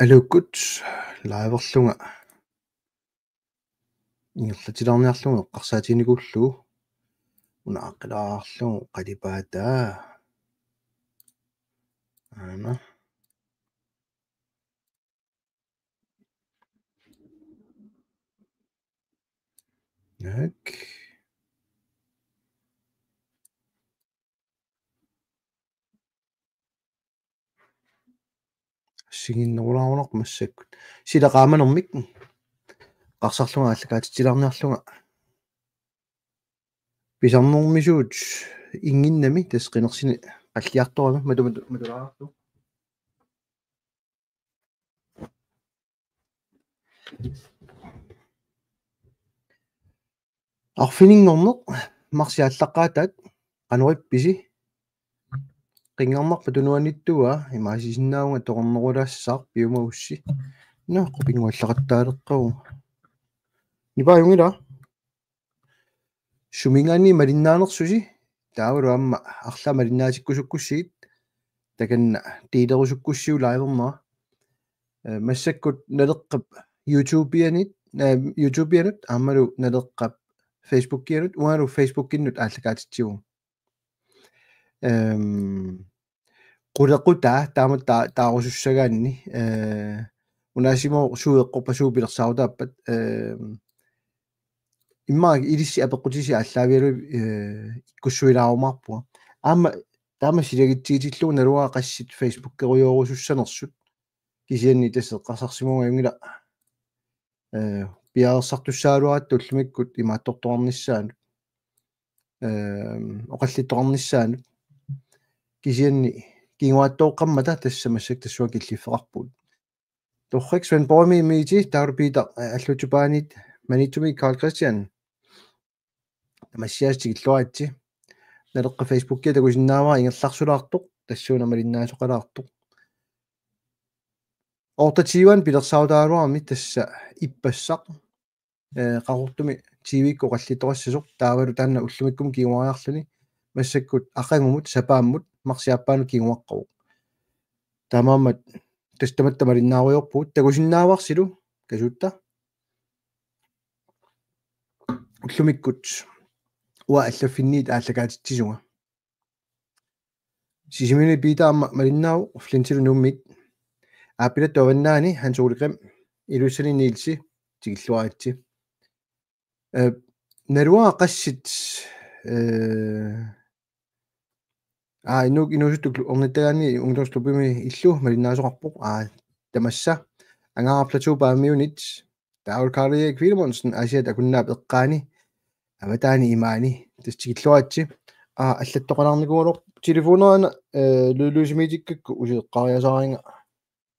алуккут лааверлунга ингерлатилаарниарлугу эққарсаатиникууллугу унааққилаарлугу қалипаатаа аана нак сигиннерулаарунақ массаккут силақааманермик қарсарлунга аллакаатитилаарниарлунга писарнэрмисуут ингиннами тасқинерсини қаллиарторами матулаарлу арфинингорнеқ марсиаллаққаатаат qanuripписи qinngernarpa tunuanittуа имаасисиннаунга тоқорнерулаассаар пиумаусси нааққу пингуаллақаттаалеққагу нипааюнгила сумингаани малиннаанерсуси таавалу амма арлаа малиннаатиккусуккуссигит таканна тиилерусуккуссиу лайвернера массаккут налеққап ютубианут аамалу налеққап фейсбуккианут уалу фейсбуккиннут ааллакаатитсигу qulaqqutaa taamat taarusussagaanni unaasimo suueqqorpasuupilерсаавтааппат иммааг илисси апеққутиси аллаавиалу иккуссуилаарумаарпуга аама таама силагитсигитиллугу налугаа qaссит фейсбуккеруйоорусуссанерсут кисианни тассеққарсарсимуга юнгила пиаерсартуссаалуаратtu уллумиккут имаатторторнissaanут оқаллитторнissaanут кисианни кингуаттооққаммата тассамассак тассуа киллиффеқарпут торрик свен боми мити таурпита аллутупаанит манитуми Карл Кристиан тамассиаастигиллуаатси налеққа фейсбуккиа такусиннааваа ингерларсулаартоқ тассууна малиннаасоқалаартоқ ортативан пилерсаутаалуарми тасса иппассақ qaqortumi тивикко qallitoriссасоқ таавалу таанна уллумиккум кигуариарлуни массаккут ақангумут сапааммут марсиаппаану кигуаққаву таамаамат тастаматта малиннааруйорпут такусиннааварсилу касутта уллумиккут уа аллаффинниит ааллакаатитсисуга сисимини питаама малиннааву флинтилу нуммит ааппилат таваннаани хансууликрем илуссани нилси тигиллуаатси налуа qassит инуусуттук орниттагаани унгдорслупими иллу малиннаасоқарпоқ тамасса ангаарлатуупаамиунит таул Карли Квилмонсен асиат акуннаап эққаани аватаани имаани тастигиллуаатси аллаттоқалаарникуулор телефонерана лулусимитиккакку усеққариасааринга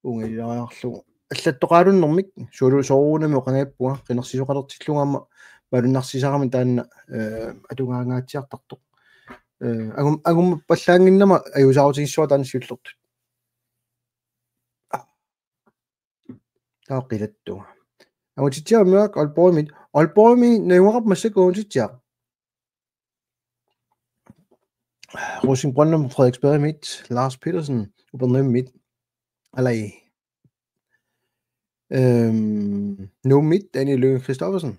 унгилариарлугу аллаттоқаалуннэрмик соорунами оқангааппуга қинерсисоқалертиллугаама малуннарсисарами таанна атунгаангаатсиартартоқ агум паллаангиннама аюсаутингиссуа таанссиуллертут таақилаттуга агутитсиамиак алпоими наюнгақап массакуунтитсиа Rosing Brøndum Frederiksberg midt Lars Petersen Ubernøm midt alai nu midt Daniel Løkke Christoffersen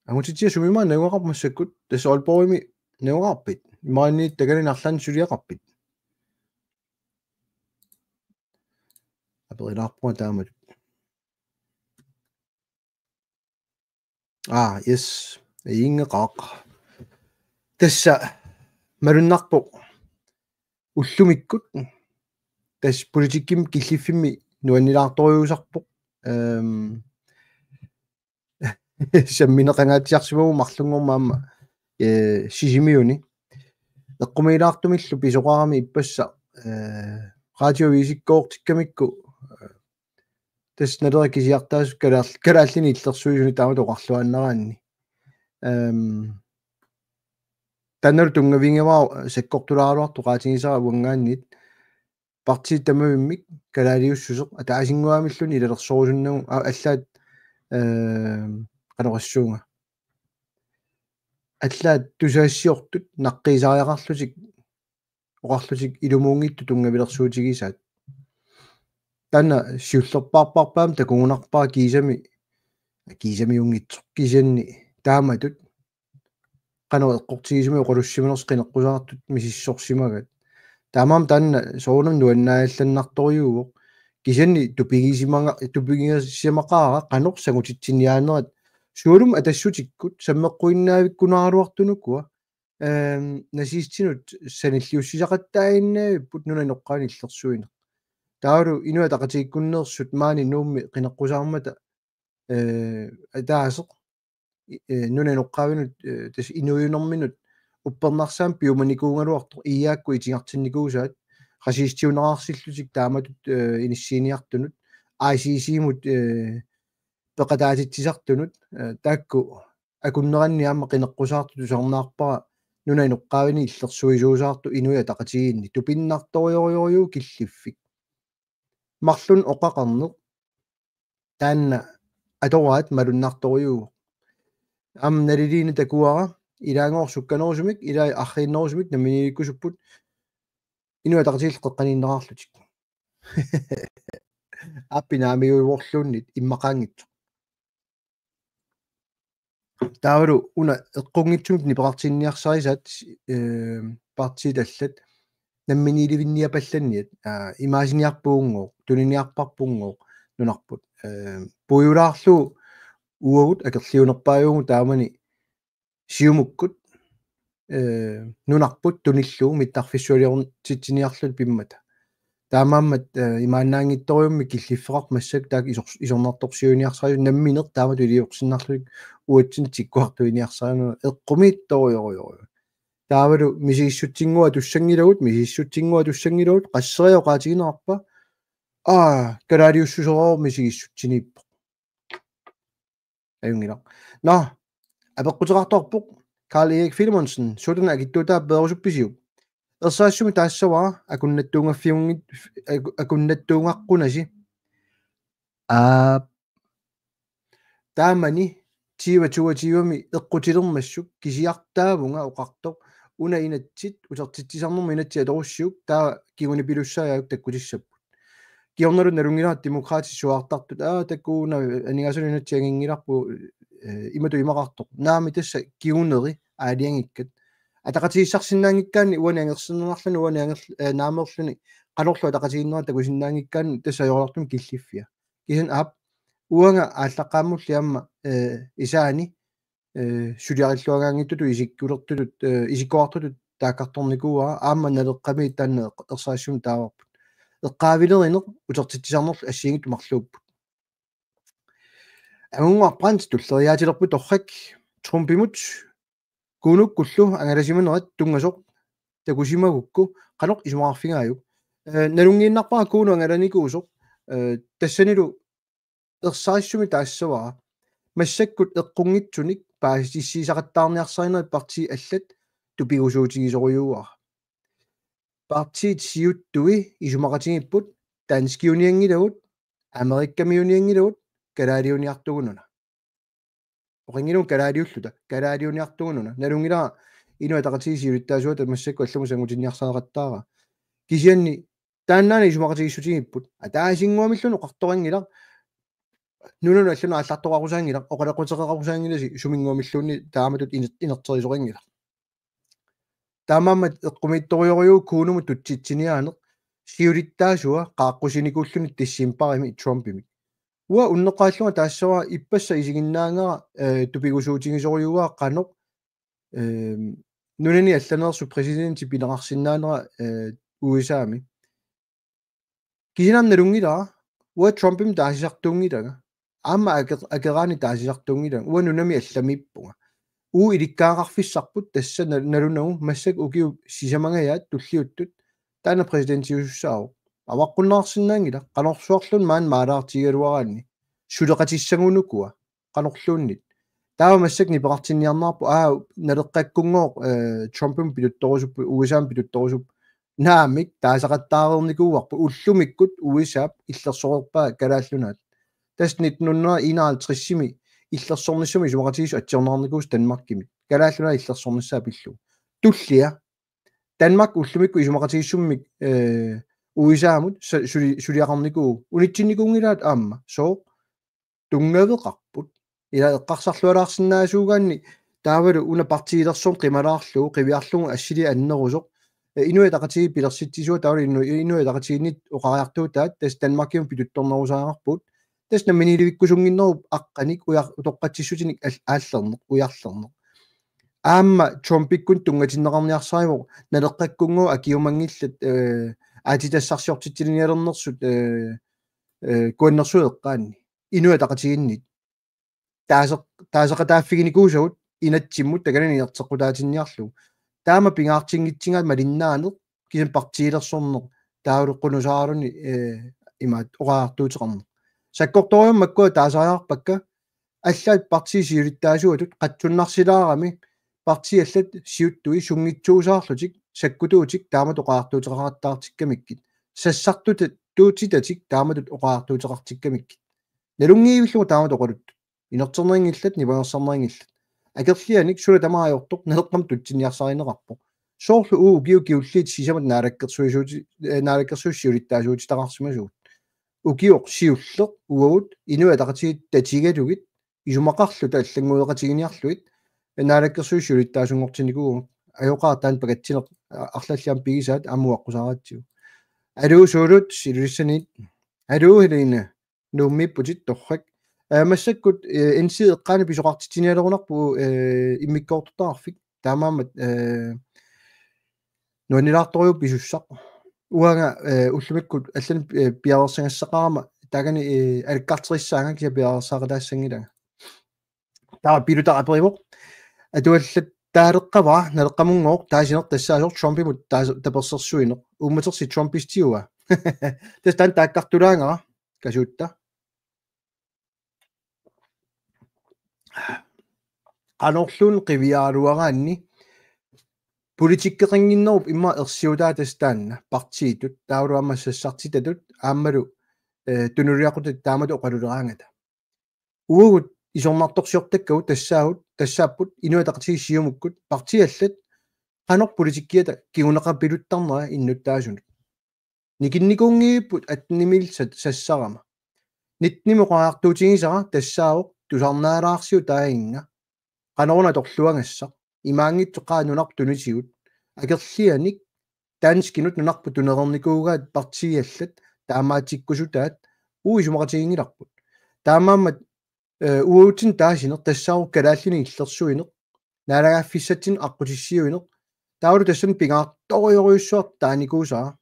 агутитсиа сумима наюнгақап массаккут тасса алпоими наюнгаарпит имаанни такани нарлан сулиақарпит аперилаарпуа таамат yes ингеқақ тасса малуннарпо уллумиккут тас политикким киллиффимми нуаннилаарторюусарпо самминеқангаатсиарсимагу марлунгормаама сисимиуни эққумилаартумиллу писоқарами иппасса радиовисиккоортиккамикку тас налера кисиартаас калааллини иллерсуисуни таама тоқарлуаннераанни таннер тунгавингеваа саккортулааруарту qaatigisara уангааннит партии тамавиммик калаалиуссусеқ атаасингуамиллуни илалерсорусуннагу аллаат qanorassуунга аллаат тусаассиортут наққисариақарлутик оқарлутик илумуунгитту тунгавилерсуутигисаат таана сиуллерпаарпарпаам такугунарпаа кисами унгитсо кисианни тааматут qanu eqqortigisuми oqalussimanerс qinеққусаартут мисиссорсимагат таамаам таанна соорнам нуаннаалланнарторюугоқ кисианни тупигингасимақаара qanor сагутитсиниаанерат суулум атассутиккут саммеққуиннаавиккунааруартунуккуа насистинут саниллиуссисақаттааиннаавиппут нунаноққаани иллерсуина таалу инуа тақатигиккуннеерсут маани нуумми qinеққусаармата атаасеқ нунаноққаавинут тас инуюнэрминут уппернарсаам пиуманикуунгалуартор иаакку итингартинникуусаат qasiistiunaqarsillutik taamatut inissiiniartunut ICC-mut peqataatitsisartunut taakku akunneranni aamma qineqqusaartu tusarnaarpara nunaineqqaavini illersuisuusaartu inuya taqatigiinni tupinnartoriorioriu killiffik marlun oqaqarneq taanna atoraat malunnartoriu am naliliina takuara ilaangoorsukkanorsumik ilaa arriinnorsumik naminilikkusupput inua taqatil qeqqaniinnerarlutik appinaamiuivorluunnit immaqaangittu taavalu una eqqungitsumit nipeqartinniarsarisat partit allat namminiilivinniapallanniat imaasiniarpuungoq tuniniarparpungoq nunarput puiulaarlu uagut akerliunerpaajungu taamani siumukkut nunarput tunilluu mittarfissualiortitsiniarlut pimmata таамааммат имаанаангитториумми киллиффеқар массак таак исорнарторсиуниарсариу намминер таамат илиорсиннарлуик уатсин тиккуартуиниарсарину эққумиитториориорио таавалу мисииссутсингуа туссангилагут qasseriоqaatiginерарпа калаалиуссусороо мисигиссутсиниппо аюнгила на апеққутерарторпоқ Carl Erik Philimonsen сутана агиттутаа перусупписиук ерсаассуми таассаваа акуннаттуунгаққунаси таамани тивами эққутилермассук кисиартаавунга оқартоқ уна инатсит усертитсисарнерма инатси аторуссиук таа кигуни пилуссааяук таккутиссаппут киорналу налунгилаат демократиссуаартартут таккууна анигасуни инатси ангингиларпу имату имақартоқ наами тасса кигунери аалиангиккат атақатигиссарсинаангиккаани уаниангерсиннерлану наамерлуни қалорлу атақатигиннера такусиннаангиккаани тассаёрлартум киллиффиа кисан аап уанга ааллаққааммулли амма исаани сулиариллуагаангиттуту исиккулертутут исиккуартутут тааккарторникууа аама налеққами таанне ерсаассум тааварпут эққаавилеринеқ утертитсарнерлу ассиингитту марлууппут амунгуарпрант туллериаатилерпут оррак трумпимут кунуккуллу ангаласиманерат тунгасоқ такусимагукку канеқ исумаарфингааюк налунгииннарпаа кууну ангаланикуусоқ тассанилу ерсаассуми таассаваа массаккут эққунгитсуник паасиссисақаттаарниарсаринери парти аллат тупигусуутигисоруйууаа партиит сиуттуи исумақатигиппут таанскиуниангилагут америккамиуниангилагут калаалиуниартугунуна оқингилун калаалиуниартугунуна налунгила инуа тақатигисиулиттаасуата массакку алламу сангутинниарсаақаттаара кисианни тааннаани исумақатигиссутигиппут атаасингуамиллуну қарторангила нунану аллуну ааллартоқарусаангила оқалаққутеқарусаангиласи сумингуамиллуунни тааматут инертерисоқангила таамааммат эққумиитториориу куунуму тутситсиниаанеқ сиулиттаасуа қааққусиникууллуни тассимпарими трампими уа уннеқааллуга таассава иппасса исигиннаангара тупигусуутигисориуаа қанеқ нунани алланерсу президенти пилеқарсинаанера USA-ми кисинам налунгилаа уа трампим таасисартуунгилага аама акераани таасисартуунгилага уа нунами алламиппунга уу иликкаақарфиссарпут тасса налунагу массак укиу сисамангаят туллиуттут таана президентиуссаау аваққуннаарсинаангила канорсуарлун маан маалаартигалуараанни сулеқатиссагунукуа канорлууннит таава массак нипеқартинниарнаарпу налеққаккунгоо трампим пилутторусуппу USA-м пилутторусуп наамик таасақаттаарерникууарпу уллумиккут USA-п иллерсорерпаа калааллунаат тас 1951-сими иллерсорниссуми сумақатигису атсиорнаарникуус Данмаркими калааллуна иллерсорниссаа пиллу туллиа Danmark уллумикку исумақатигиссуммик uisaamut suliaqarniku unitsinnikungilаат аама соо тунгавеқарпут ила эққарсарлуалаарсинаасуугаанни таавалу уна партиилерсуум қималаарлугу қивиарлугу ассили аннерусоқ инуи тақатиги пилерситсисуа таавалу инуи тақатигинит оқариартуутаат тас Данмаркиум пилутторнерусаагарпут тас намминилуиккусунгиннеру аққаник уяр тоққатсиссутиник ааллернеқ уярлернеқ аама Trumpиккун тунгатиннеқарниарсаривоқ налеққаккунгу акиумангиллат аатитассарсиортитсилиниалернерсут куаннерсуеққаанни инуи тақатигиннит таасеқатааффигиникуусагут инатсиммут таканани иертеққутаатинниарлу таама пингаартингитсингаат малиннаанеқ кисам партиилерсорнеқ таавлеққунусааралуни имаат оқаартуутеқарнеқ саккорториум маккуа таасариарпакка аллаат партисиулиттаасуатут қатсуннарсилаарами партиаллат сиуттуи сунгитсуусаарлутик саккутуутик таамат оқаартуутеқартаартиккамиккит сассартут туутитатик тааматут оқаартуутеқартиккамиккит налунгиивиллугу таамат оқалут инертернерингиллат нивангерсарнерингиллат акерлианик сула тамаajortoq налеққам тутсиниарсаринеқарпоq соорлу уу киукиуллиит сисамат наалаккерсуисиулиттаасуути тақарсимасуут укиоқ сиуллеқ уагут инуа тақатигит татигалугит исумақарлу тааллангуеқатигиниарлуит наалаккерсуисиулиттаасунгортиникуу аёқаартаан пакатсинеқ арлаллиам пигисаат аммуаққусааратсиу алуу суулут силуссанит алуу хилина нууммиппутит торрак массаккут инсиеққаани писоқартитиниалерунарпу иммиккоортутаарфик таамаамат нуанилаарториуп писуссақ уанга уллумиккут аллани пиарерсангассақарама тагани аликкартериссаанга киа пиарерсаақалаассангилага таа пилутааперивоқ атуаллат таалеққава налеққамунгооқ таасинер тассаасоор Trumpимут таперсерсуинеқ умматерси Trumpистиуа тастан тааккартулаангара касуутта анорлуун қивиаалуараанни политиккеқингиннеруп имма ерсиутаа тастаанна партиитут таавлуамма сассартитатут ааммалу тунулиақутат таамату оқалулераангата угут исорнарторсиортаккагут тассааппут инуатақатиги сиумуккут партиаллат qanor politikkiata kiguneqappiluttарнера иннуттаасунут никинникунгииппут атнимилсат сассарама нитнимоқаартуутигисара тассаавоқ тусарнаалаарсиу тааинга qanорна торлуангасса имаангитсоқаа нунарп тунисигут акерлианик таанскинут нунарпу тунерерникуугаат партиаллат таамаатиккусутаат уисумақатигингиларпут таамааммат уутин таасинер тассаавоқ калааллини иллерсуинеқ наалагааффиссатсин аққутиссиуинеқ таулу тассан пингаарториориуссуар тааникуусаа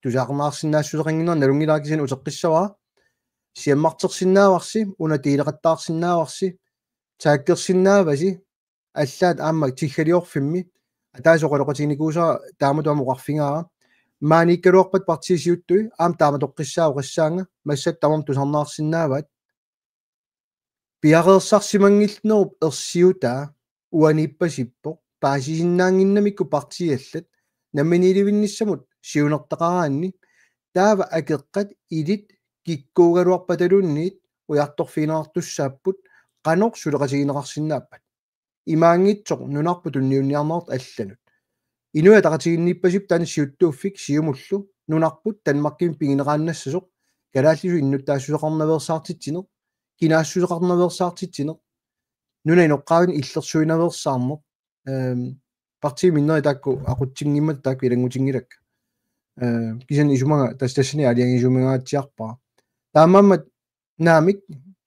тусаарнаарсинаассусеқангинер налунгилаакисин утеққиссаваа сиаммартерсинааварси уна тиилеқаттаарсинааварси тааккерсинааваси аллаат аама тиггалиорфимми атаасоқалоқатигникуусаа тааматуама оқарфингаара maanikkaluarpat partisiuttui aam taamatoqqissaaoqassaanga massat tamam tusarnaarsinnaavaat piareersarsimangillnerup ersiutaa uaniippasippoq paasisinnaanginnamikku partiallat namminilivinnissamut siunertaqaraanni taava akeqqat ilit kikkuugaluarpatalunniit ujartorfiinerartussaapпут qanoq suleqasigineqarsinnaappat imaangitsoq nunarpu tunniunniarnert allanut inua taqatiginniippasip tan siuttuuffik siumullu nunarput Danmarkin pingineqaannassusoq kalaallisu innuttaassuseqarnaversaartittineq kinaassuseqarnaversaartittineq nuna inoqqaavin illersuinaversaarneq parti minneri taakku aqutsinngimmat taakku ilangutingilakka kisan isumanga tastassani aliangisumingaatiarpaa taamammat naamik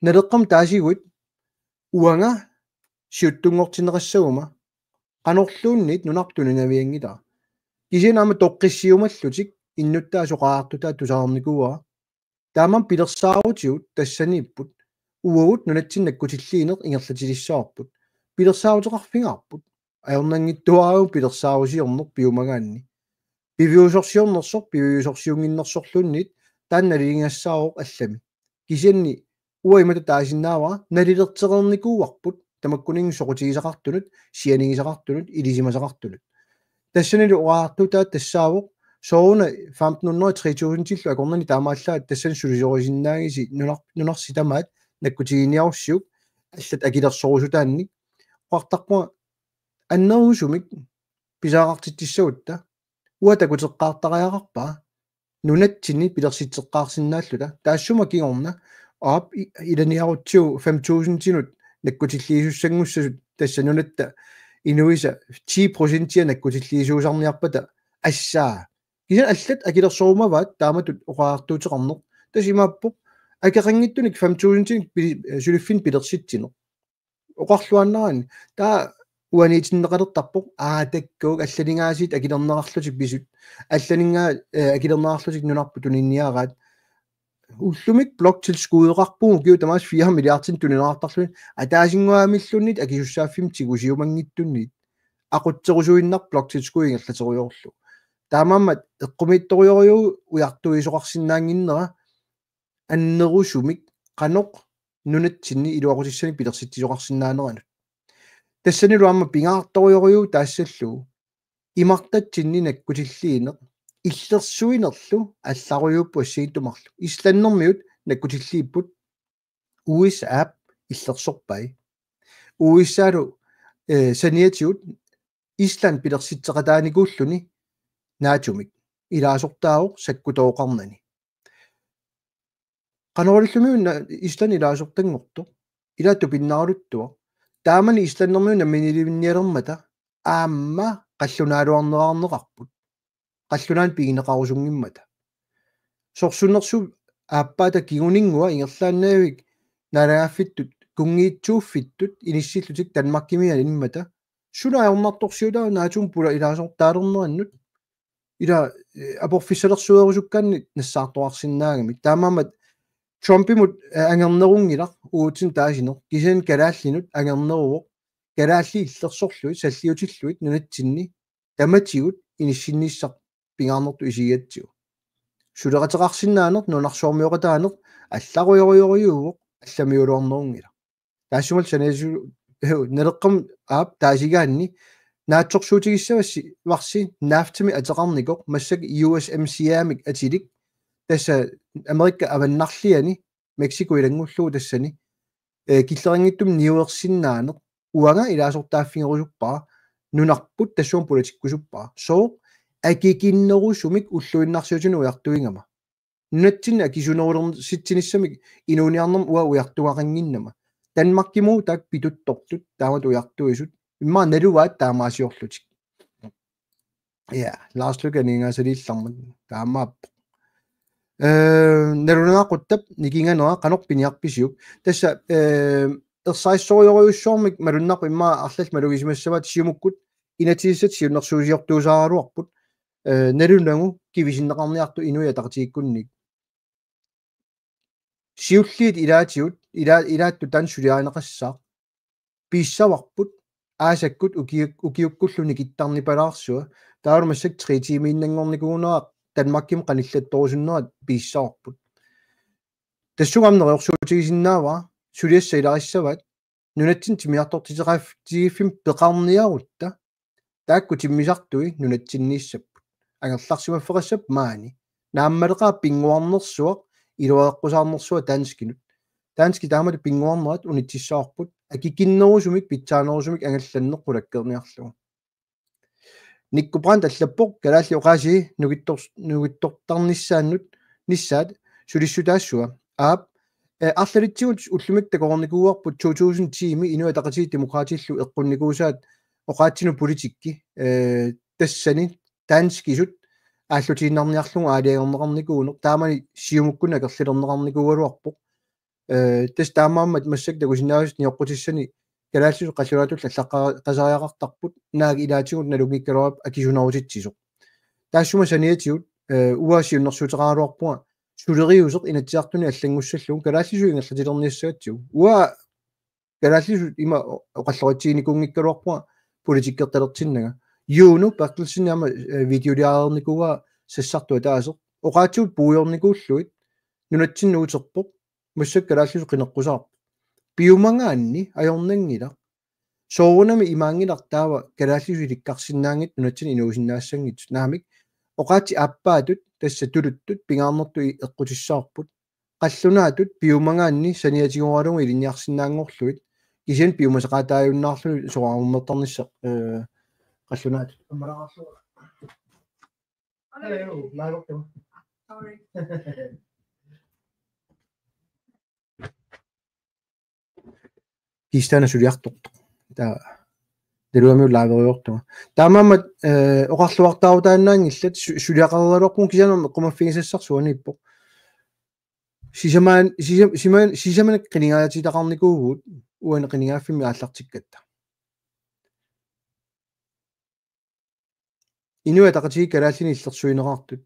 naleqqam taasiguit uanga siuttungortineqassaguma qanorluunnit nunartuninaviangila kisinaama toqqissiumallutik innuttaa tusаарnikuua taamam pilersaaruutigut tassaniipput uagut nunatsinnakkutiilliineq ingerlatilissaarput pilersaaruteqarfingaarput ajornangittuaru pilersaarusiorneq piumagaanni piviusorsiornersoq piviusorsiunginnersorlunnit taannaliingassaaroq allami kisianni uaimata taasinnaava nalilerteqernikuuarput tamakkuning soqutigisaqartunut sianigisaqartunut ilisimasaqartunut тассанили уаартутаат тассаавоқ соруна 1530 акорнани таамааллаат тассан сулисорисиннаагиси нунарси тамаат наккутигиниаруссиук аллат акилерсорусутаанник қартарпуа аннерусумик писаақартиттиссагутта уатакутеққаартариақарпаа нунатсини пилерситсеққарсинааллута таассума кигорна аап иланиарутсиу 5000 тинут наккутиллиисуссангуссасут тасса нунатта инуиса 10% наккутиллиисуусарниарпата ассаа киса аллат акилерсорумаваат тааматут оқаартуутеқарнеқ тасимааппоқ акеқангиттуник 5000 тин сулиффин пилерситсинеқ оқарлуаннерани таа уаниитиннеқалертарпоқ таккууг алланингаасит акилернеқарлутик писут алланингаа акилернеқарлутик нунарпу тунинниараат уллумик блок tilskudeqarpugu kiu tamas 4 milliardin tuninaartarluni ataasingуамиллуннит акисуссааффим тигусиумангиттуннит aqutserusuinnar blok tilskuingерлатеруйорлу таамааммат эққумиитторуйориу уяртуисоқарсинаангиннера аннерусумик qaноқ нунатсинни илуақутиссани пилерситтисоқарсинаанеранут тассанилуамма пингаарторуйориу таассаллу имартатсинни наккутиллиинеқ иллерсуинерлу алларуйууппу ассииттумарлу исланнэрмиут наккутиллииппут уис аап иллерсорпай уиссаалу саниатиут исланд пилерситсеқатааникууллуни наатумик илаасортаавоқ саккутооқарнани канориллумиун ислан илаасортангорто илаатту пиннаарулуттуа таамани исланнэрмиун намминилиминниалермата аамма қаллунаалуарнераарнеқарпут qallunaан pigineqarusungimata sorsunersu aappaata kiguninngua ingerlaannaavik nalagaafittut kungiitsuuffittut inissillutik tanmakkimian immata sunaajornartorsiulaa naatum pula ilaasortaalernerannut ila aporfissalersuerusukkaanni nassaartoarsinnаагami taamaamat trumpimut angernerungilaq uutin taasiner kisen kalaallinut angerneruvoq kalaalli illersorluit salliutilluit nunatsinni tamatigut inissinniissaq пингааннэрту исигатсиу сулеқатеқарсинаанерт нунарсуармиоқатаанерт алларуйориориууоқ алламиулуарнерунгила таассумал санасу налеққам аап таасигаанни наатсорсуутигиссавасси варси нафтами атеқарникоқ массак USMCA-мик атилик тасса Америка аваннарлиани Мексико илангуллуу тассани киллерингиттум ниуерсиннаанеқ уанга илаасортааффингерусуппаа нунарпут тассуум политиккусуппаа соо акикиннерусумик уллуиннарсиутину уяртуингама нунатсин акисунерулерситсиниссамик инуниарнерм уа уяртуақангиннама танмаркимуу таак питуттортут таамат уяртуисут имма налуваат таамаасиорлутик лааслуканингасалииллармат таамаап налунаақуттап никинганера канор пиниарписиук тасса ерсаиссориориуссуормик малуннақу имма арлал малугисимассават сиумуккут инатииссат сиуннэрсуусиортуусааруарпут налунагу кивисиннеқарниарту инуя тартииккунник сиуллиит илаатиут илаатту тан сулиаанеқассаа писсаварпут аасаккут укиуккуллуни киттарнипалаарсуа таарумассак 3 тимииннангорникуунераа танмакким қаниллатторусуннерат писсаварпут тассугамнериорсуутигисиннаава сулиасса илариссават нунатсин тимиартортитеқаф тигиффим пеқарниарутта таакку тиммисартуи нунатсиннииссаппут ангерларсимаффеқассап маани нааммалеқаа пингуарнерсуақ илуаэққусаарнерсуа таанскинут таански таамат пингуарнерат унитсиссаарпут акикиннерусумик питсаанерусумик ангалланнеққулаккерниарлугу никкупран таллаппоқ калаалли оқааси нугиттортарниссааннут ниссаат сулиссутаассуа аап арлалитсигут уллумик такорникууарпут 2010-ми инуа тақатии демократииллу эққунникуусаат оқаатсину политикки тассани таанскисут ааллутииннарниарлугу аалиагернеқарникуунеқ таамани сиумуккуна керлилернеқарникууалуарпоқ тас таамааммат массак такусинаавис ниоққутиссани калааллусу қаллунаатул аллаққасариақартарпут нааги илаатигут налугиккалуап акисунарутитсисоқ таассума саниатигут уаасиуннэрсуутеқаалуарпуга сулериусеқ инатсиартуни аллангуссаллугу калааллису ингерлатилерниассаатсигу уа калааллису има оқаллоритсигникунгиккалуарпуга политиккерталертиннага юуну пактилсинаама видеолиаарникуга сассартуа таасеқ оқаатсуут пуйорникууллуит нунатсиннуутерпоқ массак калааллису қинеққусаарпо пиумангаанни ajornangila soorunami imaangilartaava kalaallisi ilikkarsinnaangit nunatsin inuusinnaassangit naamik oqaati appaatut tassa tuluttut pingaarnertu eqqutissаарput qallunaatut piumangaanni saniatigoralungu ilinniarsinnaangorluit kisian piumaseqaataajunnaarluni soqarummertarnissa qallunaatut ammalaqarluga hello maalortama Kistana suliartortoq taa deluamiu laaveriortuma taamammat oqarluartaarutaannaangillat suliaqareraluarpun kisanama qumaffigisassarsuaniippo sisamanak qinigaayatitaqarnikuugut uana qinigaaffimi aallartikkatta inua taqatigik kalaallini illersuineqartut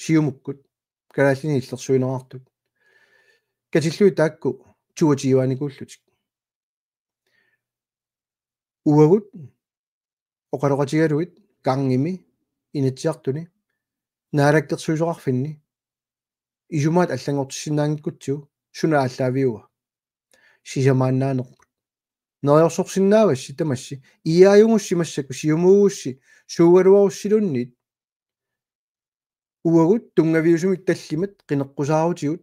siumukkut kalaallini illersuineqartut katillui taakku tuatiuaanikullutik uagut oqaloqatigaluit qarngimi inatsiartuni naalakkersuisoqarfinni isumaat аллангортиссинаангиккутсу суна ааллаавиуа сисамааннаанерпут нeriorsorsinnaavassi тамасси иааюнгусси массаку сиумуугусси суугалуаруссилуннит уагут тунгавиусумик таллимат qinеққусаарутигут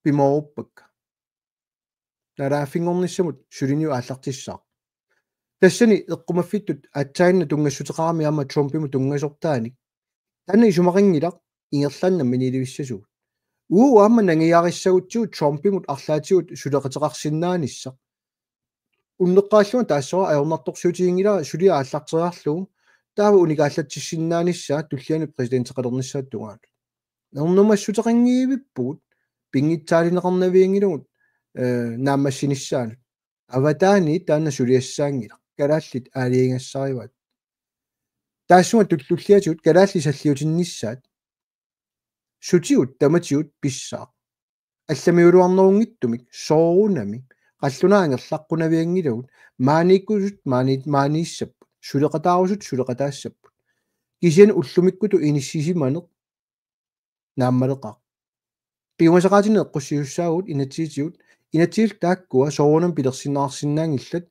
пимооруппакка нарааффингорниссамут сулиниу ааллартиссаа тассани эққумаффиттут аатсаинна тунгассутеқарами аама тромпиму тунгасортааник танна исумақингилақ ингерлааннамми ниливиссасуут аама нангиариссагутсуут тромпимут арлаатигут сулеқатеқарсиннаанисса уннеққааллума таассора аёрнарторсуутигингила сулиа ааллартериарлугу таава уникааллатсиссиннаанисса туллиани президентеқалерниссааттугаат нернумассутеқангиивиппугут пингитсаалинеқарнавиингилугут нааммассиниссаанут аватаани таанна сулиассаангила калааллит аалиингассариваат таассума туллуллиатигут калаалли саллиутиннissaат сутиут таматиут писсаа алламиулуарнерунгиттумик соорунами qallunaangerlaqqunavиангилагут maanikkusut maaniissapпут сулеқатаарусут сулеқатаассаппут кисиан уллумиккуту иниссисиманеқ нааммалеқаа пиумасақаатини эққуссиуссаагут инатсиил тааккуа соорунам пилерсинаарсинаангиллат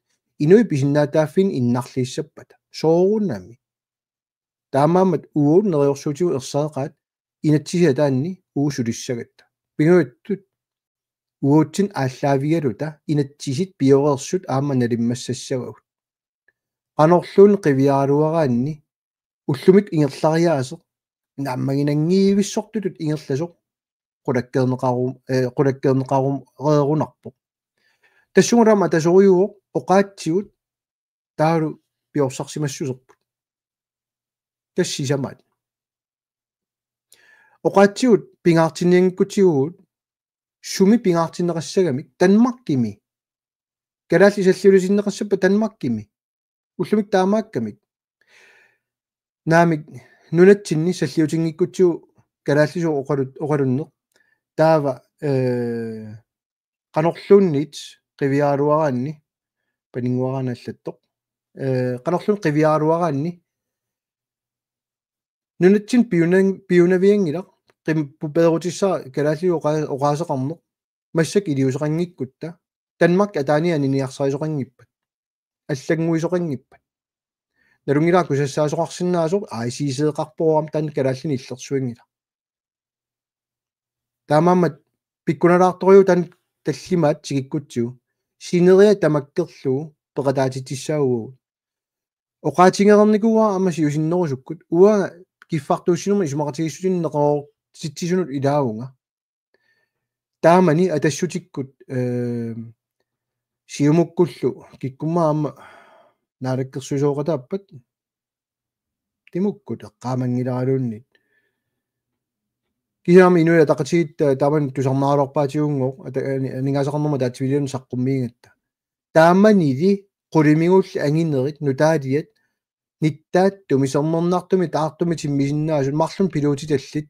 инуи писиннаатааффин иннарлииссаппата соорунами таамаамат уут нериорсуутигу ерсаеқаат инатсисиа таанни уусулиссагатта пингуиттут уутсин ааллаавигалута инатсисит пиореерсут аама налиммассассагагут qanorluun qiviaaluaraanni ullumik ingerlariaaseq naammaginangiivissortutut ingerlasoq qulakkeerneqarum reerunarpoq тассугулаама тасориуоq оqaatsigut тааlu пиорсарсимассусерпут тассисамаат оqaatsigut пингаартинниангиккутигуут суми пингаартиннеқассагамик танмаркими калаалли саллиулисиннеқассаппа танмаркими уллумик таамааккамик наамик нунатсинни саллиутингиккутсуу калааллису оқалуннеқ таава qanorluunniit qiviaaluaraanni paninguaraanaallаттоq qanorluun qiviaaluaraanni nunatsin piunaviangilaq qimpuperutissaa kalaalliu oqaaseqarneq массак илиусеқангиккутта танмарк атаани анинниарсарисоқангиппат аллаггуисоқангиппат налунгилаа кусассаасоқарсинаасоқ аисисеэқарпоорам таан калааллини иллерсуингила таамаамат пиккуналаарториу таан таллимаат тигиккутсуу синериа тамаккерлуу пеқатаатитиссаагуу оqaатингерникуа амаси усиннерусуккут уа киффартууссинума исумақатигиссутиннеқоо ситсисунут илаагунга таамани атассутиккут сиумуккуллу киккумаама наалаккерсуисооqataappat тимуккут эққаамангиларалууннит кисаами инуя тақатигит тааман тусарнааралорпаатигунгоо нингасақарнерма таатсивилиун саққуммиингатта тааманиди qulimiнгулли ангинерит нутаалиат ниттаат тумисернернартуми таартуми тиммисиннаасун марлун пилуутиталлит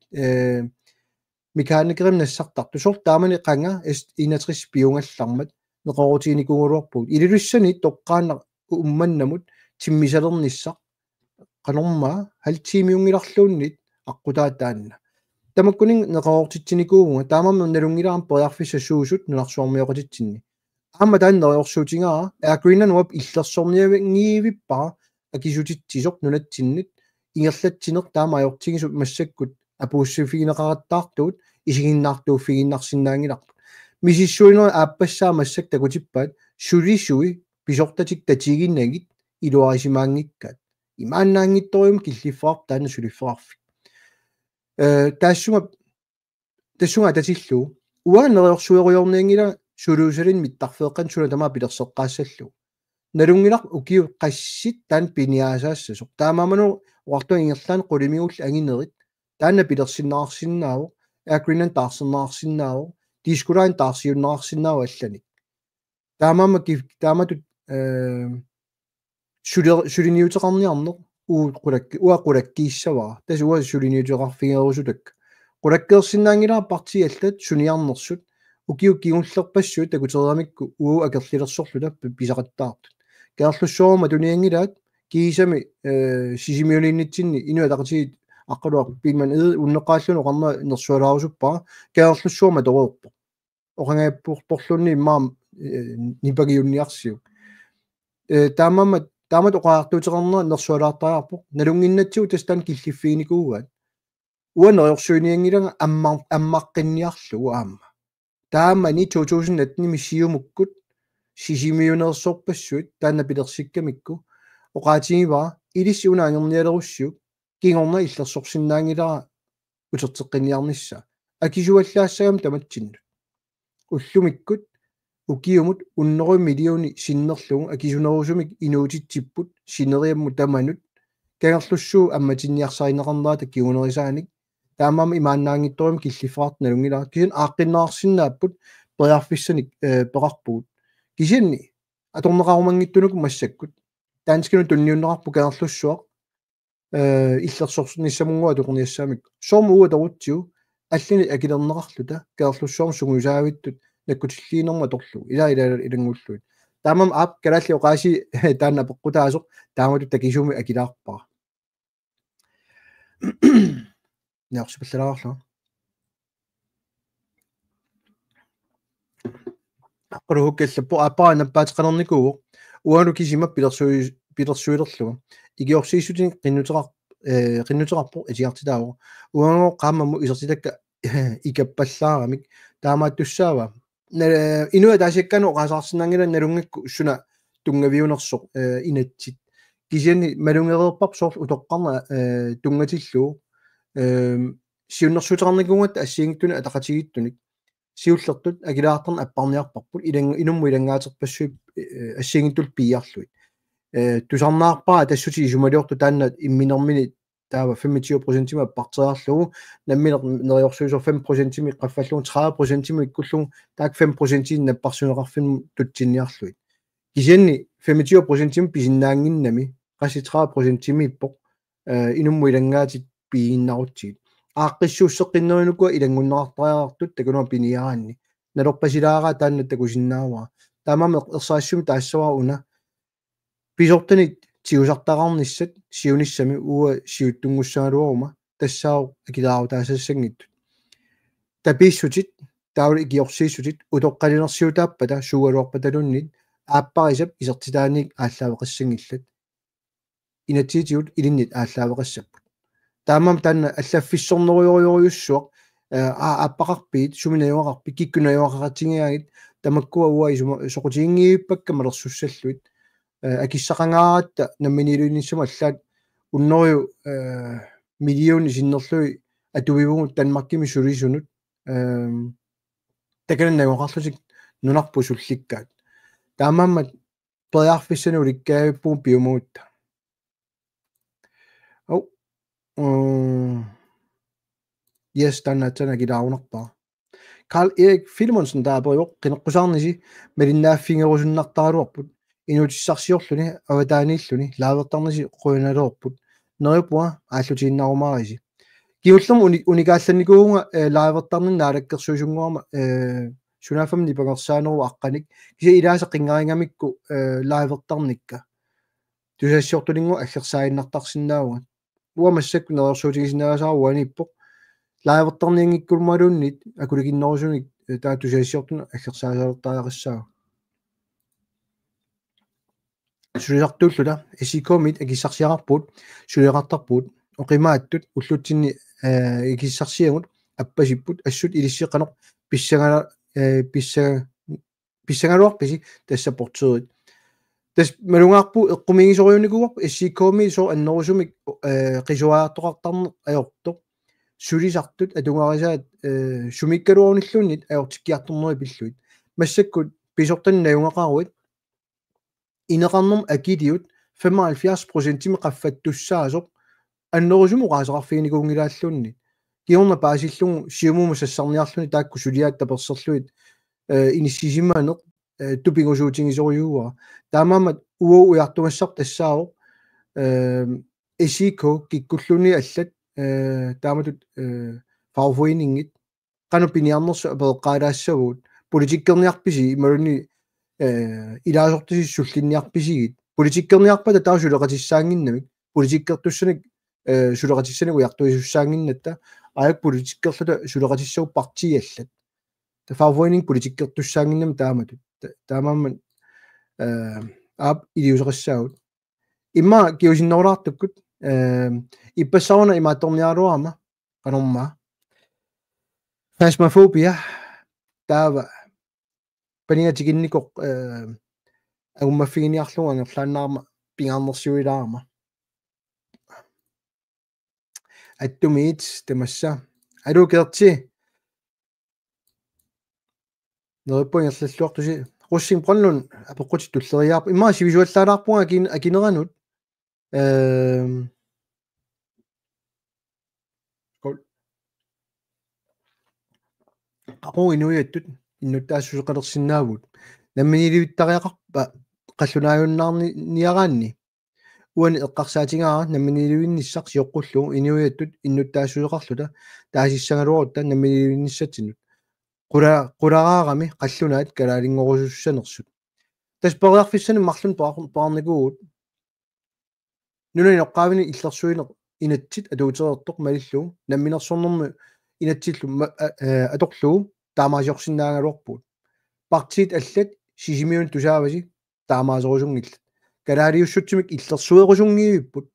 меканикерим нассартарту сор таамани қанга инатрис пиунгаллармат неқорутигникунгулуарпут илилуссани тоққаана умманнамут тиммисалерниссақ qanорма халтимиунгиларлууннит аққутаатаанна тамаккунин неқорутитсиникуунга таамамма налунгилаарам периарфиссассуусут нунарсуармиоқатитсинни аама таан нериорсуутингаа аакуинна нуап иллерсорниавингиивиппара акисутитсисоқ нунатсиннит ингерлатсинеқ таама аёртигисут массаккут апууссуфигинеқараттаартуут исигиннаартууффигиннарсинаангиларпут мисиссуинера ааппассаа массак такутиппаат сулисуи писортатик татигиннагит илуарисимаангиккаат имааннаангитториум киллиффеқар таана сулиффеқарфик тассунга татиллу уаннериорсуеруйорниангила сулуусалин миттарфеэкъан суна тамаа пилерсеққаассаллу налунгилар укиу qassит таан пиниаасаассасоқ таамааману уарту ингерлаан qulimiull агинерит таанна пилерсиннаарсиннаавоқ акринан таарсернаарсиннаавоқ дискулаан таарсиуннаарсиннаава алланик таамаамма сулиниутеқарниарнеқ уақулаккииссавара тасуа сулиниутеқарфигерусутак qulakkeersinnaangilaa parti allat suniarnersut ukiu kiungullerpassuut takuteriamikku uu akerlilersorluta pisaqattaartut kaarlussuarma tuniangilaat kiisami sisimiuliinnitsinni inuataqatiit aqqaluaq piimman unneqaallunu qarma nersualaarusuppaa kaarlussuarma toruerpo oqangaappuurporlunni immaam nipagiunniarsiu taamat oqaartuuteqarnera nersualaartariarpo nalunginnatsiu tastaan killiffiinikuugaat уанериорсуиниангилага аммаққинниарлу аама таамани 2018 миссиумуккут сисимиунерсорпассуит таанна пилерсиккамикку оqaатигиваа илиссиунаангерниалеруссук кингорна иллерсорсиннаангилара утертеққинниарнisса акисуаллаассагам таматсинну уллумиккут укиумут уннеру миллиони синнерлугу акисунерусумик инуутитсиппут синериамму таманут кагерлуссуу амматинниарсаринеқарнаата киунерисааник таамаама имааннаангитторим киллиффаарт налунгилаа кисин ааққиннаарсиннааппут периарфиссаник пеқарпуут кисинни аторнеқарумангиттунуку массаккут таанскину тунниуннеқарпу кагерлуссуақ иллерсорсниссамунгуа тоқорниассаамик соормууа торутсиу аллини акилернеқарлута кагерлуссуарм сугуисаавиттут наккутиллиинерма торлу илангуллуит таамам аап калаалли оqaasi таанна пеққутаасоқ таамату такисууми акилаарпаа неорсипаллалаарлу аққулугуккаллаппо ааппаа наппаатеқанерникуу уану кисима пилерсуилерлуга игиорсииссутин qinnuteqarpo атиартилаавоо уангоо qaammamu isертилакка икаппаллаарамик таамааттуссаава инуа таасиккану оqaасаарсинаангила налунгакку уссуна тунгавиунерсоқ инатсит кисиани малунгереерпап соорлу утоққарна тунгатиллуу сиуннэрсуутеқарникунгат ассиингиттуни атақатигиттуник сиуллертут агилаартарна аппарниарпарпут инумму илангаатерпассуи ассиингиттул пиарлуит тусарнаарпаа тассути исумалиорту таанна имминермини таава 25% аппартераарлугу намминер нериорсуисор 5% қаффаллугу 30% иккуллугу таак 5% наппарсунеқарфин тутсинниарлуит кисианни 25% писиннаангиннами қаси 30% иппоқ инумму илангаатит пииннарутсигит ааққиссууссеққиннеринукуа илангуннеқартариартут такунуа пиниараанни налорпасилаараа таанна такусиннааваа таамаама ерсаассуми таассаваа уна писортани тиусартақарниссат сиуниссами уа сиуттунгуссааруарума тассаау акилаару таассассангиттут таписсутит таули игиорсииссутит утоққалинерсиутааппата сугалуарпаталуннит ааппарисап исертитааник ааллаавеқассангиллат инатсиитиут илиннит ааллаавеқассаппут таамам таанна аллаффиссорнеруйориуссуақ ааппақарпиит суминаюақарпи киккунаюақаратингиагит тамаккуа уа соқутингииппакка малерсуссаллуит акиссақангааратта намминилуинниссама аллаат уннериу миллиони синнерлуи атувивугут танмаркими сулисунут таканнагоқарлутик нунарпу сулликкаат таамааммат периарфиссану ликкаавиппуун пиумуутта yes таннатсана килаарунарпаа Carl Erik Filmonsen таапориоқ қинеққусаарниси малиннааффингерусуннартаалуарпут инутиссарсиорлуни аватаанииллуни лаавертарниси қуиналерпут нериупуа ааллутииннарумаариси киуллерму уникаалланникуунга лаавертарнин наалаккерсуисунгуарма сунафамни пагерсаанеру аққаник киса илааса қингарингамикку лаавертарникка тусассиортулингу аллерсаиннартарсиннаауга уамассакку нерсуутигисиннаасааруаниппоқ лаавертарниангиккулмалууннит акуликиннерусуник таатусассиортуна аллерсаасаалертаариссаа сулиартууллута исикомит акиссарсиарпут сулиақартарпут оқимааттут уллутсинни икиссарсиагут аппасиппут ассут илиссеқанеқ писсагалуарписи тассаппортерит тас малунгаарпу эққумигисориуникуарпу исикоми со аннерусумик қисуаартоқартарне аёртоқ сулисартут атунгарисаат сумиккалуорниллуннит аортиккиарторнери пиллуит массаккут писортаннаюнгақаруит инеқарнерм акилиут 75% qaffatussaasoq аннерусуму qaasaqarfiinikуунгилааллунни киорна паасиллугу сиумуму сассарниарлуни таакку сулиаат таперсерлуит иниссисимаанеқ тупингусуутингисориуа таамаамат уо уяртумассар тассаавоқ эсико киккуллуни аллат тааматут фауфуинингит кану пиниарнерсу апеэққаалаассагуут политиккерниарписи ималуни илаасортисиссуллинниарписигит политиккерниарпата таасулеқатиссаангиннамик политиккертуссаник сулеқатиссаник уяртуисуссаангиннатта аак политиккерлата сулеқатиссагу партиаллат фауфуининг политиккертуссаангиннам тааматут таамааммат аап илиусеқассаагут имма киусиннерулаартуккут иппассарна имаатторниаруама канорма фасмофобия таава паниатикинникоқ агуммаффигиниарлуга ангерлааннаарма пингаарнерсуилаарма аттумиит тамасса алукерти нерпоингерллуартуси руссин пронлун апоққути туллериаарпу имааси висуаллаалаарпунга акинеранут qaqu inuiattut innuttaassусеқалерсинаагут намминилуиттариақарпа қаллунааюннаарни ниараанни уани эққарсаатингаара намминилуинниссақ сиоққуллугу иnuiattut иннуттаассусеқарлута таасиссагалуорутта намминилуинниссатсинут qularaarami qallunaat kalaalingorussussaanersut таспариарфиссани марлун паарникуугут нунани ноққаавини иллерсуинеқ инатсит атуутерертоқ малиллуу намминерсорнэрми инатсиллу аторлуу таамаасиорсинаагалуарпут партиит аллат сисимиун тусааваси таамаасерусунгиллат калаалиуссутсимик иллерсуерусунгиивиппут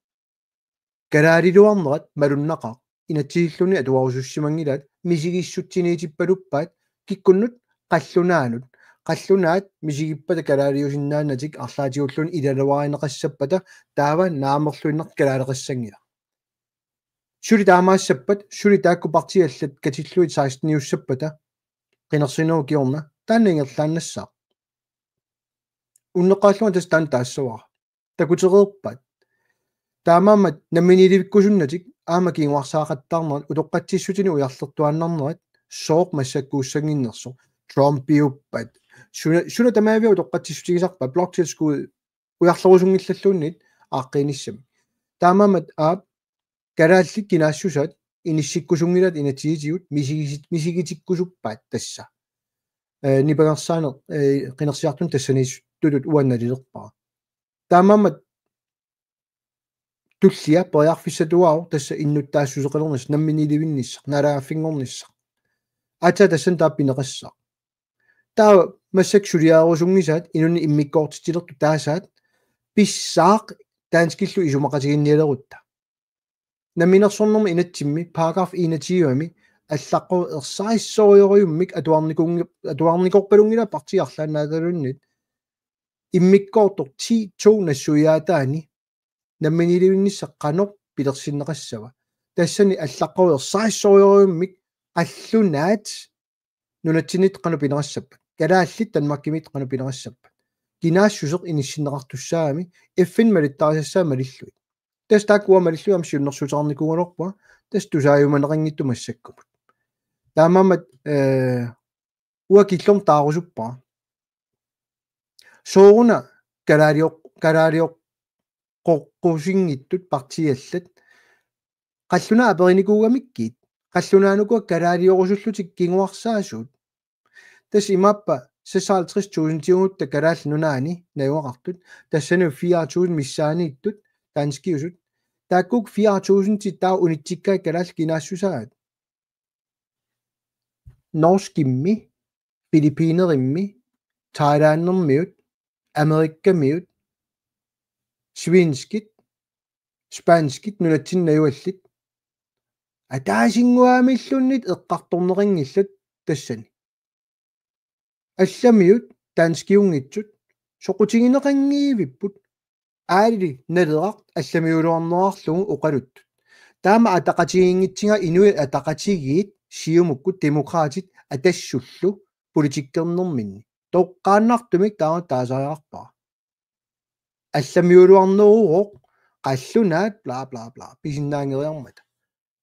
калаалилуарнерат малуннақаа инатсиллуни атуарусуссимангилаат мисигиссутсиниитиппалуппаат киккуннут қаллунаат мисигиппата калаалиусиннаанатик арлаатигуллуни илалуаринеқассаппата таава наамерлуиннер калаалеқассангила сули таамаассаппат сули таакку партиаллат катиллуит 16-ниуссаппата қинерсинуу киорна тааннингерлааннассаа уннеқааллуга тастаан таассавара такутерерпат таамаамат намминилевиккусуннатик аама кингуарсаақаттаарнерат утоққатсиссутини уярлертуаннарнерат сооқ массаккууссангиннерсо трампиуппат суна тамаавиу утоққатсиссутигисарпа блокчилскуу уярлерусунгиллаллууннит ааққиниссами таамаамат аап калааллик кинаассусаат иниссиккусунгилат инатигитигут мисигитиккусуппаат тасса нипагерсаанер қинерсиартун тассанис тулут уанналилерпара таамаамат туллиа поярфиссатуаау тасса иннуттаассусеқалернас намминиливинниссақ налааффингорниссақ ата тассан тааппинеқассаа таа массак сулиаарусунгисаат инуни иммиккоортитилерту таасаат писсаақ таанскиллу исумақатигинниалерутта намминерсорнерми инатсимми параграф 21-ми аллаққу ерсааиссориориуммик атуарникорпалунгила партиарлаанааталуннит иммиккоортор 10-2 нассуяатаани намминилуинниссақ қанор пилерсиннеқассава тассани аллаққу ерсааиссориориуммик аллунаат нунатсинит қану пинерассаппат калааллит танмаккимит қану пинерассаппат кинаассусеқ иниссиннеқартуссаами эффин малиттарисассаа малиллуит тас тааккуа малиллуи амсиуннерсутерникугалорпуа тас тусааюманеқангитту массаккумут таамаамат уакиллорм таарусуппаа сооруна калаалиоқ qoqqusingиттут партиаллат қаллуна апериникуугамиккит қаллунаанукуа калаалиорусуллутик кингуарсаасуут тас имааппа 56,000 тиунутта калаал нунаани наюақартут тассану 4,000 миссаанииттут таанскиусут тааккук 4,000 таа унитсиккаа калаал кинаассусаат норскимми филиппинеримми тайландермиут америккамиут свинскит спанскит нунатсиннаюаллит атаасингуаамиллуннит эққарторнерингиллат тассани алламиут таанскиунгитсут соқутигинеқангиивиппут аали налеқарт алламиулуарнеарлугу оқалуттут таама атақатигингитсига инуи атақатигиит сиумукку демократит атассуллу политиккернэрминни тоққааннартумик таама таасариарпаа алламиулуарнеруоқ қаллунаат бла бла бла писиннаангериармата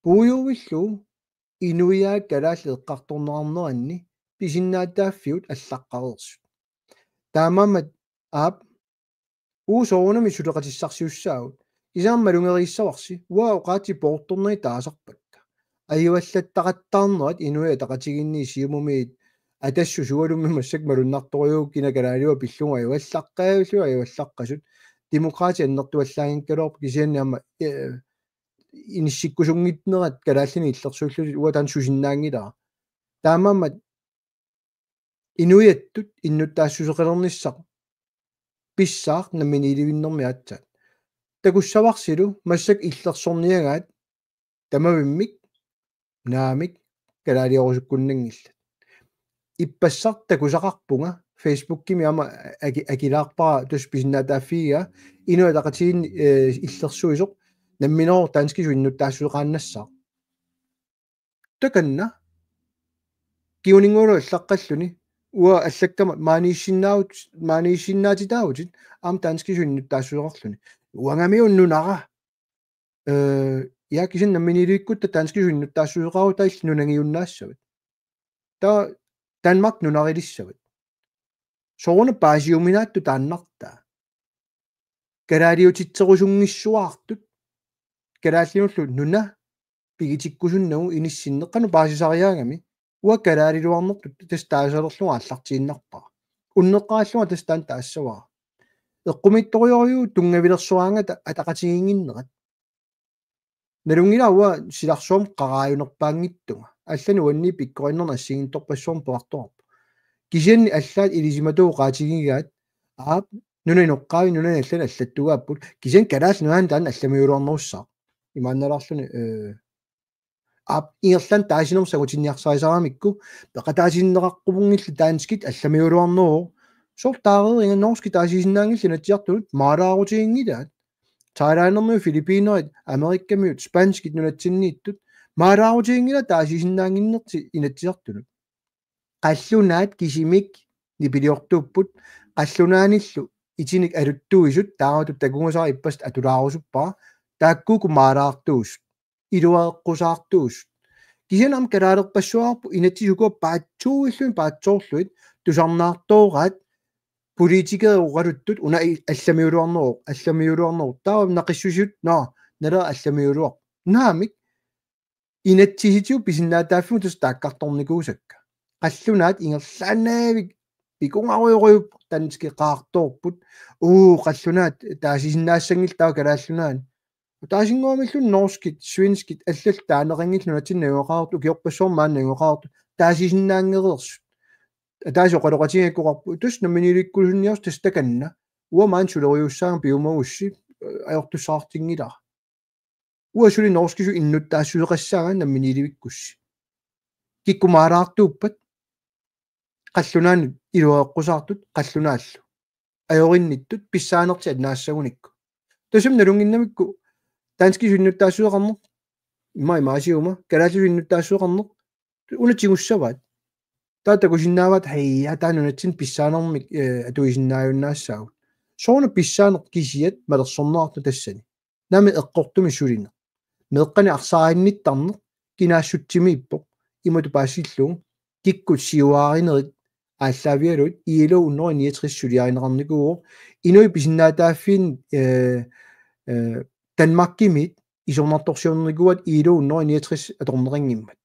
пуйувиллу инуиаат калаалли эққарторнеарнеранни писиннааттааффиут аллаққареерсут таамамат аап уусоонами сулеқатиссарсиуссаагут исааммалунгерииссаварси уаа qaati поорторнери таасарпакка аюаллаттақаттаарнерат инуи атақатигинни сиумумиит атассу суалумми массак малуннарторюу кинакалаалуа пиллунга аюаллаққаавлу аюаллаққасут демократия аннертуаллаагинкалоор кисианниама иниссиккусунгитнерат калааллини иллерсууллу уа тан сусиннаангилаа таамаамат инуиаттут иннуттаассусеқалерниссақ писсаақ наммини иливиннэрми аатсаат такуссаварсилу массак иллерсорниагаат тамавиммик наамик калаалиорусуккуннангилла иппассар такусақарпунга фейсбуккими ама акилаарпара тус писиннаатааффига инуатақатигин иллерсуисоқ намминоор таанскису иннуттаассуеқааннассаа таканна киунингууру аллаққаллуни уа аллаккама маанисиннаатитаавутит аам таанскису иннуттаассуеқарлуни уангамиуннунара я кисин намминилуиккутта таанскису иннуттаассуеқару таил нунангиуннаассават та Danmark нунарилиссават соруна паасиуминаатту тааннартаа калаалиутитсерусунгиссуаартут калааллинуллу нуна пигитиккусуннагу иниссиннеққану паасисариаагами уа калаалилуарнертут тас таасалерлуга аллартииннарпаа уннеққааллуга тас таан таассаваа эққумитториориу тунгавилерсуаанга атақатигингиннерат налунгилауа силарсуум қарааюнерпаангиттунга аллани уанни пиккориннерна ассигинторпассуум пуарторпу кисианни аллаат илисиматуу qaatigigaat аап нунаиноққаави нунани аллани аллаттугааппут кисиан калаал нуаан таан алламиулуарнеруссаа имаанналаарлуни аап иерлан таасинерм сагутинниарсарисарамикку пеқатаасиннеқаққупунгилла таанскит алламиулуарнеру сортаареринга норски таасисиннаангилла натиартунут маалаарутигингилаат Thailandерми Филиппинерит Америккамиут спанскит нунатсиннииттут маалаарутигингила таасисиннаангиннерти инатсиартунут қаллунаат кисимик нипилиортууппут қаллунааниллу итиник алуттуисут тааратут такунгасаа иппаст атулаарусуппаа тааккууку маалаартуус илуаэққусаартуус кисинам калаалерпассуаарпу инатсисукуа паатсууиллуин паатсоорлуит тусарнаартоораат политикеругалуттут уна алламиулуарнеру таавам нақиссусут наа нала алламиулуар наамик инатсиситиу писиннаатааффу тус тааккарторникуусакка қаллунаат ингерлаанаавик пикунгаруйоруйуп тански qaartorput қаллунаат таасисиннаассангил таа калааллунаан таасингуамиллун норскит свинскит аллал таанерингил нунатиннагуақаарту киорпассуормаан нагуақаарту таасисиннаангереерсут таасоқалоқатигаккуқарпу тус наминиликкулунниарс тастаканна уамаан сулериуссаан пиумагусси аёртуссаартингилаа уасули норскису иннуттаассулеқассаагаа наминиливиккусси киккумаалаартууппат қаллунаани илуаэққусаартут қаллунааллу аёринниттут писсаанерти наассагуникку тусам налунгиннамикку таанскису иннуттаассуеқарнер имаасиума калааллу иннуттаассуеқарнер унатсигуссаваат таатакусиннаават хайя таанунатсин писсаанермик атуисиннааюннаассаагут соона писсаанер кисиат малерсорнеарту тассани нами эққортуми сулина меэққани арсааринниттарнер кинаассутсими иппоқ имату паасиллуун киккут сиуааринерит ааллаавиалут иило уннери 69 сулиаринеқарникуу инуи писиннаатааффин Danmarkимит исорнарторсиорникуат иило уннери 69 аторнерингиммат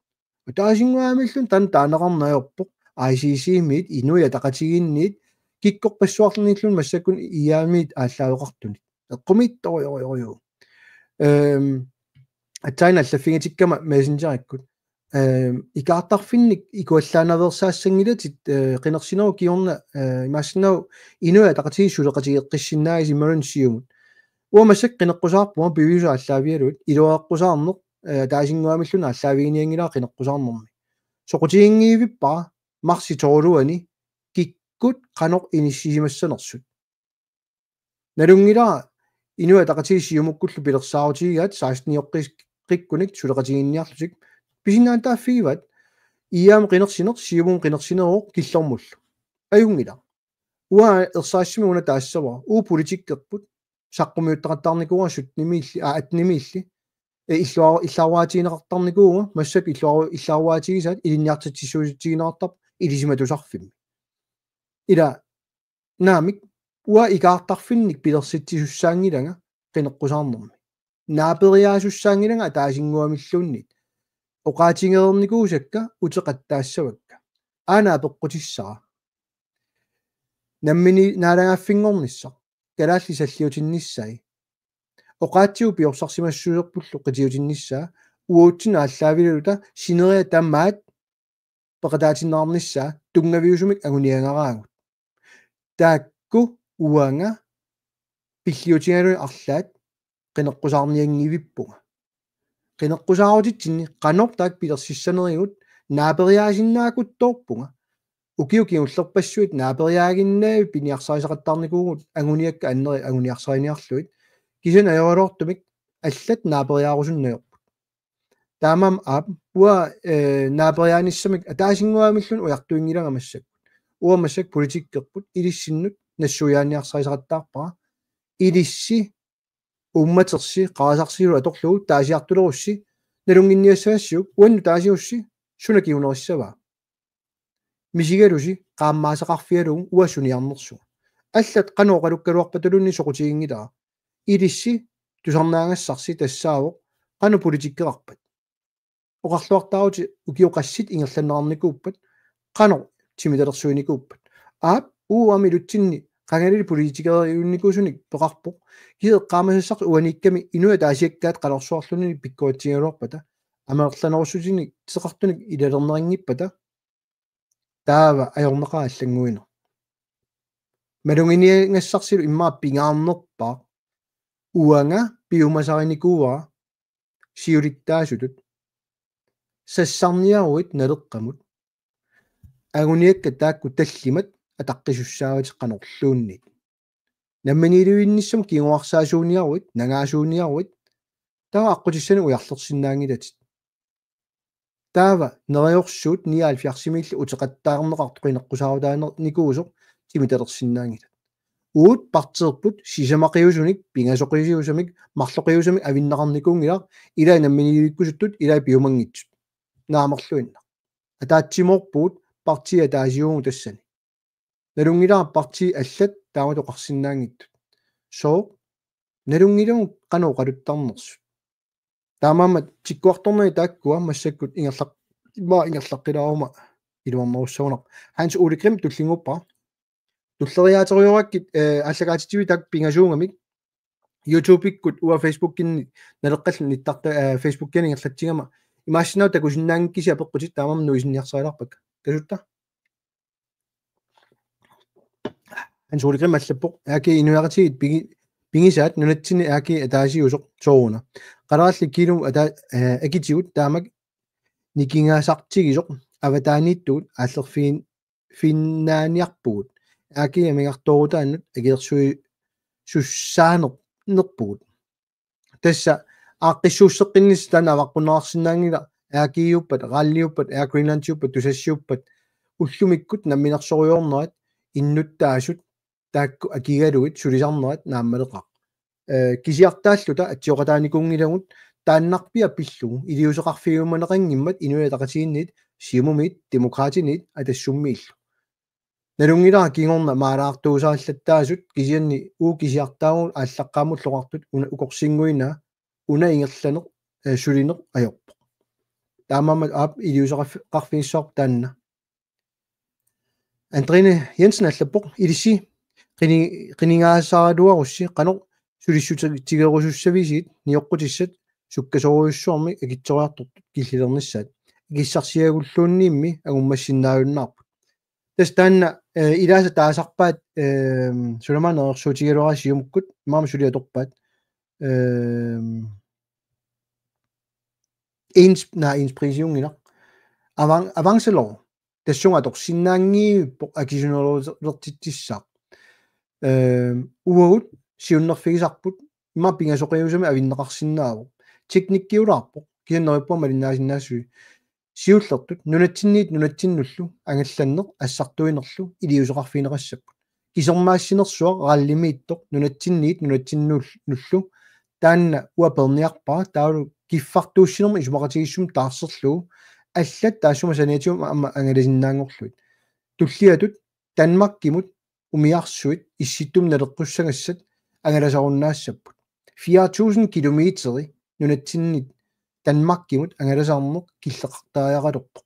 таасингуамиллун тан таанеқарнаёрпоқ ICC-мит инуи атақатигинниит киккорпассуарлуниллун массаккун иаамиит ааллаавеқартунит эққумитториориориу атсайна аллаффигатиккама мессенджериккут икаартарфинник икуаллаанаверсаассангилатит қинерсинеру киорна имаассинау инуи атақатиги сулеқатигеққиссиннаагис ималунсиумут уамассак қинеққусаарпуа пивису аллаавиалут илуаэққусаарнеқ таасингуамиллуна аллаавигиниангилаа қинеққусаарнерми соқутигингиивиппаа марси тоолуани киккут қанеқ иниссисимассанерсут налунгилаа инуа тақатиги сиумуккуллу пилерсаарутигигаат 16-иоққис qikkunik suleqatiginniarlutik pisinnaан taaffigivat iyaam qinersineq siumum qinersineroq killormullu ajungila ua ersaassimi una taassava politikkerput saqqumuuttaqattarnikuugassut nimiilli atnimiilli иллуаруаатигинеқартарникууга массак иллуаруаатигисаат илинниартитсууситигинеқартар илисиматусарфимми ила наамик уа икаартарфинник пилерситсисуссаангилага qinеққусаарнерми наапериаасуссаангилага атаасингуамиллууннит оқаатингерникуусакка утеқаттаассавакка аанаа пеққутиссара наммини наалагааффингорниссақ калаалли саллиутинниссай оқаатсиу пиорсарсимассуусерпуллу қитиутиннissaa уутсина аллаавилута синериа таммаат пеқатаатиннаарнissaa тунгавиусумик агуниангаараагут таакку уанга пиллиутингалуни арлаат qinеққусаарниангивиппуга qinеққусаарутитсинни qanor taak пилерсиссанеригут наапериаасиннаакутторпуга укиукиуллерпассуит наапериаагиннаа пиниарсарисақаттарникуугут агуниакка аннери агуниарсариниарлуит кисан аёралуортумик аллат наапериаарусуннаёрпут таамам аап уа наапериааниссамик атаасингуамиллун уяртуингилага массак уамассак политиккерпут илиссиннут нассуяаниарсарисақаттаарпара илисси умматерси qaasarsilu atorlugu taasiartulerussi nalunginniassaassiuk uannu taasiussi sunakиунериссава мисигалуси qaammaasaqarfialugu uassuniarnersu аллат qanoqalukkaluarpatulunni soqutigiнгилаа илисси тусарнаагассарси тассаавоq qanu политиккеқарпат оқарлуартаарути укиоқассит ингерланнеарникууппат qano тимилерсуиникууппат аап уами лутсинни qangalili политикериунникусуник пеқарпоq киеққаамасассақ уаникками инуа таасиаккаат қалорсуарлуни пиккуатсигалуарпата амаерланерусутиник тисеқартуник илалернерингиппата таава аёрнеқаа аллангуина малунгиниангассарсилу иммаа пингаарнерпаа уанга пиумасариникууа сиулиттаасутут сассарниаруит налеққамут агуниакка таакку таллимат атаққисуссааватеққанерлууннит намманилуинниссам кингуарсаасууниаруит нагаасууниаруит таа аққутиссани уярлерсиннаангилатит таава нериорсуут 79 утеқаттаарнеқарту қинеққусаарутаанер никуусоқ тимиталерсиннаангилат уут партерпут сисамақиусуник пингасоқисиусамик марлоқиусамик авиннақарникуунгилаа илаа намманилуиккусуттут илаа пиумангитсут наамерлуинна атаатсиморпуут партия таасиугу тассани налунгилаа парти аллат таамату қарсиннаангиттут соо налунгилуу қано қалуттарнерсу таамаамат тиккуарторнери тааккуа массаккут ингерлаққилаарума илуарнеруссуунақ ханс уликрим туллингуппа туллериаатериораккит аллагаатитиви так пингасуунгамик YouTube-иккут уа Facebook-кинни налеққаллу ниттарта Facebook-кини ингерлатсигама имаассинау такусиннаангиккиси апеққутит таамам нуисинниарсааларпак касутта ханс уликрим аллаппоқ ааки инуяратигит пингисаат нунатсини ааки атаасиусоқ сооруна qaraalli kilum ata akitigut taamak nikingaasartigisuq avataaniittugut aallerfiin finnaaniarpugut aaki amigartoorutaannut agilersui sussaaneq nerpugut tassa aaqqissuusseqqinnis taana avaqqunneraarsinnaangila aakiiuppat raalliuppat Greenlandiuppat tusassiuppat ullumikkut namminersoriornerat innuttaasut taakku akigaluit sulisarnerat naammaleqaq кисиартааллута атсиоқатааникунгилагут тааннарпиа пиллугу илиусеқарфигуманеқангиммат инуятақатигиннит сиумумит демократинит атассуммииллу налунгилаа кингорна маалаартуусааллаттаасут кисианни кисиартаагу ааллаққаамуллоқартут уна укорсингуина уна ингерланеқ сулинеқ аёрпо таамаамат аап илиусеқарфигиссоқ таанна Андрine Jensen аллаппоқ илисси qinigaasaaluarussi qanoq сулиссутигерусуссависит ниоққутиссат суккасоруйуссуарми акитсориартортут киллилернissaат киссарсиагуллуунниимми агуммассиннааюннаарпут тастаанна илааса таасарпаат суламанерсуутигелуарасиумуккут маама сулиаторпаат ens prisjungina avancelor тассунга торсиннаангииппо акисунерулертитсаақ уагут сиуннерфигисарпут имма пингасоқиусами авиннеқарсинааву teknikkiulaarpo kiannerippa malinnaasinnaasu siullertut nunatsinniit angallanneq assartuinerlu iliuseqarfiinerassappu kisermaassinersuaq rallimiittoq nunatsinniit taanna uaperniarpara taulu kiffartuussinerma isumaqatigissum taarserluu аллат таасума саниатиум амма ангаласиннаангорлуит туллиатут танмаккимут умиарсуит исситтум налеққуссагассат ангаласаруннаассаппут 4000 километери нунатсиннит танмаккимут ангаласаарнеқ киллеқартариақалерпоқ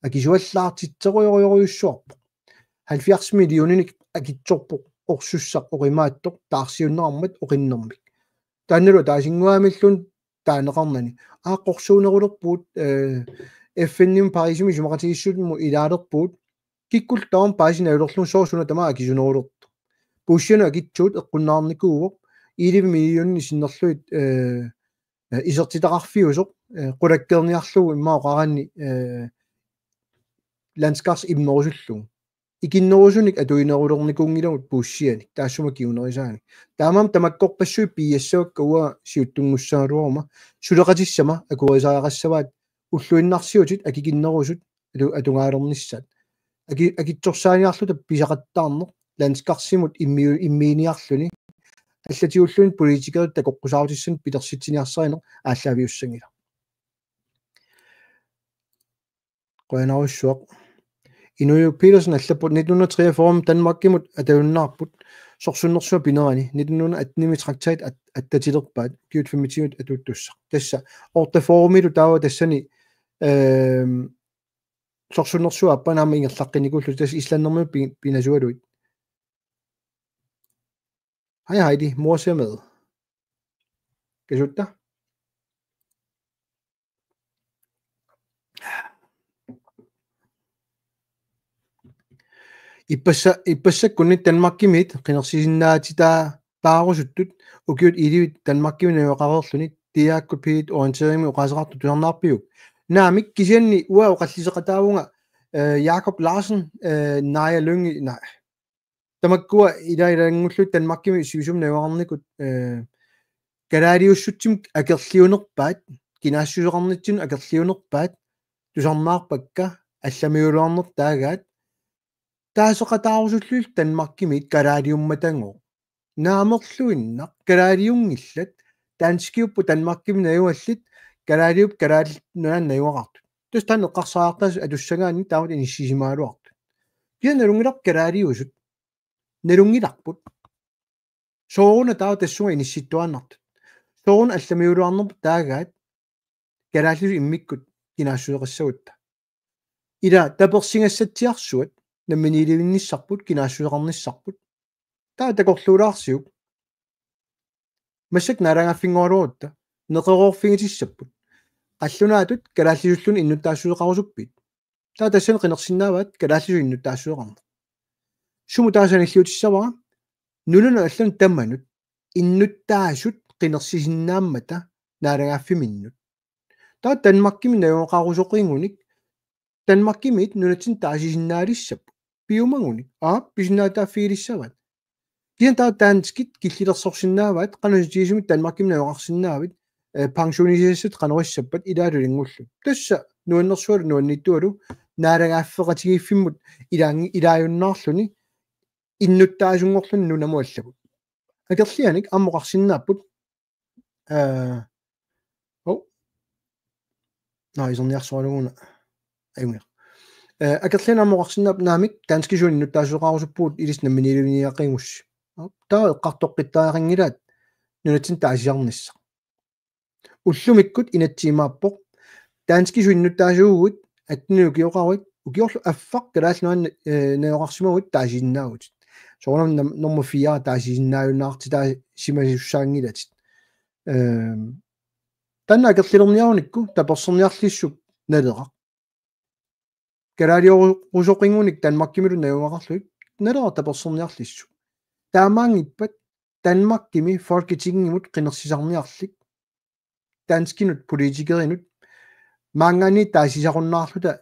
акисуаллаартитсеруйоруйоруйуссуарпоқ 70 миллионник акитсорпоқ орсуссақ оримааттоқ таарсиуннераммат оқиннэрмик таанналу таасингуамиллун таанеқарнани ааққорсуунерулерпуут FN-nim Parisimi sumaqatigissutmu ilaalerpuut kikkultaam paasina ulorlun soorsuuna tama akisunerulert puussiana akitsuut eqqunnaarnikuuvoq 11 millionni sinnerluit isertitaqarfiusoq qulakkeerniarlugu immaoqaranni landskars immerusullugu ikinnerusunik atuinerulernikungilagut puussianik taassuma kiunerisaani taamam tamakkorpassui piiassuakka ua siuttungussaaluarma suleqatissama akurisaaaqassavaat уллуиннарсиутит акикиннерусут атунгaalernissat акитсорсааниарлута писақаттаарнеқ ландскарсимут иммииниарлуни аллатиуллуни политикерит такоққусаартиссан питерситсиниарсаринеқ ааллаавиуссангила qoyanaruissuaq Inuyo Petersen allaput 1943 Danmarkimut atavunnaarput sorsunnersua pinerani 1918 traktat attatilerpaat 25 atuttussaq tassa ortaforumilu taawa tassani sorsunnersua appanaama ingerlaqqinikullu tass islannermi pinasualuit Hej Heidi, mor ser med. Kasutta? Ippassakkunni Danmarkimit qinersisinnaatitaa paarusuttut ukiut ilivit Danmarkiminuaqarerluni tiaakkut piit orienterimi uqaasaqartu tusernaarpiuk naamik kisianni ua uqalliseqataavunga Jakob Larsen Naja Lyngi nej tamakkua ilailangullut Danmarkimi sivisum navarnikut kalaariussutsim akerliunerpaat kinaassuseqarnitsin akerliunerpaat tusernaarpakka allamiuluarnertaagaat taasaqataarusullul Danmarkimit kalaariummatango naamerluinnaq kalaariungillat taanskiuppu Danmarkimi nayuallit kalaariup kalaalnuan nayuaqartu tustan eqqarsaartas atussagaanni taamut inissisimaaluartu kianalungilaq kalaariusut nalungilarput sooruna taa tassunga inissittuannartut sooruna allamiuluarnerpu taagaat kalaallisu immikkut kinaassuseqassagutta ila tapersingassatsiarsuat namminilivinnissarput kinaassuseqarnissarput taa takorluulaarsiuk масsak naalangaffingoorluutta neqeroorfingisissapпут qallunaatut kalaallisullun innuttaassусеqarusuppiit taa tassan qinersinnaavaat kalaallisu innuttaassусеqarne sumu taasanilluutissavara nuluna allan tammanut innuttaasut qinersisinnaamata naalangaaffiminnut taa Danmarkimi nayoqarusoqingunik Danmarkimit nunatsin taasisinnaalissapu piumangunik pisinnaataaffiilissavat kian taa taanskit killilersorsinnaavaat qanusutiisumit Danmarkimi nayoqarsinnaavit pensionisissat qanorissappat ilaalulingullu tassa nuannersualu nuannittualu naalangaaffeqatigiiffimmut ilaajunnaarluni innuttaasungorlun nunamuallagut akerlianik ammoqarsinnaapput iserniarsualuguna ayunga akerlian ammoqarsinnaap naamik taanskisuun innuttaasuqarusuppuut ilisnamminiluniaqingus taa eqqartoqqittaaqangilaat nunatsin taasiarnissa уллумиккут инаtsiimaappoq taanskisu innuttaasuugut atniu kioqaruit ukiorlu affaq kalaalluan nayoqarsimagут taasinnaagut soornam nummer 4 taasinnaajunaartitaa simasussaangilatit tanna akerlilerniarunikku taperserniarlissuk naleqa kalaaliorusoqingunik Danmarkimilu nayoqarluit naleqa taperserniarlissu taamaangippat Danmarkimi folketingimut qinersisarniarlik danskinut politikerinut maangani taasisaqunnaarluta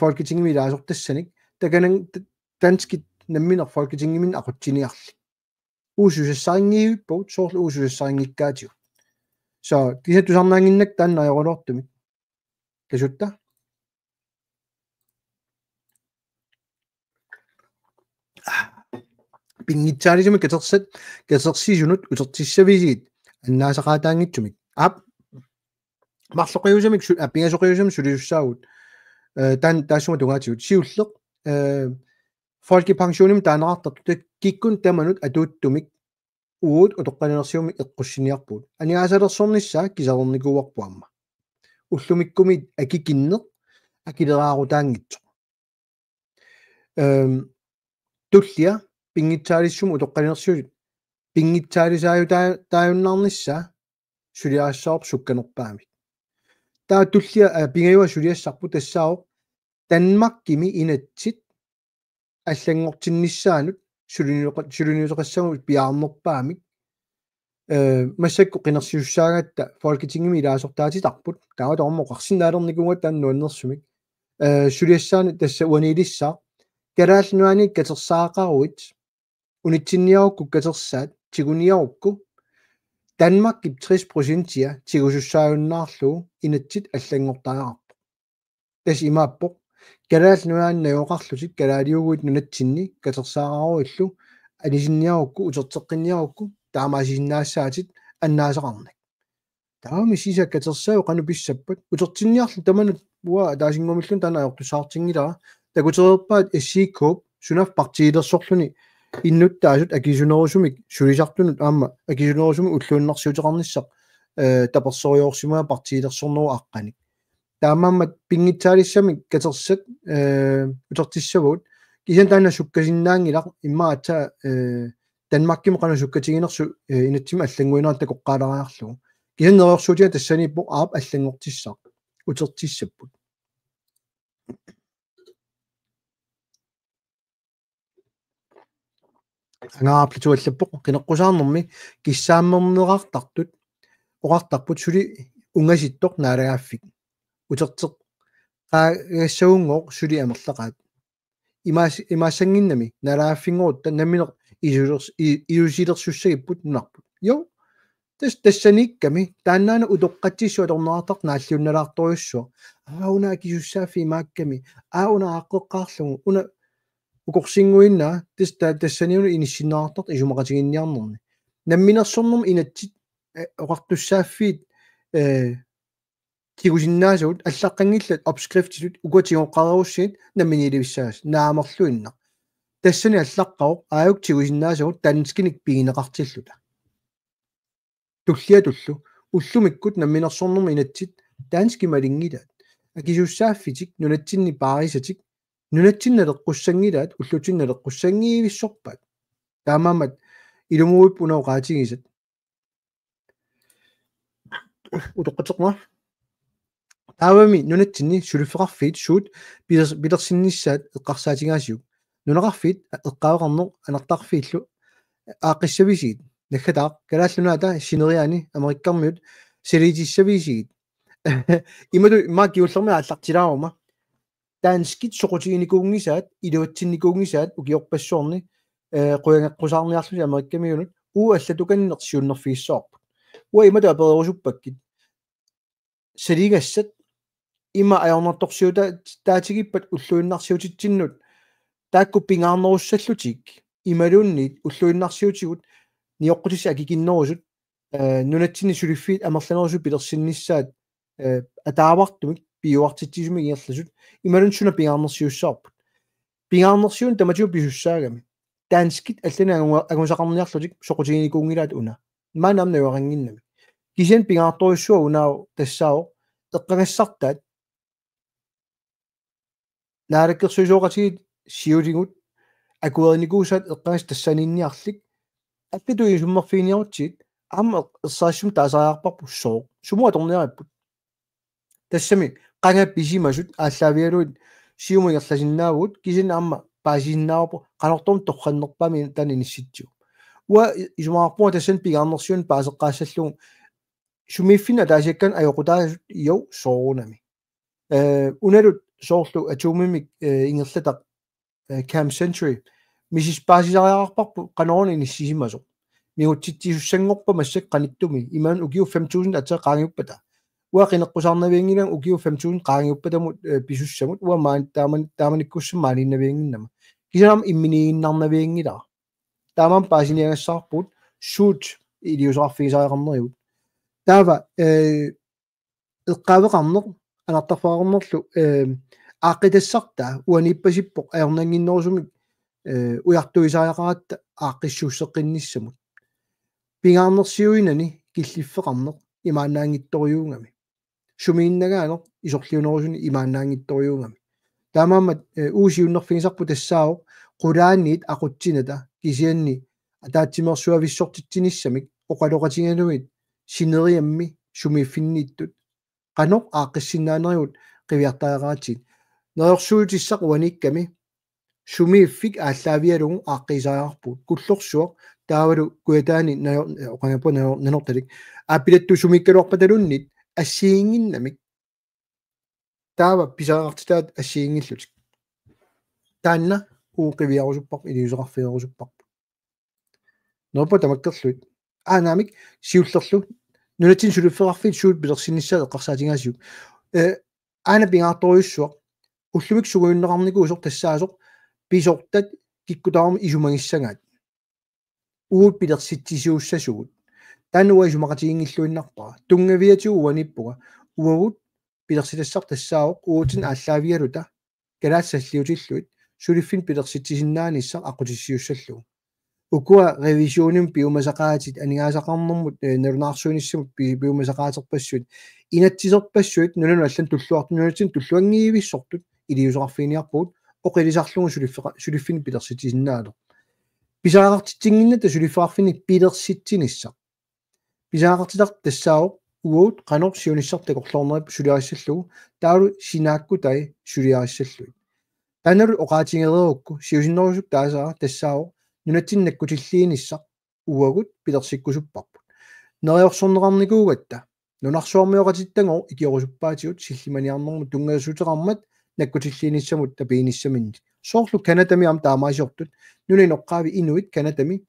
folketingimi ilaasortassanik takanan danskit namminer folketingimin aqutsiniarli uususassaaringiippout soorlu uususassaaringikkaatigu so kisattusarnaanginnak taannajorortumik kasutta pingitsaalisumik katersisiunut utertissavisiit annaasaqaataangitsumik aap marloqiusumik pingasoqiusum suliussaagut tan taassuma tungaatigut siulleq folkepensionim taanerartartut kikkun tamanut atuuttumik uut utoqqanersiumi eqqussiniarpuut aniaasalersornissaa kisalernikuuarpuamma уллумиккумит акикиннеq акилераарутаангитсо туллиа пингитсаалиссум утоққалерсиулит пингитсаалисааю тааюннаарнissaa сулиаассаоп сукканерпаами таа туллиа пингаюа сулиассарпу тассаоq танмаккими инатсит аллангортиннissaанут сулиниутеқассагу пиаарнерпаамик массакку қинерсиуссаагатта folketingimi илаасортаатитарпут таава тормоқ арсинаалерникунгат тааннуаннерсумик сулиассаани тасса уанилиссаа калаалнуани катерсаақаруит унитсинниарукку катерсаат тигуниарукку Danmark 60%ia тигусуссааюннаарлуу инатсит аллангортаақарпу тас имааппоқ калаалнуааннаёоқарлутик калаалиугуит нунатсинни катерсаақаруиллу анисинниарукку утертеққинниарукку таамаасиннаассаатит аннаасақарнак таами сисаккатерсаау қану писсаппат утертинниарлу таманут уа таасингумиллун танаажортусаартингилара такутерерпаат эссииккууп сунав партиилерсорлуни иннуттаасут акисунерусумик сулисартунут аама акисунерусуми уллууннарсиутеқарниссақ таперсориорсимаа партиилерсорнеру аққаник таамааммат пингитсаалиссамик катерсат утертиссавут кисан таана суккасиннаангилақ иммаатса Danmarkkim qanu sukkatiginersu inatsima аллангуинаартак оққалариарлугу кисаннериорсуутига тассаниппо аап аллангортиссаа утерtissapпут ангааплутуаллаппоқ қинеққусаарнэрми киссааммернераартартут оқартарпут сули унгаситтоқ наалагааффик утертеқ қаагассагунгооқ сули амерлақаат имаассангиннами наалагааффингорутта намминеқ иусилерсуссагиппут нунарпут йо тассаникками тааннаана утоққатсиссуа торнераартақ нааллиунналаарторюссуа ауна кисуссааффи маакками ауна аққеққаарлугу уна укорсингуиннаа тассаниуну иниссиннаартарт исумақатигинниарнерни намминерсорнерм инатсит оқартуссааффиит тигусиннаасуут аллаққангиллат обскрифтисут укуатигоққареруссиит намминиливиссаагас наамерлуинна тассани аллаққаоқ ааюк тигусиннаасуут танскиник пигинеқартиллута туллиатуллу уллумиккут намминерсорнерм инатсит таански малингилаат акисуссааффитик нунатсинни паарисатик нунатсинналеққуссангилаат уллутинналеққуссангиивиссорпаат таамаамат илумуипп унаоқаатигисат утоққатеқма таавами нунатсинни сулиффеқарфиит суут билерсинниссаат эққарсаатингаасиук нунеқарфиит эққаавеқарнеқ анартарфииллу ааққиссависигит наггатаа калааллунаата синериани америккармиут селитиссависигит имаду маакиуллерми ааллартилаарма таанскит соқутигиникуунгисаат илуатсинникуунгисаат укиорпассуорни қуянгаққусаарниарлуни америккамиунут аллатуканнерсиуннерфииссоорпут имаду аперерусуппаккит салигассат има аярнарторсиута таатигиппат уллуиннарсиутитсиннут таакку пингаарнеруссаллутик ималуунниит уллуиннарсиутигут ниоққутисса акикиннерусут нунатсини сулиффиит амерланерусу пилерсиннissaат атаавартумик пиуартитсисуми иерласут ималун суна пингаарнерсиуссаарпут пингаарнерсиун таматиу писуссаагами таанскит аллана агусақарниарлутик соқутигиникуунгилаат уна маанамна юарангиннами кисен пингаартуйссуа унаау тассао эққангассартаат наалаккерсуисооқатигит сиулигут акуерникуусаат эққангас тассанинниарлик аттитуи суммерфиниарутсиит аама эссаассум таасариарпарпу соо сумуа торниариппут тассами qanga pisimasut ааллаавиалуит сиумигерласиннаавут кисин аама паасиннаавапу qanortum torqannerpami tani nissitsiu уа исумаарпуа тассан пигаарнерсиун паасеққаассаллугу сумииффина таасиаккан аёқутаасут иу соорунами уналут соорлу атуумимик ингерлатақ Camp Century мисис паасисариарпарпу канорни ниссисимасо миутситсиуссангорпа массак каниттуми имаан укиу 5000 атаа qaangiuppata уақинеққусаарнавиангилан укиу 5000 qaangiuppатамут писуссамут уамаан тааманиккуссам маалиннавиангиннама кисанам имминииннарнавиангилаа таамам паасиниагассаарпут шут илиусаарфигисаариқарнериут таава эққавеқарнеқ анартарфаарнерлу ааққитассарта уаниппасиппоқ аернангиннерусумик уяртуисааяқаратта ааққиссууссеққинниссамут пингаарнерсиуинани киллиффеқарнеқ имаанаангитториунгами сумииннагаанеқ исорлиунерусуни имаанаангитториунгами таамаамат уусиуннерфигисарпу тассаавоқ qulaanniit aqutsinata kisianni ataatsimерсуависсортитсиниссамик оқалоқатингалуит синериамми сумииффиннииттут qanoq aaqqissиннаанериут qivиартаақаатит нерсуутиссақ уаникками сумииффик ааллаавиалугу ааққисааярпут куллорсуоқ таавалу куятаани оқангапу нанорталик аапилатту сумиккалуарпаталуннит ассиингиннамик таава писааартитаат ассиингиллутик таанна ууқивиарусуппақ илиусеқарфиерусуппақ норпа тамаккерлуит аанамик сиуллерлу нунатин сулуффеқарфит суут пилерсиннссаа эққарсаатингаасиук аана пингаарторюссуақ уллумик сугуиннеқарнику усор тассаасоқ писортат киккутаарми исумагиссагаат уут пилерситсисууссасугут таануа исумақатигингиллуиннарпара тунгавиатигу уаниппуга уагут пилерситассар тассаавоқ уутин ааллаавиалута галаассаллиутиллуит сулиффин пилерситсисиннааниссақ ақутиссиуссаллугу укуа ревисионим пиумасақаатит анигаасақарнэрмут налунаарсуиниссамут пиумасақаатерпассуит инатсисерпассуит нулану аллан туллуартунунатин туллуангиивиссортут илиусеқарфиниарпуут оқилисарлугу сулиффин пилерситсисиннаалер писаагартитсингинната сулиффеқарфини пилерситсиниссақ писаагартилар тассаавоқ уут қанор сиуниссар такорлоорнерип сулиариссаллугу таалу синааккутай сулиариссаллуит таанеру оқаатингереерукку сиусиннерусук таасаа тассаавоқ нунатсиннаккутиллииниссақ уагут пилерсиккусуппарпут нериорсорнеқарникуугатта нунарсуармиоқатиттангоо икиорусуппаатигут силлиманиарнэрму тунгасуутеқармат наккутиллииниссамут тапииниссаминни соорлу канатами ам таамаасиортут нунинеққаави инуит канатами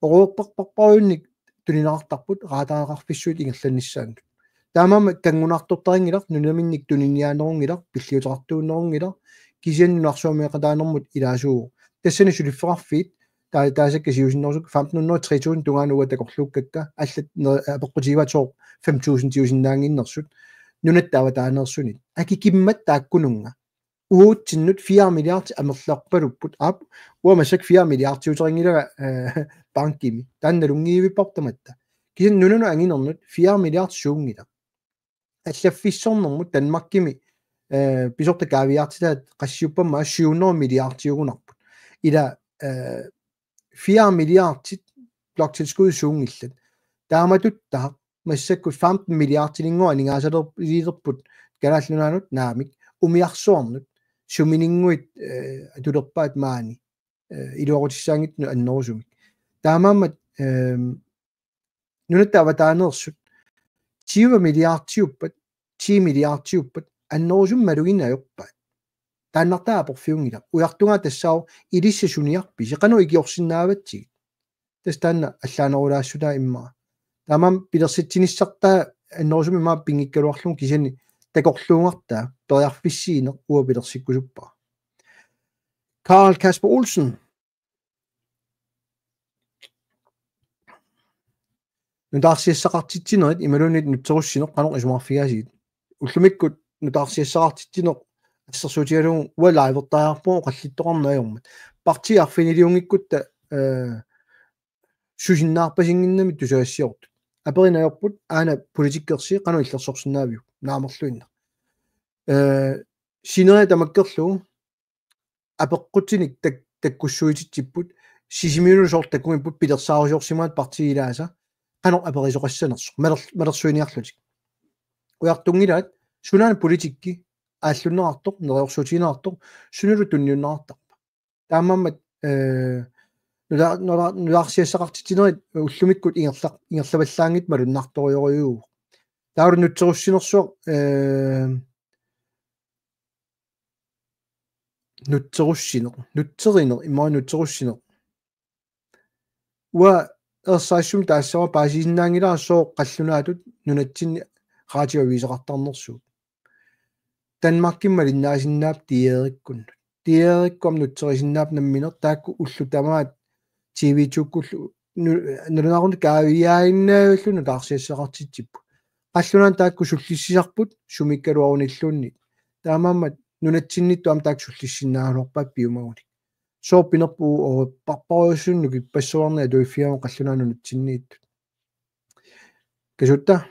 орууппарпарпаруунник тунинеқартарпут раатаареқарфиссуит ингерланнissaангут таамаама кангунартортарингилар нунаминник туниниаанерунгилар пиллиутеқартууннерунгилар кисианнунарсуармиоқатаанермут илаасуу тассани сулиффеқарфиит таасакка сиусиннерсук 153000 тунгаануга такорлууккакка аллат апеққутигиватсоо 5000 тиусиннаангиннерсут нунаттаава таанерсунит акикиммат тааккунунга уутсиннут 4 миллиард амерлаарпалуппут аап уамасак 4 миллиардтиутерингилага банкими таанналунгиивиппартаматта кисин нунану ангинернут 4 миллиард суунгила аллаффиссорнэрмут танмаккими писорта каавиартилаат qassiuppamma 700 миллиардтиугунарпут ила 4 миллиардтит блокtilskud суунгиллат тааматуттаа массаккут 15 миллиардтилингуа нингаасалерпут галааллунаанут наамик умиарсуарнут суминингуит атулерпаат маани илуорутиссаангитну аннерусумик таамаамат нунаттаава таанерсут 20 миллиардтиуппат 10 миллиардтиуппат аннерусум малугинаёрпаат тааннартаа порфиунгила уяртунгаа тассао илиссасуниарпи сеқану игиорсиннааватсиг тастаанна аллаанерулаассутаа иммаа таамам пилерситсиниссартаа аннерусум имаа пингиккалуарлун кисани такорлуungартаа периарфиссиинеқ уа пилерсиккусуппаа Karl Kasper Olsen нутаарсиассақартитсинерит ималуунит нутсеруссинеқ қанеқ исумаарфигаасигит уллумиккут нутаарсиассақартитсинеқ ассерсуутигалугу уалаивертаярпуу қаллиттоқарнаajormat партиарфинилиунгиккутта сусиннаарпасингиннами тусаассиортут аперинаёрпут аана политиккерси қану иллерсорсинаавиу наамерлуинна синериа тамаккерлугу апеққутсиник таккуссуититсиппут сисимиунусоор таккунгиппут пилерсаарусиорсимаат партиилааса қано аперисоқассанерсо малерсуиниарлутик уяртунгилаат сунаана политикки ааллуннеқартоқ нериорсуутинеқартоқ сунулу тунниуннеқартарпа таамаамат нулаарсиассақартитинерит уллумиккут ингерлаваллаангит малуннарториориуу тауру нутсеруссинерсуақ нутсеринер имаа нутсеруссинер уа ерсаассум таассама паасисиннаангилаа соо қаллунаатут нунатсинни раатиовисеқартарнерсуут Danmarkimma linnaasinnnaap tiериккуннут tiериккуам нутсерисиннаап намминер таакку уллутамаат TV-tukkullu нунаарун каавиаиннаавиллуну таарсиассақартитсиппу қаллунаан таакку суллиссисарпут сумиккалуаруниллуунни таамааммат нунатсиннитту ам таак суллиссиннааруорпаат пиумагуни сооппинерпуу о парпаруссунну киппассуарни атуиффиамо қаллунаан нунатсинниитту касутта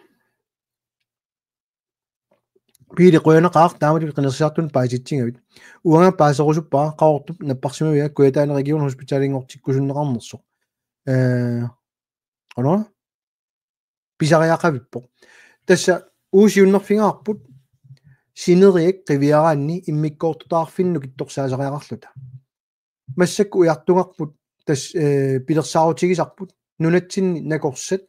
пиили қуянеқаар таамату қинерсиартун пааситсингавит уанга паасерусуппаа qaortup наппарсимавиа куятаана регион хоспиталингортиккусуннеқарнерсо оно писариақавиппо тасса уусиуннерфингаарпут синериек қивиараанни иммиккоортутаарфинну китторсаасариақарлута массакку уяртунгарпут тас пилерсаарутигисарпут нунатсинни накорсат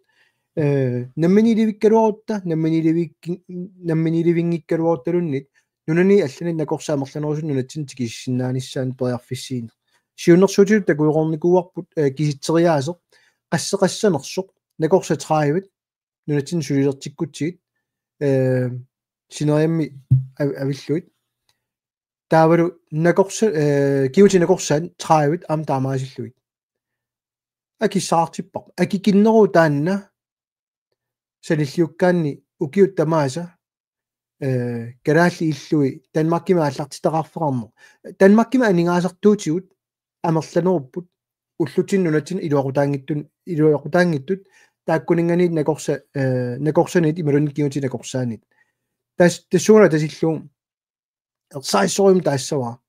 намминиливиккалуарутта намминиливингиккалуаруталуннит нунани аллани накорсаамерланерусун нунатсин тикиссиннааниссаан периарфиссиин сиуннерсуутилу такуйоқорникууарпут киситсериаасеқ qassaqassanersoq накорсатраавит нунатсин сулилертиккутсигит синериамми авиллуит таавалу накорса киути накорсаан траавит ам таамаасиллуит акиссаартиппар акикиннеру таанна салиллиуккаанни укиут тамааса караалли иллуи Danmarkima аллартитеқарфеқарнер Danmarkima анингаасартуутигут амерланеруппут уллутиннунатин илуақутаангиттут тааккунинганиит накорсанит ималунни киути накорсаанит тассууна тасиллуун ерсаассориум таассава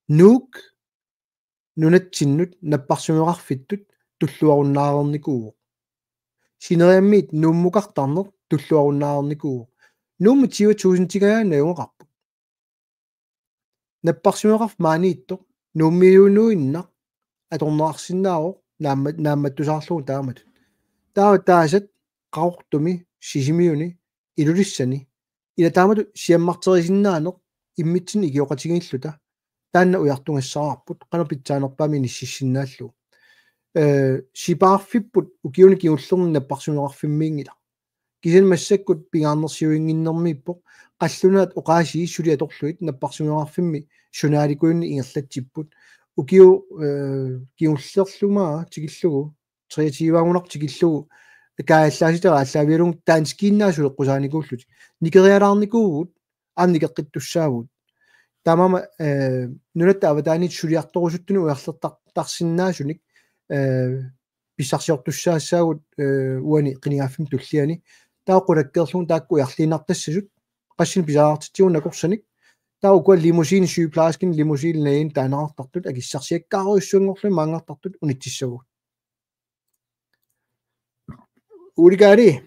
нук нунатсиннут наппарсумеқарфиттут туллуаруннаарерникуу синериаммиит нуммукартарнер туллуаруннаарерникуу нумми 20000 тигаянаюнгақарпу наппарсумеқарф maaниитто нуммиуунуинна аторнаарсиннааро наамматтусаарлугу таамат таасат qaortumi сисимиуни илулиссани ила таамату сиаммартерисиннаанеқ иммитсин игиоқатигииллута таанна уяртунгассаарпут канапитсаанерпаами ниссиссиннааллу сипаарфиппут укиуни киуллерни наппарсунеқарфиммиингила кисен массаккут пингаарнерсиуингиннэрмииппо қаллунаат оqaasi сули аторлуит наппарсунеқарфимми сунааликуинни ингерлатсиппут укиу киуллерлумаа тигиллугу триативаагунар тигиллугу кааллааситера аллаавиалун таанскииннаасуле қусааникууллут никериалаарникуугут аамникеққиттуссаагут таамама нунатта аватаанит сулиарторусуттуну уерлертарсиннаасуник писсарсиортуссаассаагут уани қинигаффим туллиани таақулаккерлун таакку ярлиинартассасут qassин писаартитсигун накорсаник таукуа лимусин сюплааскин лимусин наин таанеқартартут акиссарсиаккааруйссунгорлу маангартартут унитсиссагут улигари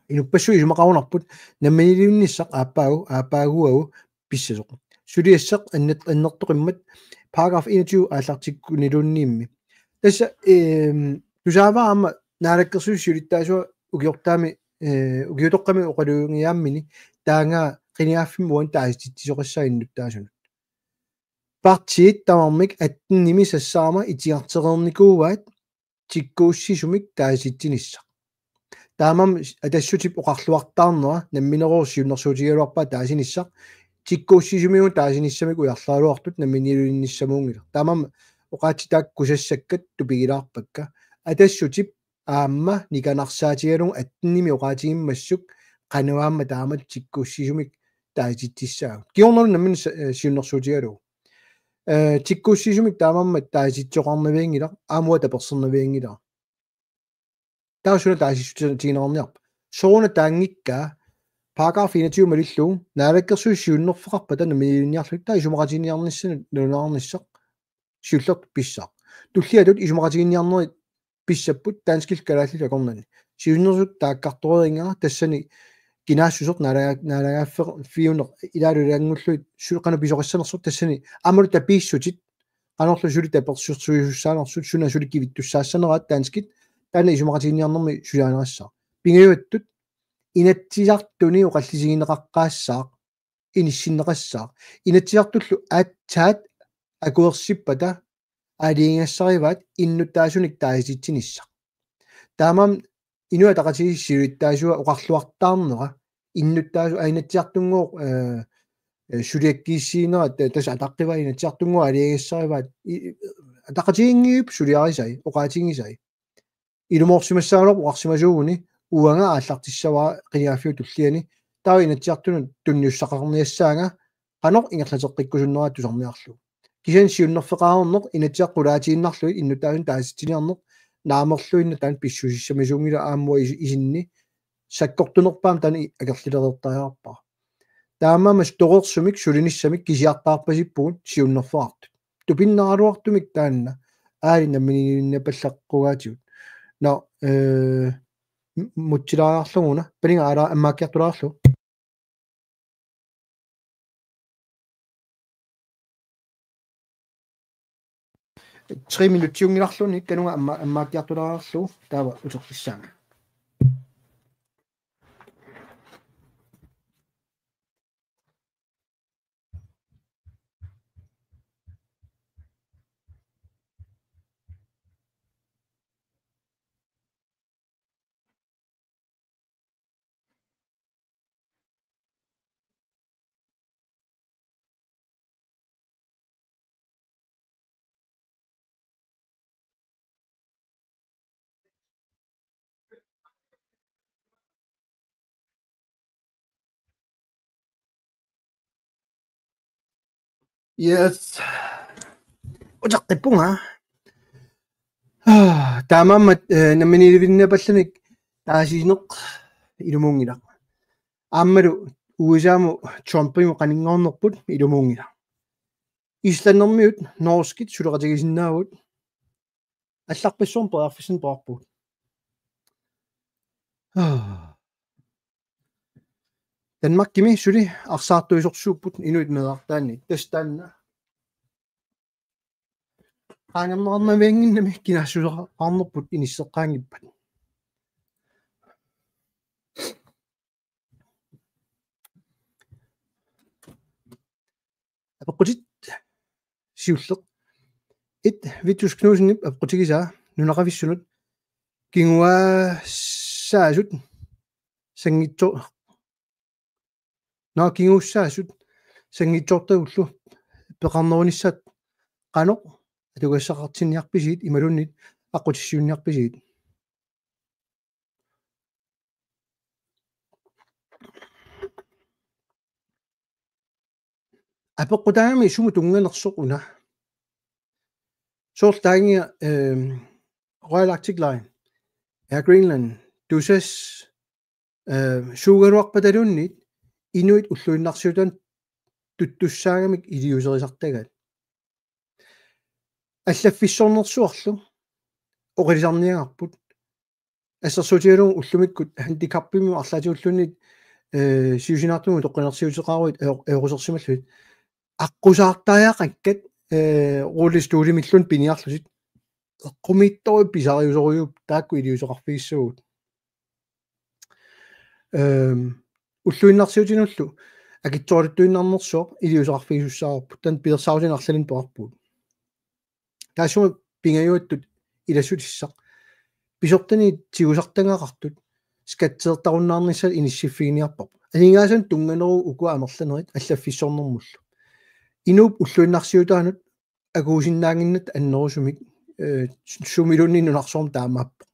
инуппассуи исумақарунарпут намминилиунниссақ аапаагуагу писсасоқ сулиассақ аннертоқиммат параграф 21 ааллартиккунилуунниимми тасса тусааваама наалаккерсуиссулиттаасуа угиортаами угиутоққами оқалуунгиааммини таангаа қиниааффиммуан тааситсисоқассаиннуттаасунут партиит тамармик аттинними сассаама итиартерерникууаат тиккууссисумик тааситсиниссақ таамам атассутип оқарлуартаарнера намминерорсиуннэрсуутигалуарпаа таасиниссақ тиккууссисумигун таасиниссамик уярлаалуартут намминилуинниссамуунгила таамам оқаатитаак кусассаккат тупигилаарпакка атассутип аамма никанарсаатигалун аттинними оқаатигиммассук qanуаамма таамат тиккууссисумик тааситсissaagut киорнеру наммин сиуннэрсуутигалу тиккууссисумик таамамма тааситсоқарнавиангила аамуа таперсернавиангила таасуна таасиссутигинерниарп соруна таангикка параграф 21 малиллуу наалаккерсуи сиуннерфеқарпата намилиниарлут таа исумақатигиниарниссана нунаарниссақ сиуллерт писсаа туллиатут исумақатигиниарнери писсаппут таанскил калаалли акорнани сиуннерсут тааккарторерингаа тассани кинаассусерт наалагааффеқ фиунер илаалулаангуллуит сулеқану писоқассанерсут тассани амалу тапииссутит qanorlu suli tapersussuisussaanarсут суна суликкивиттуссаассанераат таанскит таана исумақатигиниарнерми сулааnerassaa пингаюаттут инатсисартуни оқаллисигинеқаққаассаа иниссиннеқассаа инатсисартуллу аатсаат акуерсиппата аалиингассариваат иннуттаасуник тааситсинисса таамам инуа тақатигиссиуиттаасуа оқарлуартаарнера иннуттаасу аинатсиартунгоо сулиаккииссиинера таса атаққива инатсиартунгоо аалиингассариваат тақатигингиуп сулиарисай оқаатингисай илумоорсимассаалоқ уарсимасуугуни уанга ааллартиссаваа қиниаффиу туллиани таа инатсиартунут тунниуссақарниассаага qanoq ingerlateqqikkusunneraa tusarniarlu kisen siunnerfeqaarnerneq inatiaqqulaatiinnarluit innutaasun taasitsiniarneq naamerluinna taan pissusissamisuungila aammua isinni sakkortunerpaam tani akerlilerertariarpa taammamas torersumik sulinissamik kisiartaarpasippugut siunnerfeqartut tupinneraluartumik taanna aali nammininna pallaqqugaatigут no mutsilariarluguna paninga ala ammaakkiartulaarlu 3 minuuttiungilarluni kanunga ammaakkiartulaarlu taava usertissaanga yes ujaqqipunga taamammat namminilivinnapallanik taasiineq ilumuungila aammalu uisaamu Trumpimu qaninngornerput ilumuungila islannermiut norskit suleqatigisinnaavut алларписсуум периарфисин тоарпут Danmarkimi suli арсаартуисорсууппут инуит медартаани тастаанна qaangernerarnavianginnami kinaassусеқарнерпут иниссеққаангиппат апеққутит сиуллеқ ит Vitus Knudsen апеққутигисаа нунақависсунут кингуа саасут сангитсо наакингуссаасут сангитсортагуллу пеқарнерунissaат qanoq атугассақартинниарписиит ималуннит аққутиссиунниарписиит апеққутаами суму тунганерсоқ уна соортаанги Royal Arctic Line Air Greenland дусас сугаруарпаталуннит инуит уллуиннарсиутан туттуссаагамик илиусерисартагаат аллаффиссорнерсуарлу оқилисарниагаарпут ассерсуутигалугу уллумиккут хандикаппиму арлаатиуллунит сиусинаартуму тоққинерсиутеқаруит эорусерсималлуит аққусаартаяақаккат рулистуулимиллун пиниарлусит эққумиитторуи писариусоруйуп таакку илиусеқарфигиссагут уллуиннарсиутинуллу акитсооритуиннарнерсоо илиусеқарфигиссаарпут тан пиерсаусин арлалин поарпут таасума пингаюаттут илассутиссақ писортани тигусартангақартут скатсеэртаруннаарниссат иниссиффигиниарпап анингаасан тунганеру укуа амерланерит аллаффиссорнэрмуллу инууп уллуиннарсиутаанут агуусиннаангиннат аннерусумик сумилунни нунарсоорм таамааппа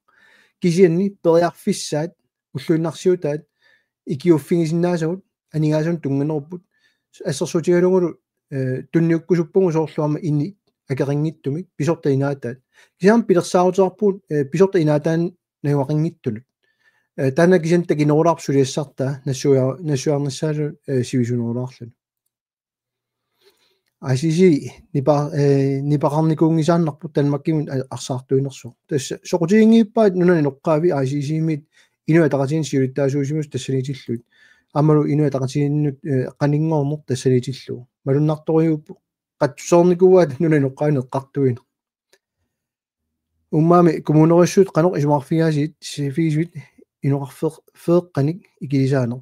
кисианни периарфиссаат уллуиннарсиутаат икиуффигисиннаасагут анингаасан тунганеруппут ассерсутигалугулу тунниуккусуппугу соорлуама инни акерингиттумик писорта инаатаат кисаам пилерсаарутеарпуут писорта инаатаан нагуақингиттулут таана кисан такинерулаарп сулиассартаа нассуарнассаалу сивисунерулаарлу ICC нипақарникуунгисааннарпут Danmarkимут арсаартуинерсу тасса соқутигингииппаат нунани ноққаави ICC-мит инуа тақатигин сиулиттаасуусимус тассанитиллуит аммалу инуа тақатигиннут қанингоорнер тассанитиллу малуннарториуппу qattussornikuuat nunani noqqaani eqqartuina ummaami kommunerissuut qanoq isumarfigaasiit sifigisuit inoqarfeeqqanik ikilisaaner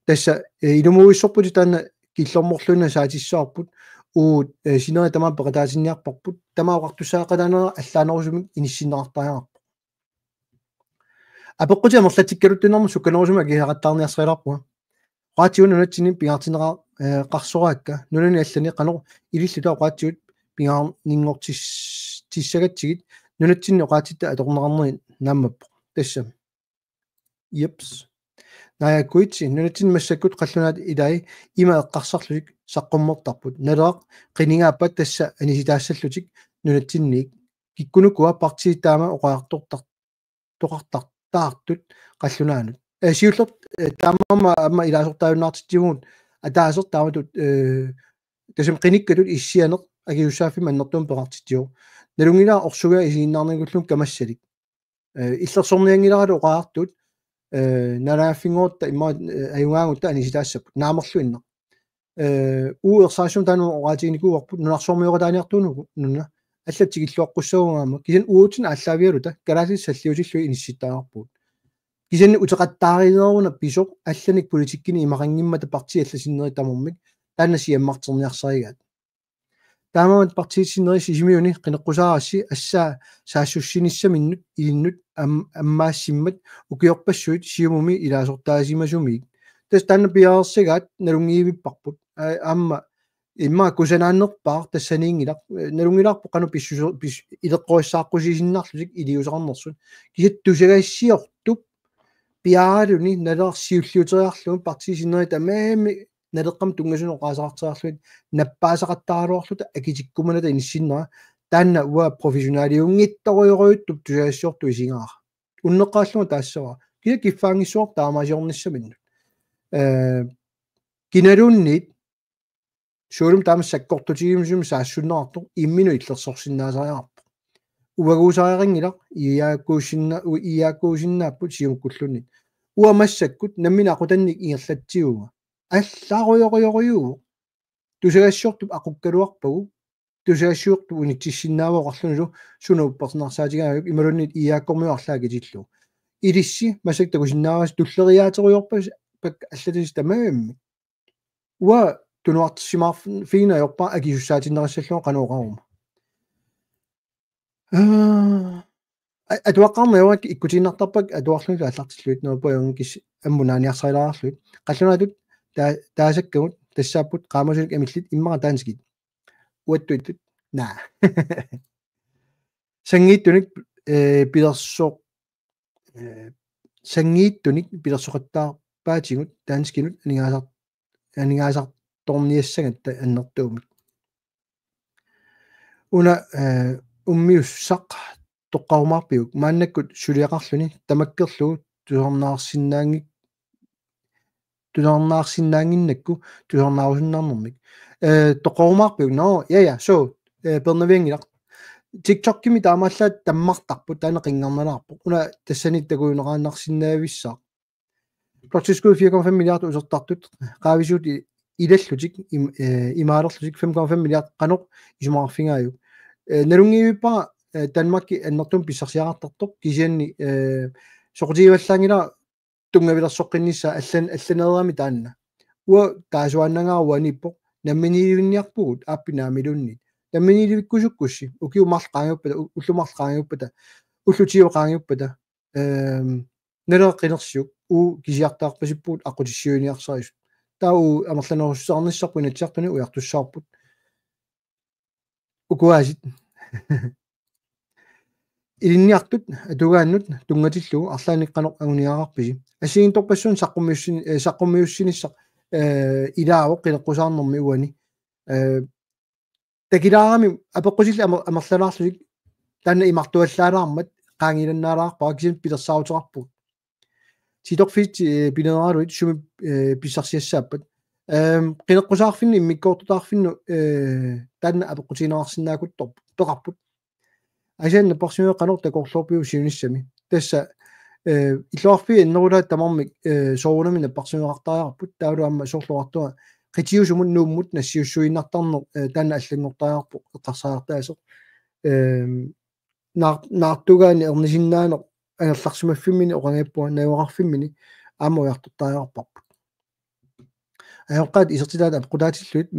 tassa ilumuissorput taanna killormorlunna saatissаарput у синери тамаа пекатаасинниарпарпут тамаоqartussaaqalaanера аллаанерусумик иниссиннеқартариарпу апеққути амерлатиккалуттунэрму сукканерусуми агиақаттаарниарсриларпуга qaatiun nunatsinni pingaartinera qarsoraakka nunani allani qanor ililluta qaatiut pingaarninngortis tissagatigit nunatsinni qaatitta atornerarneri naammappo tassam yeps naayakuitsi nunatsin massakkut qallunaat ilai ima eqqarsarlusik saqqummertarput naleaq qiningaappat tassa anisitaassаллутик nunatsinniik kikkunukua partiitaama oqaartortartoqartartaartut qallunaanut siullert taamama amma ilaasortaajunnaartittiugun ataasertaamatut tasam qinikkalut issianeq agiussaaffi mannertuum peqartittiu nalungilaa orsuga isiinnaarnigullum kamassalik illersorniangilaralu oqaartut nalaafingoorta imma ayungaangutta anisitaassaput naamerluinna uersaasum taanu oqaatiginikuuarput nunarsormiorataaniartuunugu nunna аллатигиллуаққуссагунгаама кисан уутин ааллаавиалута калаасис саллиутиллуи инисситтаарпут кисанни утеқаттааринеруна писоқ алланик политиккини имақангиммата парти алласиннеритамермик тааннасиаммартерниарсаригаат таамамат партиитсиннерис исимиуни қинеққусаарасси ассаа саассуссиниссаминнут илиннут аммаассиммат укиорпассуит сиумуми илаасортаасимасумик тас таанна пиаарсигаат налунгиивиппарпут аама имма кусанааннерпаар тассаниингилақ налунгилаарпо қану писсусер илеққуиссааққусисиннарлусик илиусақарнерсут кисаттусагассиортуп пиааралуни налерсиуллиутериарлугу партисиннерита маами налеққам тунгасуно qaasaqarteraarluit наппаасақаттааруарлута акитиккуманата иниссиннера таанна уа профессионалиунгитториоруйуттуп тусаассуорту исингаара уннеққааллума таассава кия киффаангиссуар таамаасиорниссаминнут киналуунниит суулум таамас саккортутигимсум саассуннеарту иммину иллерсорсиннаасариарпу уагуусариарингилақ иааккуусиннааппут сиумккуллунит уамассаккут наммина aqutanник иерлатсиуга аллааруйоруйоруйуу тусагассуортуп ақуккалуарпагу тусаассуорту униттиссиннаавоқарлунулу сунуупперснарсаатигаавип ималуннит иааккормиуарлаагитиллу илисси масак такусиннаавас туллериаатеруйорпас пак аллатис тамаамми уа тунуартсимаар фина йорпа агисуссаатиннерассаллуа канооqaрума атуаққарна явак иккутиннартарпак атуарлуга аллартиллуит нуупаён кис аммунааниарсарилаарлуит қаллунаатут таасаккагут тассааппут qaamasulik амиллит иммара таанскит уаттуиттут наа сангииттуник пилерсоо сангииттуник пилерсоқаттаарпаатигут таанскинут анигаасарторниассагатта аннертуумик уна уммиуссақ тоққарумаарпиук мааннаккут сулиақарлуни тамаккерлугу тусарнаарсиннаангиннакку тусарнаарусиннаарнэрмик тоққарумаарпиук но я so пернавиангилақ TikTok-кими таамааллаат таммартарпу таана қингаарналаарпу уна тассанит такуинерааннарсиннаависсаа плотсискуи 4,5 миллиард усертартут qaavisuut илаллутик имаалерлутик 5,5 миллиард qanoq исумаарфингааю налунгиивиппара Danmarki аннертум писсарсиаартартоқ кисианни соқутигиваллаангила тунгавилерсоққиннисса алланеерами таанна уа таасуаннангааруаниппо намминиливинниарпугут ааппинаамилунни намминиливиккусуккусси укиумарлqaangiuppata уллумарлqaangiuppata уллутиоqaangiuppata налеққинерсиук кисиартаарпасиппуут аққутиссиуниарсарисут таа амерланеруссаарниссарпу натсиартуни уяртуссаарпут укуасит илинниартут атугааннут тунгатиллугу арлааниққанеқ агуниаарарписи ассигинторпассуун саққуммиуссиниссақ илаавоқ қинеққусаарнэрми уани такилаарами апеққусилла амерлалаарлусик таанна имартуаллаалаармат qaangilannaalаарпаа кисин пилерсаарутерарпут титорфит пинерааруит суми писсарсиассааппат qinеққусаарфинни иммиккоортутаарфинну таанна апеққутинеқарсинаакутторпут пеқарпут асианна парсимеққанор такорлуорпиу сиуниссами тасса иллуарфи иннерулаат тамармик соорунамина парсимеқартариарпут таалуамма соорлуартуа qitiusumut nuummut nassiussuinnartarner taanna аллангортариарпу эққарсаартаасо наартугаани эрнисиннаане анерларсимаффиммини оqangaippuа наюақарфиммини аамуяртортариарпарпут аёққаат исертилаат апқутаатиллуит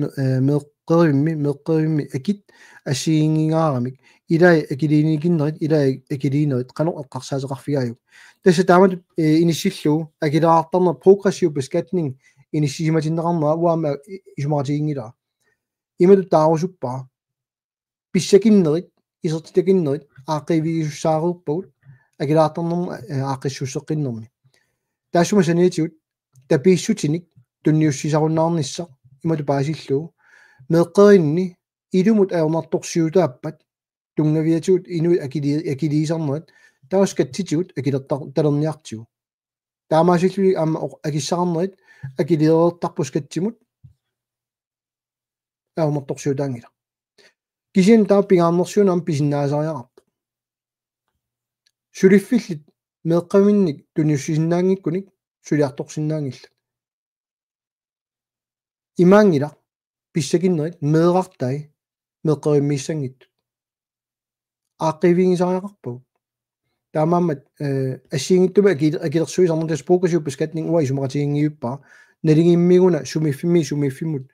meqqerimmi akit assiingingaaramik ilai akiliinikinnerit ilai akiliinerit qanoq eqqarsaaseqarfigaayuk tassa taamatut inissillu akilaartarner progressive beskatning inissisimatinnaqarnera uaama isumaqatigiнгилаа imatut taarusuppaa pissakinnerit isertitakinnerit aaqqivigisussaaruuppagut akilaartarnerma aaqqissusseqqinnermi taassuma saniitigut tapiissutinik tunniussisarunnaarnissaq imatu paasillu meeqqerinni ilumut aornartorsiutaappat tungaviatugut inu akiliisarnerit taaskatsitigut akilertar talerniartigu taamaasillu aama akissaqarnerit akilileertarpuskatsimut aornartorsiutaangila kisian taappigaarnersuunam pisinnaasariaqarpu suliffillit meeqqaminnik tunniussisinnaangikkunik suliartorsinnaangilla imaangila pissakinnerit meeqartai meeqqerimmiissangittu aaqqivigисариақарпагут таамаамат ассиингиттума акилерсуисарнертас прогрессив бескатнинг уа исумақатигингиуппаа налигиммигуна сумиффиммут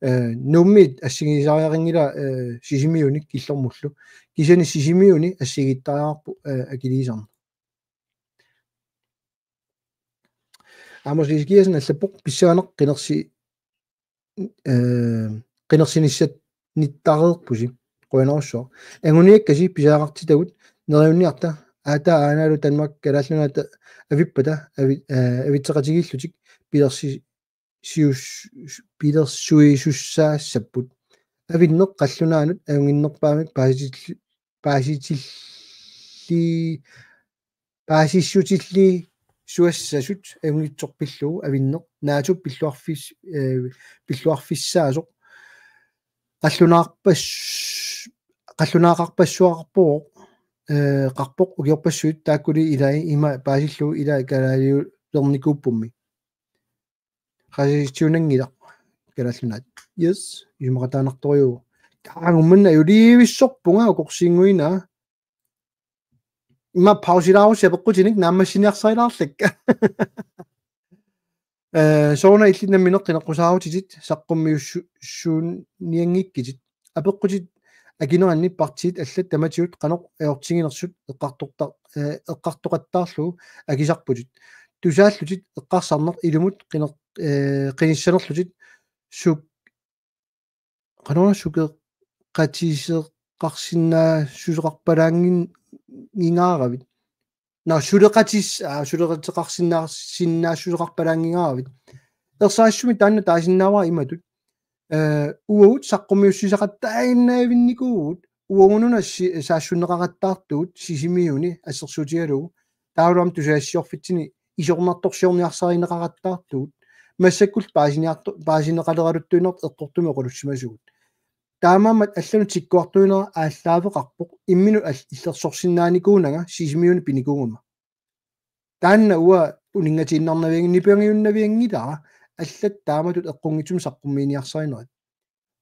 нуммит ассигисариақингила сисимиуник киллэрмуллу кисани сисимиуни ассигиттариақарпу акилисарна амослискиасна аллаппоқ писсаанеқ қинерси qinерсиниссат ниттареерпуси quinarussua anguniakkasi pisaaqartitagут neriunniarta aata aanaalu tanmak kalaallunata avippata avitseqatigillutik pilersuisussaassaput avinneq qallunaanut aunginnerpaamik paasissutilli suassasut aungitsorpillugu avinneq naatup pilluarfissaasoq qallunaaqarpassuaqarpuq qarpoq ugiorpassuut taakkuli ilai ima paasillu ilai kalaaliu lernikууppummi qasisitiunangila kalaallunat yes imaqataanartoriu taangummanna uliivissorpunga uqorsiinguina ima pausilaarus yapeqqutinik naammassiniarsailaarlakka soona illinammineqqineqqusaarutit saqqummiussuun niangikkitit apeqqutit akineranni partiit allat tamatiut qanoq eortiginersut eqqartoqattaarlu akisarputit tusaallutit eqqarsarneq ilumut qinissanerlutit suk qanora sukeqqatiseqqarsinnaa suseqarpalaangingaaravit suleqatissuleqarsinnaarsinnaassuleqarpalaangingaaravit ersaassumi taanna taasinnaavaa imatut uagut saqqummiussisaqattaaginnaavinnikuugut uagununa saassunneqaqattaartugut sisimiuni assersuutigalugu taaluam tusaassiorfitsini isornartorsiorniarsarineqaqattaartugut массаккул паасинеқалералуттуинерт эққортуми оқулуссимасугут таамаамат аллану тиккуартуинера ааллаавеқарпоқ иммину иллерсорсиннааникуунага сисимиуни пиникуугума таанна уа унингатииннарнавианги нипиангиуннавиангилара аллат тааматут эққунгитсум саққуммииниарсаринерат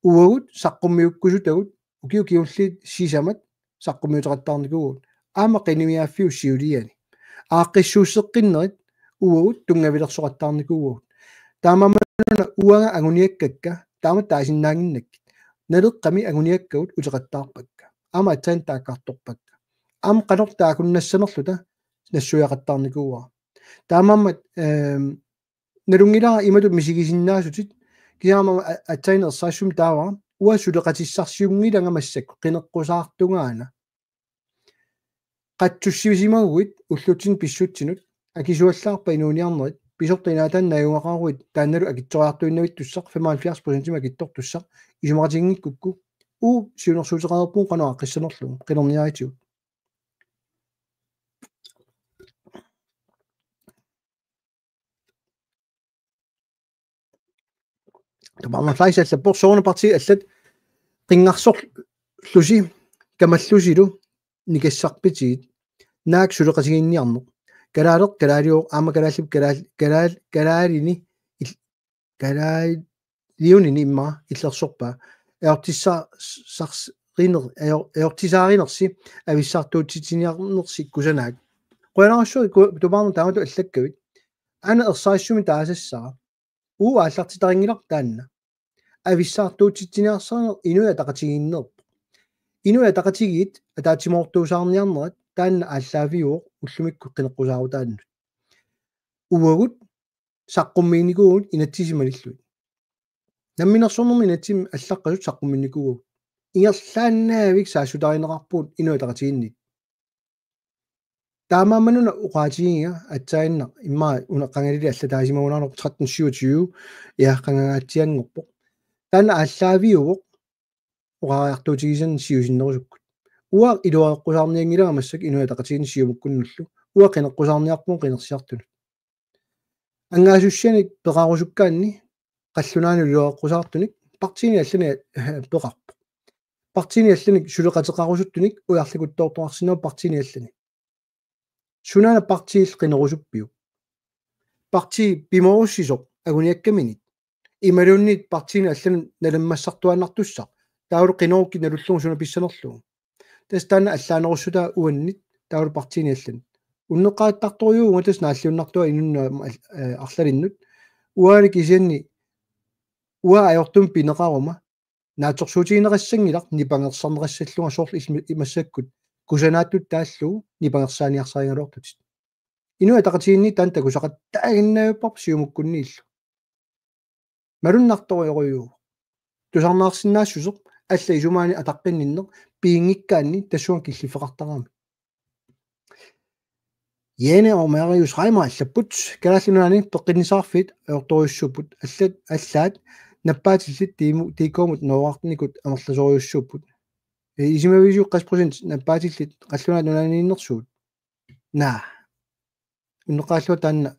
уагут саққуммиуккусутагут укиукиулли сисамат саққуммиутеқаттаарникуугут аама қинуиааффиу сиулиани ааққиссууссеққиннерит уагут тунгавилерсоқаттаарникуугут таамаамануна уага агуниаккакка таамат таасиннаангиннаккит налеққами агуниаккагут утеқаттаарпакка аама атсаан тааккарторпакка аама канортаакуннассанерлута нассуяқаттаарникууа таамаамат налунгилара имату мисигисиннаасутит киаама атсаин ерсаассум таава уа сулеқатиссарсиунгиланга массакку қинеққусаартунгаана қатсуссивисимагуит уллутсин писсутсинут акисуаллаарпа инууниарнерит писортинаатан наюнгақаруит таанналу акитсориартуиннавит туссақ 75% акиттортуссақ исумақатингиккукку сиунерсуутеқарерпуун қанаа қиссанерлугу қилерниаритигу табарна флайсаллаппор соона парти аллат қингарсорлуси камаллусилу никассарпитигит наак сулеқатигинниарнеқ калаалеқ калаалио аама калааллип калаалини калаалиунини имма иллерсорпаа эортисааринерси ависсаартуутситиниарнерси кусанаак қуянарассуи тупаарна таамату аллаккавит ана ерсаассуми таасассара ааллартитарингилар таанна ависсаартуутитсиниарсаанер инуя тақатигииннерп инуя тақатигиит атаатимоортуусаарниарнерат таанна ааллаавиуоқ уллумикку қинеққусаарутааннут уагут саққуммииникуугут инатсисималиллут намминерсорнэрми инатсим аллаққасут саққумминикуугут ингерлааннаавик саасутаринеқарпуут инуя тақатигиннит таамаамануна уqaатигинга атсаинна иммаа унеққангалили аллатаасимагунаарнерпу 1327 иаққангагаатсиангорпоқ таана ааллаавиуоқ уqaриартуутигисерни сиусиннерусуккут уа илуаэққусаарниангилага массак инуя тақатигин сиумуккуннуллу уа қинеққусаарниарпун қинерсиартунут ангаасуссаник пеқарусуккаанни қаллунаану илуаэққусаартуник партини аллани пеқарпо партини алланик сулеқатеқарусуттуник уярликуттоорторарсинаа партини аллани сунаана партиил қинерусуппиу парти пиморуссисоқ агуниаккаминит ималууннит партини аллани наламмассартуаннартуссақ таулу қинерукки налуллугу суна писсанерлугу тастаана аллаанеруссута уаннит таулу партини аллани уннеқааттарторюуга тас нааллиуннартуа инунна арлалиннут уаани кисианни уа аёртум пинеқарума нааторсуутигинеқассангилар нипангерсарнеқассаллуга соорл имассаккут кусанааттут тааллугу нипангерсааниарсаригалуортут инуа тақатигинни таан такусақаттаагиннаавиппар сиумуккуннииллу малуннарториоруйуу тусарнаарсинаассусеқ алла исумаани атаққинниннеқ пиингиккаанни тассуан киллифеқартарами Jene og Marius Reimer allaput kalaallunaani peqqinnisaarfit aortoriussupput allaat nappaatilit tiikomut noorartnikut amerlasoriussupput isimavisiu 60% nappaatilit qallunaat nunaaniinnersuut naa unneqaallu taanna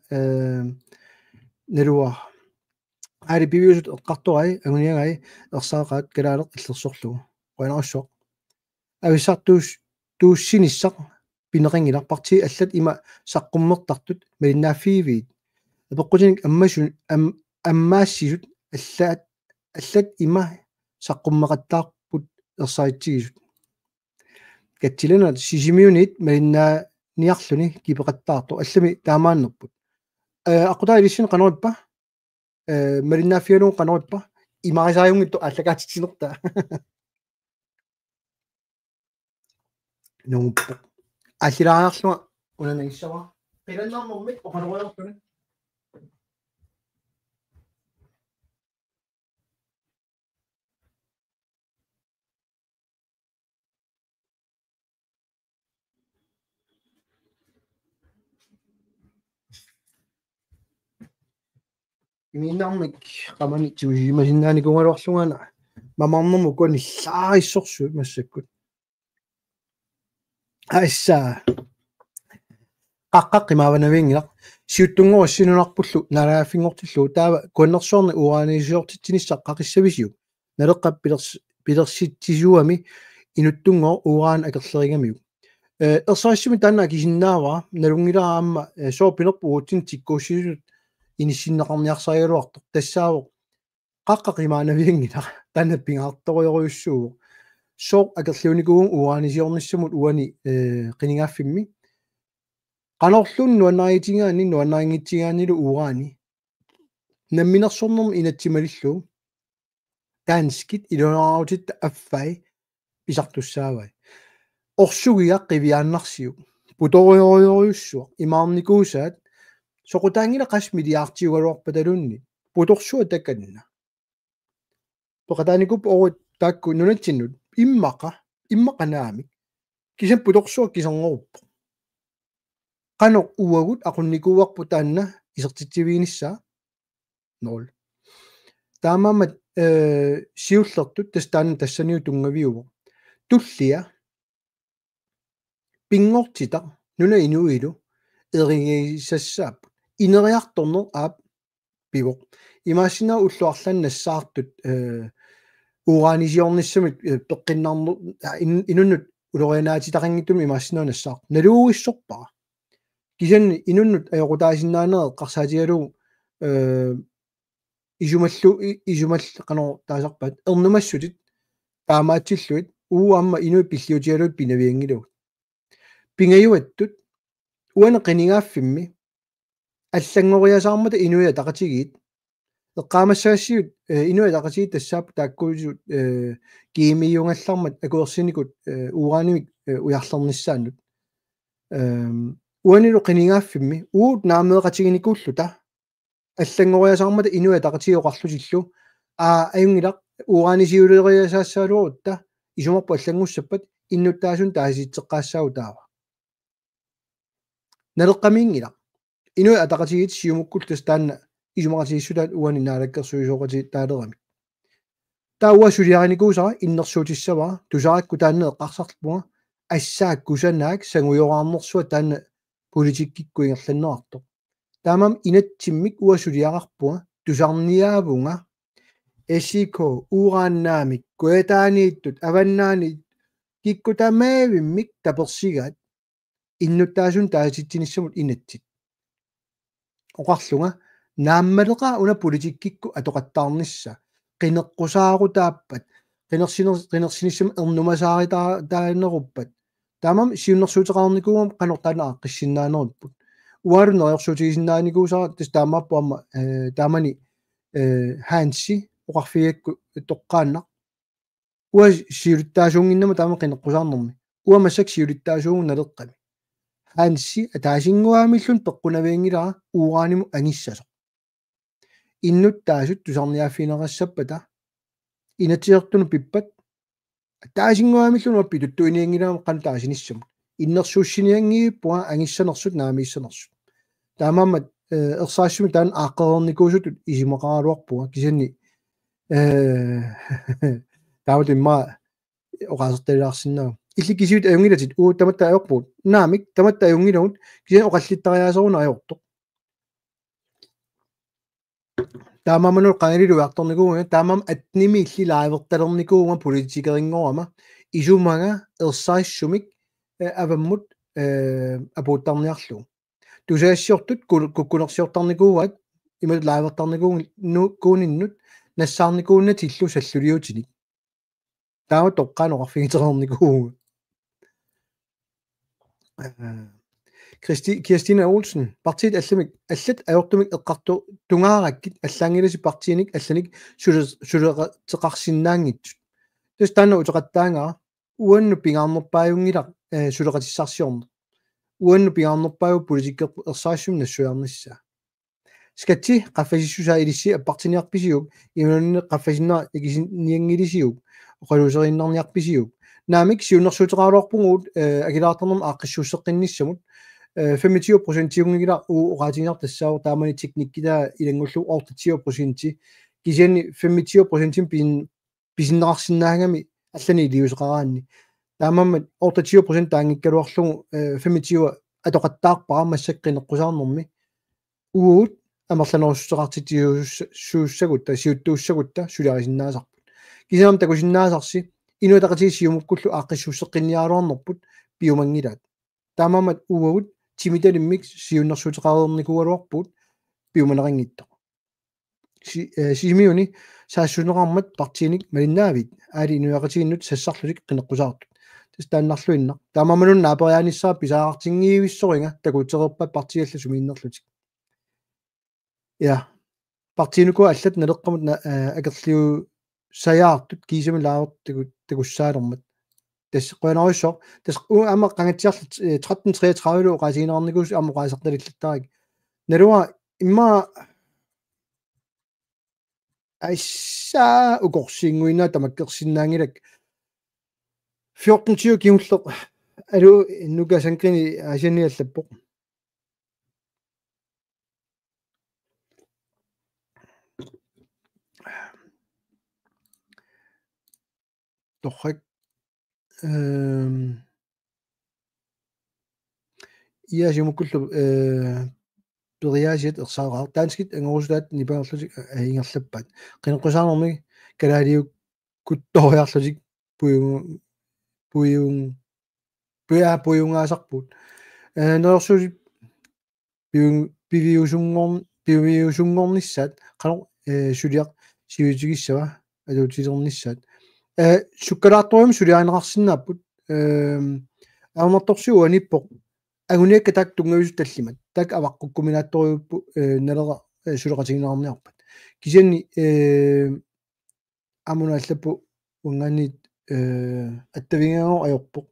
nalua aali piviusut eqqartorai aguniagai ersaaqaat kalaaleq illersorlugu qoinarussoq avissartuus tuussinissaq pineqangilarparti allat ima saqqummertartut malinnaaffiiviit apeqqutinik ammasun ammaassisut allat ima saqqummeqattaarput ersaittigisut kattilana sisimiunit malinnaaniarluni kipeqattaartu allami taamaannerput aqutaa ilissin qanorippa malinnaaffialuun qanorippa imarisaajungittu allakaatitsinerta nunguppo Alliraarluga unanagissava qilannarnermik oqaluqalertuni imiinarmik qamani tiusimasinnaanikungaluarlugana mamarnermu kuani llaarissorsuut massakkut аисса қаққаққимааванавингилақ сиуттунгоруссинунарпуллу налааффингортиллу таава куаннерсуарни ураанисиортитсиниссақ қақиссависиу налеққап пилерситтисуами инуттунгоо ураан акерлеригамиу ерсаассими таанаа кисиннааваа налунгилараама соопинерпу уутсин тиккууссисут иниссиннеқарниарсаригалуартор тассаавоо қаққақимаанавингилақ таана пингаарториоруйуссуу соо акерлиуникуун ураанисиорниссамут уани qiningaaffimmi qanorlun nuannaritингаани nuannaringitсигаанилу ураани намминерсорнерм инатсималиллу таанскит илунааутит аффай писартуссаавай орсугиа qivиааннарсиу путориориориуссуа имаарникуусаат соқутаангила қас милиартиугалуарпаталунни путорсуа такканна поқатааникуп орут таакку нунатсиннут иммақанаами кисам путорсуа кисернеруппо qano uagut aqunnikuuarpu taanna isertitsiviniссаа нол таамаамат сиуллертут тастаана тассаниу тунгавиуво туллиа пингортита нуна инуилу эригисассаап инериарторнер аап пиво имаасина уллуарланнассаартут ураанисиорниссамит пеққиннарнер инуннут улорианаатитақангиттуми имаассинаанассаар налууиссорпара кисанни инуннут аёқутаасиннаанерэ қарсаатигалу исумал қанор таасарпат эрнумассутит таамаатсиллуит уамма инуи пиллиутигалуут пинавиангилугут пингаюаттут уана қинигааффимми аллангориасаармата инуя тақатигиит эққаамассаассиут инуи тақасигит тассаап тааккуисут киимиюнгаллармат акуерсиникут ууранимик уярлерниссааннут уанилу қинигааффимми уут наамеэқатигиникууллута аллангориасаармата инуи тақатигиоқарлутиллу аюнгилақ уранисиулериасаассаалуарутта исумарпу аллангуссаппат иннуттаасун таасиитсеққаассаагу таава налеққамиингила инуи атақатигит сиумуккултас таанна исумақатигиссулаат уани наалаккерсуисооқати таалерами тауа сулиариникуусара иннерсуутиссаваа тусаракку таанне эққарсарлупуга ассааккусанаак сангуйораарнерсуа таанна политиккиккуингерланнеартоқ таамам инатсиммик уа сулиақарпуга тусарниаавунга эсико урааннаамик куэтаанииттут аваннаани киккутамаавиммик таперсигаат иннуттаасун тааситсиниссамут инатсит оқарлунга нааммалеqa уна политиккикку атоқаттаарнisса qinеққусаарутааппат qinерсиниссам ернумасааритаа таанеруппат таамам сиуннэрсуутеқарникуугам канортаана аққиссиннаанеруппут уалунериорсуутигисиннааникуусара тас таамааппуама таамани хаанси оқарфиакку тоққааннақ уа сиулиттаасуунгиннама таама qinеққусаарнерми уамассак сиулиттаасуунгу налеққами хаанси атаасингуаамиллун пеққунавиангилара уурааниму ангиссасо иннуттаасут тусарниааффинерассаппата инатиертуну пиппат таасингуаамиллун аппи туттуиниангилаама қан таасиниссамут иннерсууссиниангииппуа ангиссанерсут наамииссанерсут таамаамат ерсаассуми таан ааққерерникуусут исимақаралуарпуга кисанни таамат имма оқаасерталаарсинаа илли кисиут аюнгилатит уу таматта аёрпуут наамик таматта аюнгилаут кисан оқаллиттариаасеруна аёртоқ таамаманул qangalilу артэрникууга таамам атними илли лааверталерникууга политикерингорама исумага ерсаассумик аваммут апууттарниарлу тусаассиортут куккунерсиортарникуугат имат лаавертарникууг кууниннут нассаарникуунна тиллу саллулиутиник таава тоққаанеқарфигитерерникууга Kirstine Olsen partiet allamik allat ayortumik eqqartu tungaarakit allaangilasi partiinik allanik suleqarsinnaangitut tus taanna uteqattaanga uannu pingaarnerpaajungilaq suleqatissarsiorna uannu pingaarnerpaaju politikkeq ersaassum nassuarnissa skatti qaffasissusaa ilissi appartiniarpisiuk imanunne qaffasinnaa ikisiniangilisiuk oqaluserinnarniarpisiuk naamik siunnersuuteqaaluarpunguut akilaartarnerm aaqqissuusseqqinnissamut 25% tiungila uqaatiginar tassaaru taamani teknikkila ilangullu 28% kisianni 25% pisinneqarsinnaangami allani iliuseqaraanni taamammat 28% taangikkaluarlugu 25 atoqattaarpara massaqqinneqqusaarnermi uut amerlanerussuteqartitiusussagut tasiuttuussagutta suliarisinnaasarput kisianam takusinnaasarsi inuataqatisiumukkullu aaqqissuusseqqinniaaluarnerput piumangilaat taamammat uut timitalimik siunnersuuteqareernikualuarput piumaneringittoq simiuni saassuneqarmat partiinik malinnaavit aali inuaqatiginnut sassarlulik qineqqusaartut tas taannarluinneq taamammanun naaperiaanissaa pisaaqartingiivissoriga takuutereerpat partialla sumiinnerlutik ja partiinuku allat naleqqamut akerliu sajaartut kiisamilaaert takussaalermat tas qoinaruissor tas amma qangatsiarlut 1333 uqaasiginerarnikus amma uqaasartalillattarik nalua imma aissa ukorsiinguina tamakkersinnaangilak 14 kiulleq alu nukasankrini asianiallappoq torrak iasiumukkullu periasiat ersaaqaar taanskit angorusulat nipangerlutik aingerlappat qineqqusaanermi kalaaliuk kuttoriarlutik puyungaasarput nersuut piviusungornissat qano suliaq siutigissava aluutilernissaat sukkalaartorium suliaaneqarsinnaaput aamortorsiu anippoq aguniakka taak tungavisut tallimat taak avaqqukkuminaattoriuppu nalera suleqatiginerarniarpat кисианни амунааллаппу унгаанит аттавингаагоо ajorpoq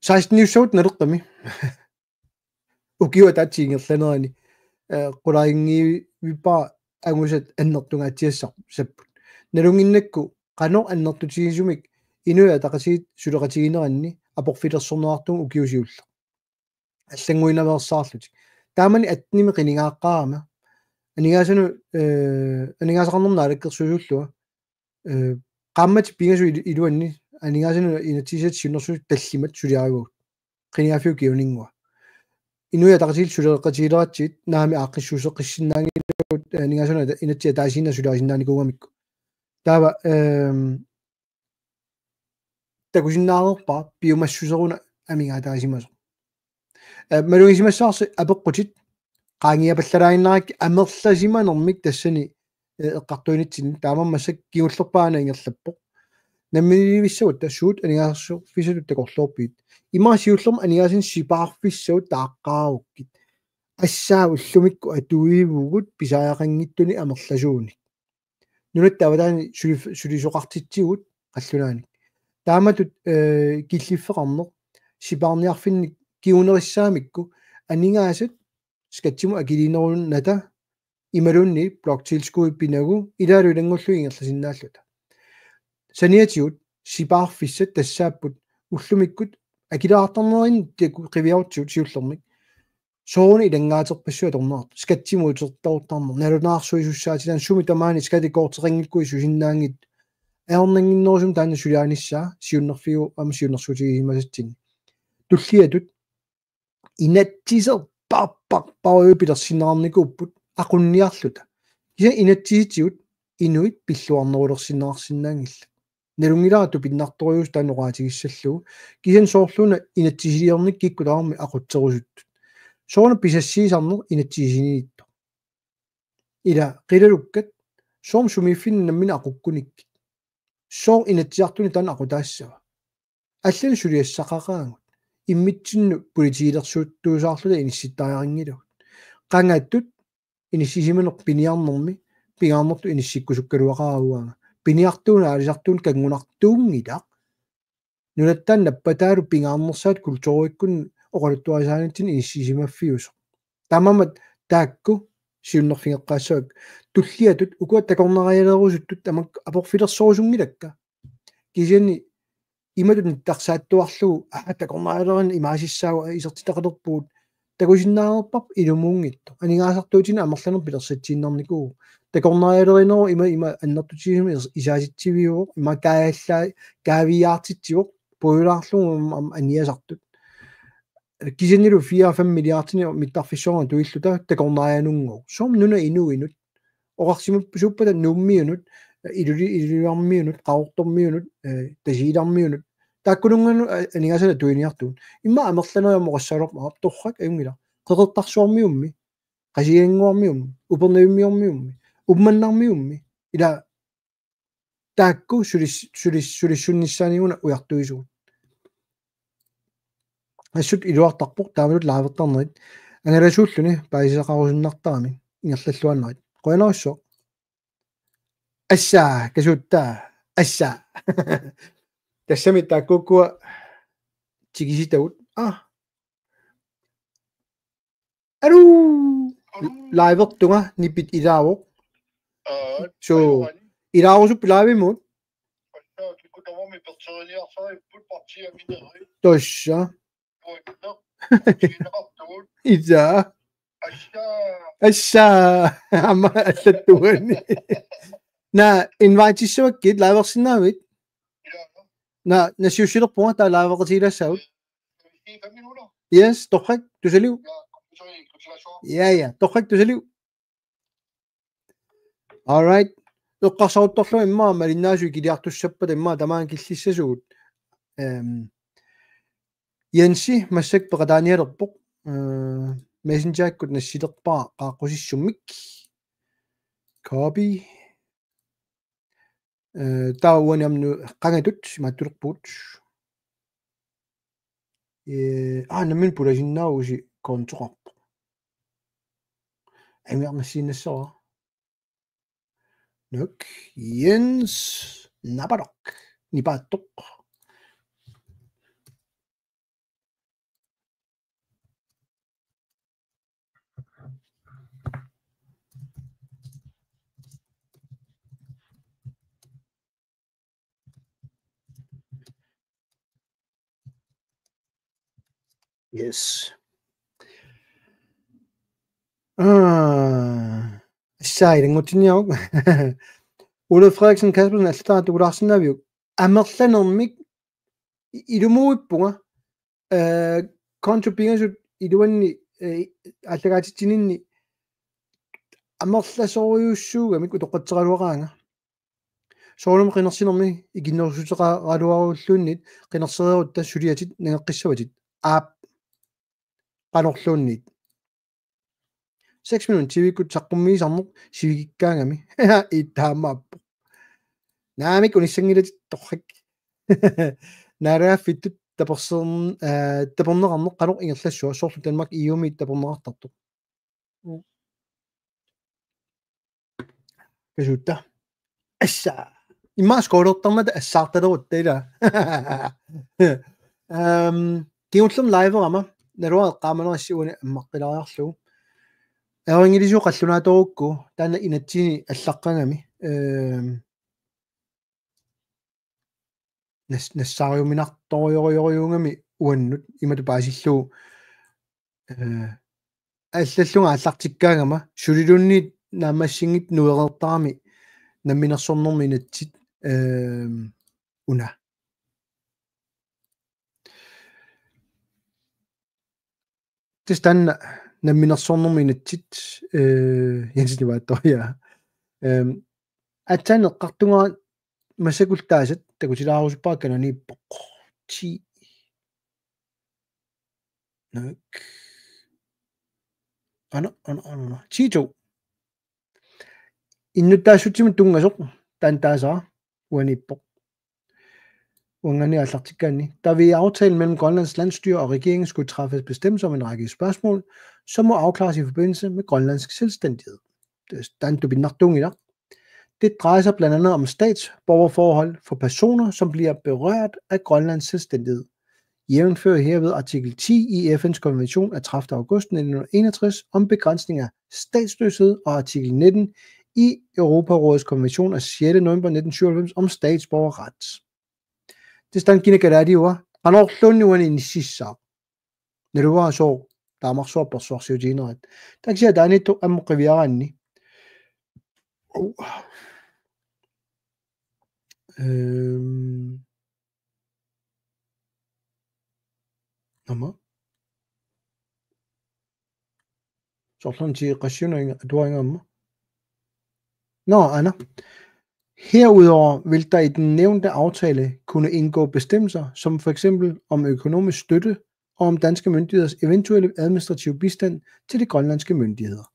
саистниуссагут налеққами укиуа таатсиингерланерани qulaingiivippa angusat annertungaatiassaq sapput nalunginnakku qano annertutigisumik inuya taqasiit suleqatigineranni aporfilersornerartum ukiusiulla аллангуинаверсаарлутик таамани атними qinigaaqqaarama анигаасану анигаасақарнерна алаккерсуусуллуа qaammat pingasu iluanni анигаасану инатисат синнерсу таллимат сулиаругут qinigaaffiu kiuningua inuya taqasil suleqatigileratsit naami aaqqissuuseqqissinnaangilut aнигаасану инатсиа таасинна сулиарисиннааникуугамикку таава такусиннаарерпа пиумассусеруна амигаатаасимасо малугисимассаарси апеққутит qaangiapallalaainnaraki amerlasimanermik tassani eqqartuinitsin taamammassak kiullerpaana ingerlappoq namminivissavut tassuut anigaarsu fisatut takorluorpiit imaasiullerma anigaasin sipaarfissavut taaqqaarukkit assaa ullumikku atuivugut pisaaqangittuni amerlasuunik nunatta avataani sulisoqartitsigut qallunaani taamatut killifeqarneq sipaarniarfinnik kiunerissaamikku anigaasat скатсиму акилинерун ната ималунни блокtilskuipпинагу илаалу илангуллу ингерласиннааллута саниатиут сипаарфиссат тассааппут уллумиккут акилаартарнерин таку қивиарутсуут сиуллермик соони илангаатерпассуа торнерт скатсиму утертаруттарнер налунаарсуисуссаатилаан суми тамаани скатикоортерингиккуи сусиннаангит аернангиннерусум таана сулиааниссаа сиуннерфиу ам сиуннерсуутигисимасатсин туллиатут инаттисер паппарпауйупилерсинаарникууппут aqunniarluta киса инатсиитсиут инуит пиллуарнерулерсинаарсинаангилла налунгиларату пиннарториус таанеqaатигиссаллугу кисан соорлуна инатсисилиерник киккулаарми aqutserусуттут соорна писассиисарнер инатсисинитто ила qilалуккат соом сумииффин наммина aqukkunikki соор инатсиартуни таана aqutаассава аллани сулиассақақаангут иммитсинну политиилерсуuттуусаарлута инисситтаарингилу qangattut иниссисиманер пиниарнерми пингаарнерту иниссиккусуккалуақарауаага пиниартууна алисартуун кангунартуунгилаа нулаттаан наппатаалу пингаарнерсаат культууриккун оқалуттуасааниттин иниссисимаффиусо тамамат таакку сиуннерфингеққаассавак туллиатут укуат такорнериалерусуттут тамак апорфилерсорусунгилакка кисиани иматут ниттарсааттуарлугу такорнериалерин имаасиссаау исертитақалерпуут такусиннаарерпар илумуунгитто анигаасартуутина амерланер пилерсатсииннарникуу такорнериалеринеро има аннертутигисми исааситсивиуо има кааллаа каавиаартитсиво поюлаарлугу аниасартут кисинилу 4-5 миллиардини миттарфиссоорна туиллута такорнерианунгоо сом нуна инуинут оқарсимаппусуппата нуммиунут илулиармиунут qaortormiunut тасиилармиунут тааккулунгану анигаасала туиниартуун имма амерланериамо qassaalorma торрак аюнгила qeqertarsuarmiummi qasiангуармиумми упернавиммиормиумми умманнармиумми ила таакку сулиссунниссааниуна уяртуисуут ассут илуартарпоқ таамалут лаавертарнерит ангаласууллуни паисақарусуннартарами ингерллуаннерит qoyanarusso ассаа касуутта ассаа тассами тааккуккуа тигиситагут алу лайвертунга ниппит илааво so илаавусуп лаавимут тосса иса ассаа ама аллаттугани на инвайтиссуаккит лайверсинаавит на сиусилерпунга таа лайвеқатилассаут yes торхак тусалиу я торхак тусалиу all right эққарсаруттарлу имма малиннаасу килиартуссаппат имма тамаан киллиссасугут янси массак пеқатааниалерпоқ мессенджеркут нассилерпаа qaaqqussumмик copy тауаниамну qangatut иматтулерпуут намин пуласиннаагуси контоқарпо амиарнассииннассора нук Jens Nabarok нипааттоқ yes саилангутинниарук Ole Frederiksen Kaspersen аллатарату улаарсинаавиук амерланермик илумуиппунга контрибьюшн илуанни аллагаатитсининни амерласориуссуугамик утоққатсералуараанга соорум қинерсинерми игиннерсутеқаралуаруллууннит қинерсериерут тассулиатит нагеққиссаватит аап qanorluunnit 6 minut tivikut saqqummiisarneq sivigikkaangami iittaamaappu naamik unissangilat torrak naaraafittut tapernerarneq qanoq ingerlassua soorlu Danmark iumiit tapernerartartuq kasutta assa immaasqoolertarmata assaartalerut taila kiullum liveerama narua eqqaamanerassiuani ammaqqilariarlugu Eringilisu qallunaatoruukku taana inatsini allaqqangami nassariuminartoriorioriungami uannut imatu paasilluu allallunga allartikkaangama sulilunniit naamassingit nuerertarami namminersornermi inatsit una tistanna namminersornermi inatsit yansinivaattoria atsaneqqartunga massakultaasat takutilaarusuppaakkananiippoq ti nak ana tito innuttaassutimut tungasoq taantaasara uanippoq ungani allartikkaanni der vil i aftalen mellem Grønlands landsstyre og regeringen skulle træffes bestemmelser om en række spørgsmål, som må afklares i forbindelse med grønlandsk selvstændighed. Det drejer sig blandt andet om statsborgerforhold for personer, som bliver berørt af Grønlands selvstændighed. Jævnfører herved artikel 10 i FN's konvention af 30. august 1961 om begrænsning af statsløshed og artikel 19 i Europarådets konvention af 6. november 1997 om statsborgerret. Det stand kinakalaadiwa qanorlunnuani inississaa naluwa so taamarsuappersuarsiutiinerat taksia taanittu ammuqiviaraanni nama sorlunti qassiunainga atuangaamma ana Herudover vil der i den nævnte aftale kunne indgå bestemmelser, som for eksempel om økonomisk støtte og om danske myndigheders eventuelle administrative bistand til de grønlandske myndigheder.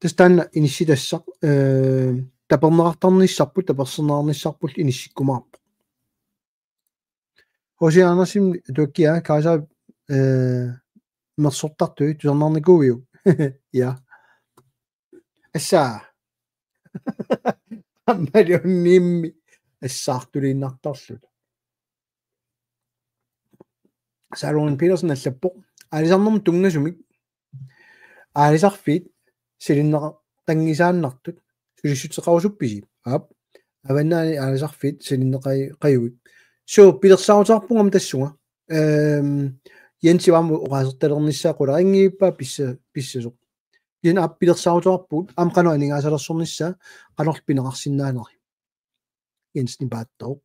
Det stander initiativ, der bernerartarnissarput, der bersenarnissarput initikumar. Hosi Andersen, du giver kajsa mersortartu, du sanarnikuviu. Ja. Assa. Ammalunniimmi assartuliinnartarlut Salon Petersen allappoq alisarnerm tungasumik aalisarfiit silinneqa tangisaannartut sulissuteqarusuppisi aap avannaani aalisarfiit silinneqayuvik so pilersaarutaarpungam tassunga Jensivamu oqasertalernissaaqularingiippa pissasoq yen appilersaarutaarput amqano aningaasalerssornissa qanorpineqarsinnaaneri Jens nipaattoq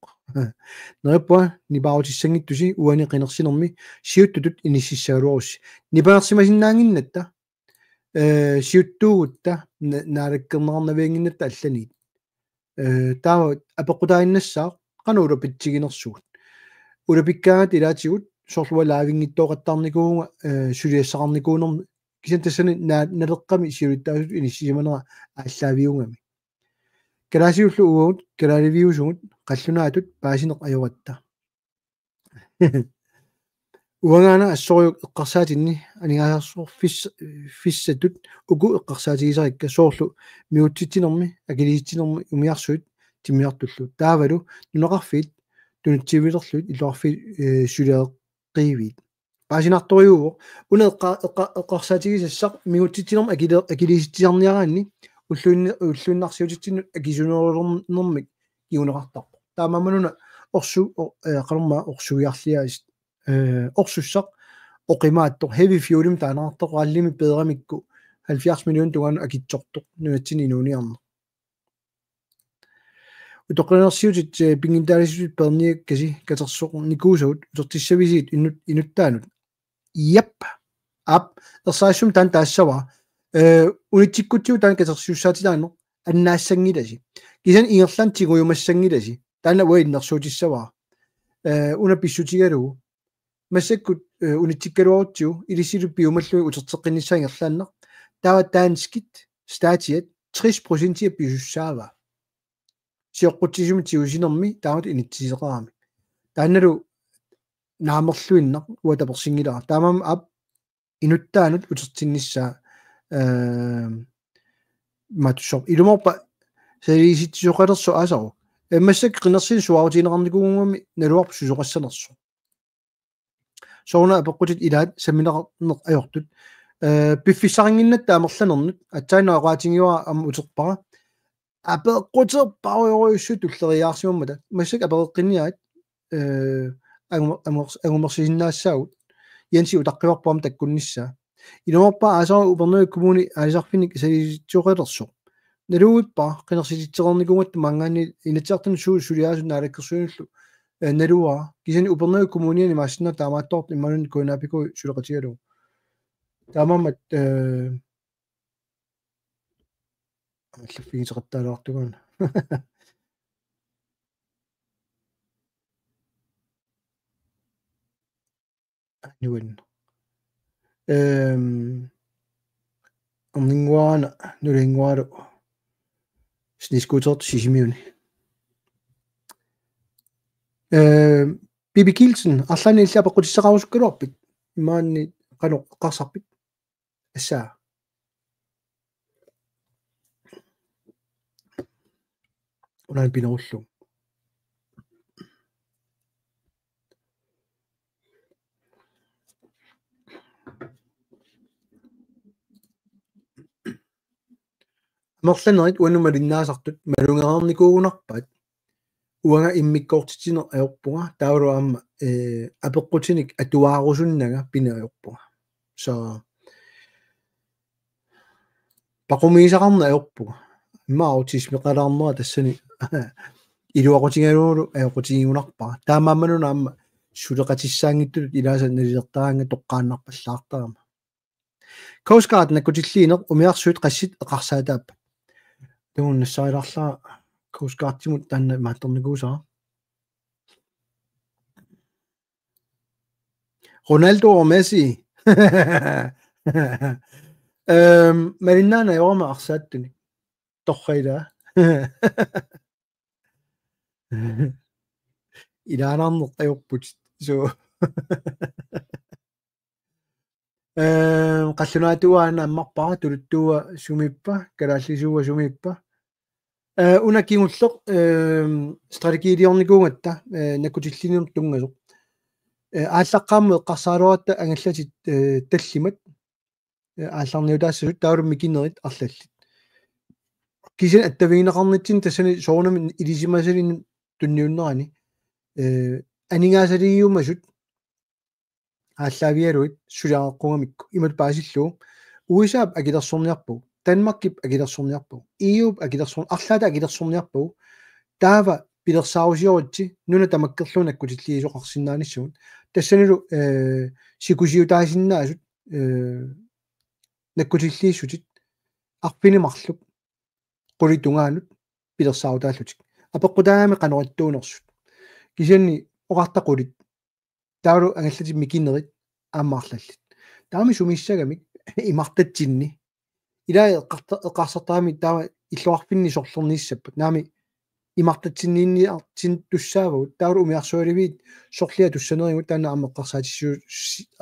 nerippa nipaarutissangittusi uani qinersinermi siuttutut inississaaluarussi nipanersimasinnaanginnatta siuttuugutta naalakkernernavianginnatta allaniit taa apeqqutaainnassaa qanu ulapittiginersugut ulapikkaat ilaatigut sorluwa laavingittoqattarnikuunga suliassaqarnikuunermi kisan tassani naleqqami siulittaasut inissimanera aalлaaviungami kalaasiullu uut kalaaliviusugut qallunaatut paasineq ajuratta уангаана ассориук эққарсаатинни анигаасоор фиссатут уку эққарсаатигисарикка соорлу миутситсинерми акилиситсинерми умиарсуит тиммиартуллу таавалу нунеқарфиит тунутсивилерлуит илуарфи сулеэққиивит паасинарториуво уна эққарсаатигисассақ миутситсинерми акилиситсиарниараанни уллуиннарсиутитсиннут акисунерулернэрмик киунеқартарпо таамамануна орсу қалерма орсуиарлиаис орсуссақ оқимааттор heavy fuel-им таанартоқ аллими пеерамикку 70 миллион тугаан акитсортоқ нуатсини инуниарна утоқинерсиутит пингинтаалисут перниак каси катерсоқ никуусаут утертиссависиит инуттаанут яп ап ерсаассум таан таассава унитсиккутсиу таан катерсиуссаатилаано аннаассангиласи кисан иерлан тигуйумассангиласи таана уаиннерсуутиссаваа уна писсутигалугу массаккут унитсиккалуарутсиу илисилу пиумаллуи утертеққиниссаангерлааннақ таава таанскит стаатиат 60% писуссаава сиоққутсисум тиусинерми таамат инитсисеқарами таанналу наамерлуиннақ уатаперсингилаа таамам ап инуттаанут утертиннissaa матсоқ илуморпа салиситсоқалерсо асару массак қинерсин суаутинеқарникуугуми налуарпу сусоқассанерсо соона апеққутит илаат саминеқарнеқ ajortut пиффиссарингиннат таамерланернут атсаанаақуатингиуа ам утерпара апеққутерпаруйоруйуссу туллериаарсимаммата массак апеққинниаат агумерсисиннаассаагут янси утаққиварпаам таккуннissaa илуморпа асаа упернуи коммуни аисарфиник салиситсоқалерсо налууппа қинерсиситсеқарникунгат мангаани инатсартан сулиаасу наалаккерсуинуллу налуа кисани упернуи коммуниани массина таамаатторт имманун куинаапику сулеқатигалу таамамат аллаффигисеқаттаалаартугаан нуин амнингуана нулингуалу снискутерт сисимиуни Bibi Kielsen арлаани иллаапеққутиссақарусуккалуарпит имаанни қано эққарсарпит ассаа унаан пинеруллу мерланерит уанумалиннаасартут малунгерарникуугунарпаат уанга иммиккоортитинер аёрпунга таавалуаама апеққутиник атуаарусуннага пинеаёрпунга со пақумиисақарна аёрпунга имааутисмеқалаарнера тассани илуақутингалуулу аёқутигиунарпара таамаамануна аама сулеқатиссаангиттут илааса налилертаранга тоққааннарпаллаартарама Coast Guard накутиллиинеқ умиарсуит qassит эқарсаатааппа тууннассаиларлаа Coast Guard тимут таанна маатторникуусаа Ronaldo og Messi мариннаана йорма арсааттуни торрайда илаанарнеқ ajorput so qallunaatuaana ammarpara tuluttuua sumippa kalaалlisuuga sumippa una kingulleq strategiiliornikuungatta nakutillinium tungasoq ааллаққаамму эққарсаалуаратта ангаллатит таллимат аалларниутаассасут таалумми кинерит арлаллит кисин аттавигинеқарнитсин тассани соорнами илисимасалин тунниуннерани анигаасалигиумасут ааллаавиалуит сулиааққунгамикку имат паасиллуу уисаап акилерсорниарпу Данмаркип акилерсорниарпу иуп акилерсор арлаата акилерсорниарпу таава пилерсаарусиоритси нуна тамаккерлуунакку тиллиисоқарсинааниссуут тассанилу сикусиутаасиннаасут наккутиллииссутит арпинимарлуп qulitugaanut pilersaarutaallutик апеққутаами қанораттуунерсут кисианни оқартақулит таалу ангаллати микинерит аамаарлаллит таами сумиссагамик имартатсинни илаа эққарсартаами таава иллуарпинни сорлернииссаппут наами имартатсинниинни артин туссаавагут тауру умиарсуаливиит сорлиа туссанерингут таана аммеққарсаатиссуу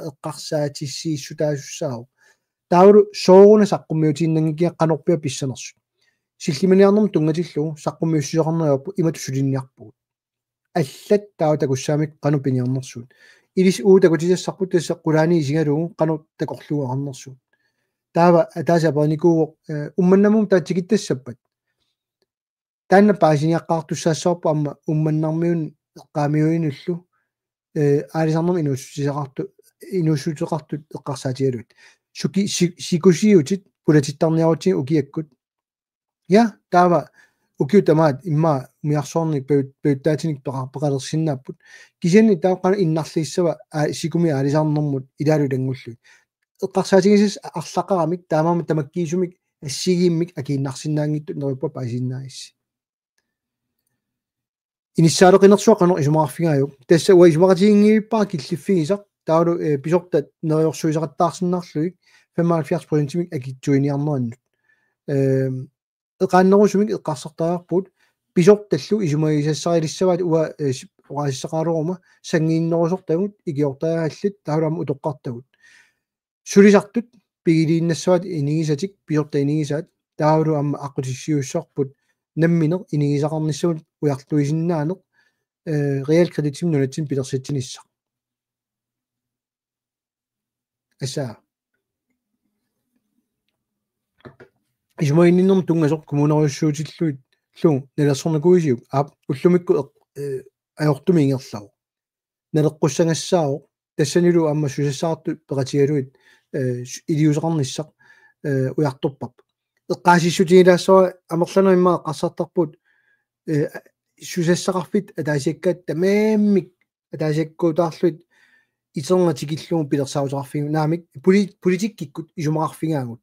эққарсаатиссииссу таасуссаау тауру соорuna саққуммиутииннангикиа қанорпиа писсанерсут силлиманиарнэрм тунгатиллугу саққуммиуссиоқарнериорпу имату сулинниарпугут аллат таава такуссаамик қану пиниарнерсуут илис такутисассарпут тасса қулаани исигалугу қану такорлугуақарнерсуут таава атаасапаникууо умманнамум таатигиттассаппат таанна паасиниаққартуссаассоорпу амма умманнармиун эққаамиуинуллу аалисарнерм инуссутеқартут эққарсаатигалуит суки сикусиутит пулатиттарниарутин укиаккут я таава укиутамаат имма миарсоорни пеуттаатиник пеқалерсиннааппут кисианни таақана иннарлииссава сикуми аалисарнэрмут илаалу тангуллуит эққарсаатигисис арлақарамик таамаама тамаккиисумик ассигииммик акииннарсинаангиттут неруппа паасиннаисси иниссаалеқинерсуақано исумаарфигааю тасса уа исумақатиингииппаа киллиффигисақ таалу писортат нериорсуисақаттаарсиннаарлуик 75% акитсуиниарнериннут эқааннерусумик эққарсартариарпут писорталлу исумагисассарилиссаваат уа оqaасиссақаалорума сангииннерусортагут игиортааллит таалуама утоққартагут сулисартут пигилииннассават инигисатик писорта инигисаат таалу амма аққутиссиуссарпут намминер инигисақарниссавут уярлуисиннаанеқ реал кредитим нунатсин пилерсатсинисса аса исмаинниннерм тунгасоқ коммунариуссуутиллуит лу налерсорнакуисиук аап уллумикку аёртумингерлау налеққуссангассао тассанилу амма сусассаарту пеқатигалуит илиусеқарниссақ уярторпап эққаасиссутигилаассава амерлана имма эққарсартарпут сусассақарфит атаасиаккаат тамааммик атаасиаккуутаарлуит итернатикиллугу пилерсаутеқарфигу наамик политиккиккут исумақарфигаагут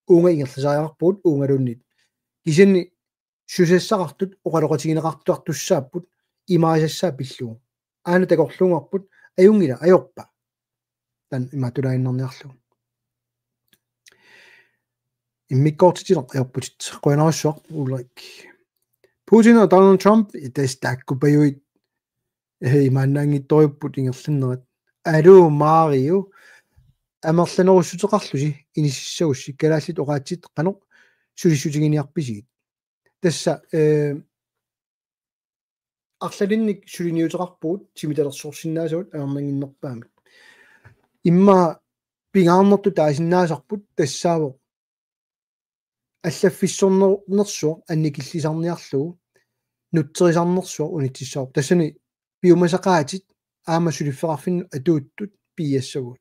уунга ингерласариарпут уунгалуннит кисанни сусассақартут оқалоқатигинеқартуартуссааппут имаасассаа пиллугу аана такорлунгорпут аюнгила аёрпа тан иматулаиннерниарлугу иммиккоортитилер аёрпутит қуанаруссуақ улайк Putin og Donald Trump тастааккупаюит имааннаангитторюппут ингерлиннерат алу Марио амерланеруссутеқарлуси инисиссагусси калааллит оqaатсит қанеқ сулиссутигиниарписигит тасса арлалинник сулиниутеқарпуут тимиталерсуорсиннаасавут аернангиннерпаами имма пингаарнерту таасиннаасарпут тассааво аллаффиссорнерсуо анникиллисарниарлугу нуттерисарнерсуо унитсissaaru тассани пиумасақаатит аама сулиффеқарфинну атууттут пиассагут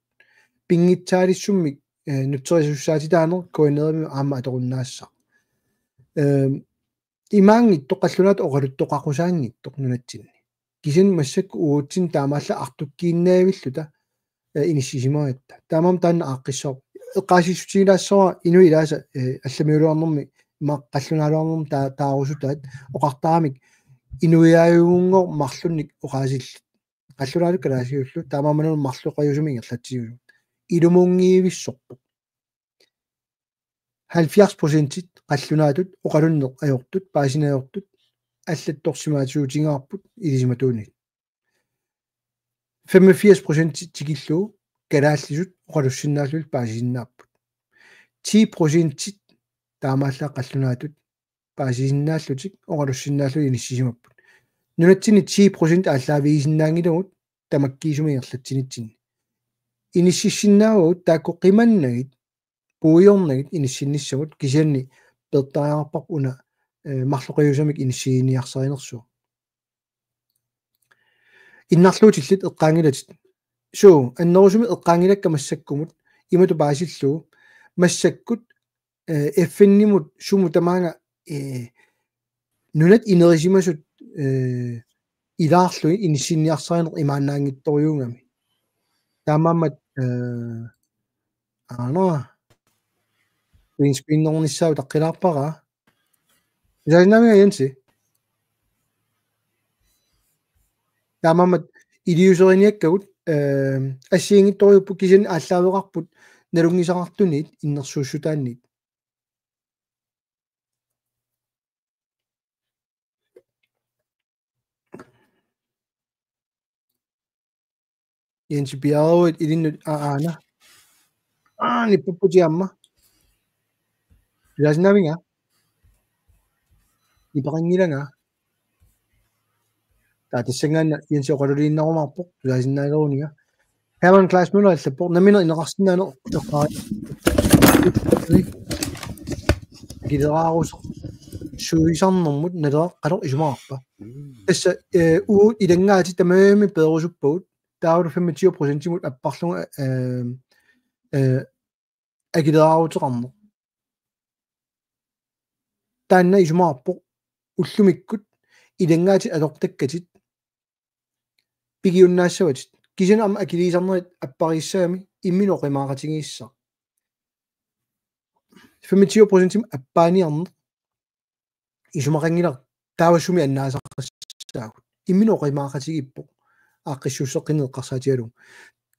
пингитсаалиссуммик нуттерисуссаатитаанер коинерми аама аторуннаассаа имаангиттоқ қаллунаат оқалуттоқақусаангиттоқ нунатсинни кисин массакку уутсин таамаалла артуккииннаавиллута иниссисимаатта таамам таанна ааққиссоо эққаасиссутигилаассора инуилааса алламиулуарнэрми ма қаллунаалуарнэрм таарусутаат оқартарамик инуиааюунгор марлунник оқаасилли қаллунаалу калаасиуллу таамааманер марлуқаюсуми ингерлатсиулу илумунгиивиссорпу 70% қаллунаатут оқалуннеқ аёртут паасинаёртут аллатторсимаатиутингаарпут илисиматуунит 85% тикиллуу калааллисут оқалуссиннааллул паасисиннааппут 10% таамааллаа қаллунаатут паасисиннааллутик оқалуссиннааллу иниссисимаппут нунатсини 10% ааллаавигисиннаангилагут тамаккиисуми ингерлатсинитсинни иниссиссиннаавагут таакко қиманнагит пуйорнагит иниссинниссагут кисианни пертариарпарп уна марлоқиусамик иниссигиниарсаринерсуу иннарлуутиллит эққаангилатит суу аннерусуми эққаангилакка массаккумут имату паасиллуу массаккут эффиннимут суму тамаанга нунат инерисимасут илаарлуи иниссинниарсаринер имааннаангитторюунгами таамаамат green screen норниссаау таққилаарпара исаинамига янси таамаамат илиусериниаккагут ассиингитторюппу кисин ааллаавеқарпут налунгисақартунит иннерсууссутааннит Iantipiaruit ilinnu aana nippuputiamma tulasinavinga ipaqangilanga taatissangana iansioqaluliinnarumarpoq tulasinnaaleruninga Herman Claes Møller allappoq namina ineqarsinnaano eqqaa agileraarus suisarnermut nalera qaloq isumarpa tassa uut ilangaati tamaami peerusuppagut taavulu 25% apparlunga agileraarutiqarneq taanna isumarpoq уллумиккут иленгаати алортаккатит пигиуннаассаватит кисина ама акилисарнерит аппариссаами иммино qimaaratигиисса 25% аппааниарнеқ исумақангилар таавассуми аннаасаққассаагут иммино qimaaratигиппоқ ааққиссуссеққинеққарсаатигалу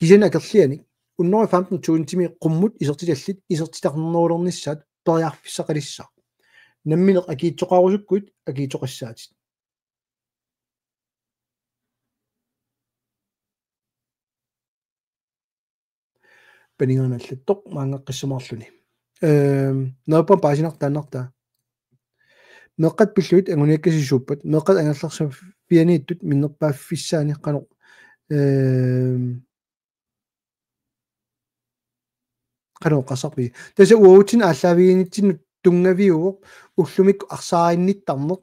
кисина акерлианик уннори 15 тими қуммут исертиталлит исертитарнерулерниссаат периарфиссақалисса намминеқ акиитсоқарусуккуит акиитсоқассаатит паниганаллаттоқ маангаққиссамарлүни нерпан паасинартааннартаа меққат пиллуит ангуниаккасисууппат меққат ангерларсам пианииттут миннерпааффиссаани қано qasarpi tasa uutsin ааллаавигинитсинут тунгавиуоқ уллумикку арсааринниттарнеқ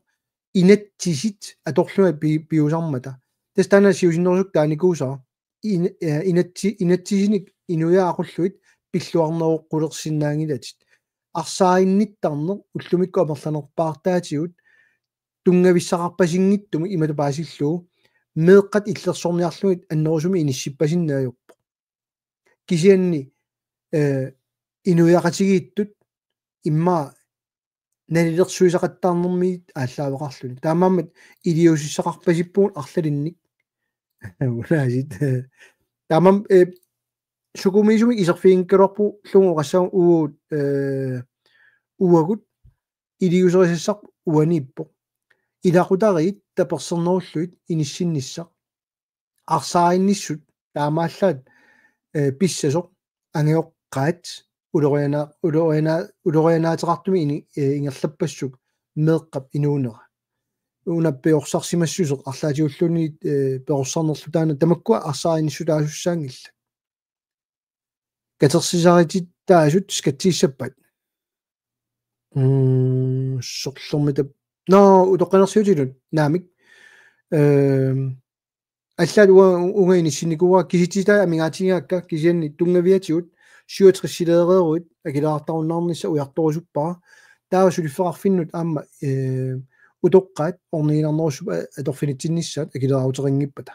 инатсисит аторлума пиусармата тастана сиусиннерусук тааникуусаа инатсисиник инуяақуллуит пиллуарнеруққулерсиннаангилатит арсааринниттарнеқ уллумикку амерланерпаартаатигут тунгависсақарпасингиттуми имата паасиллуу меэққат иллерсорниарлугит аннерусуми иниссиппасиннаажорпо кисианни инуяқатигииттут имма налилерсуисақаттаарнэрмиит ааллаавеқарлүни таамааммат илиусиссақарпасиппугут арлалинник унаасит таамам сукумисуми исерфиингкалорпу лугу qassam уут уагут илиусерисассақ уаниппо илақутариит таперсернеруллуит иниссинниссақ арсааринниссут таамааллаат писсасоқ ангиоққаат улорианаатерартуми ингерлаппассук меэққап инуунера унаппиорсарсимассусеқ арлаатиуллуни перорсарнерлу таана тамаккуа арсааринниссутаасуссаангилла катерсисаритит таасут скатсииссаппат сорлэрмита но утоққанерсиутилут наамик аллаат угаини синикуа киситита амигаатигаакка кисианни тунгавиатигут 67-силееруит акилаартаруннаарнисса уярторусуппара таавасулиффеқарфиннут аама утоққаат орнигинарнерусуп аторфинитсинниссаат акилераутерингиппата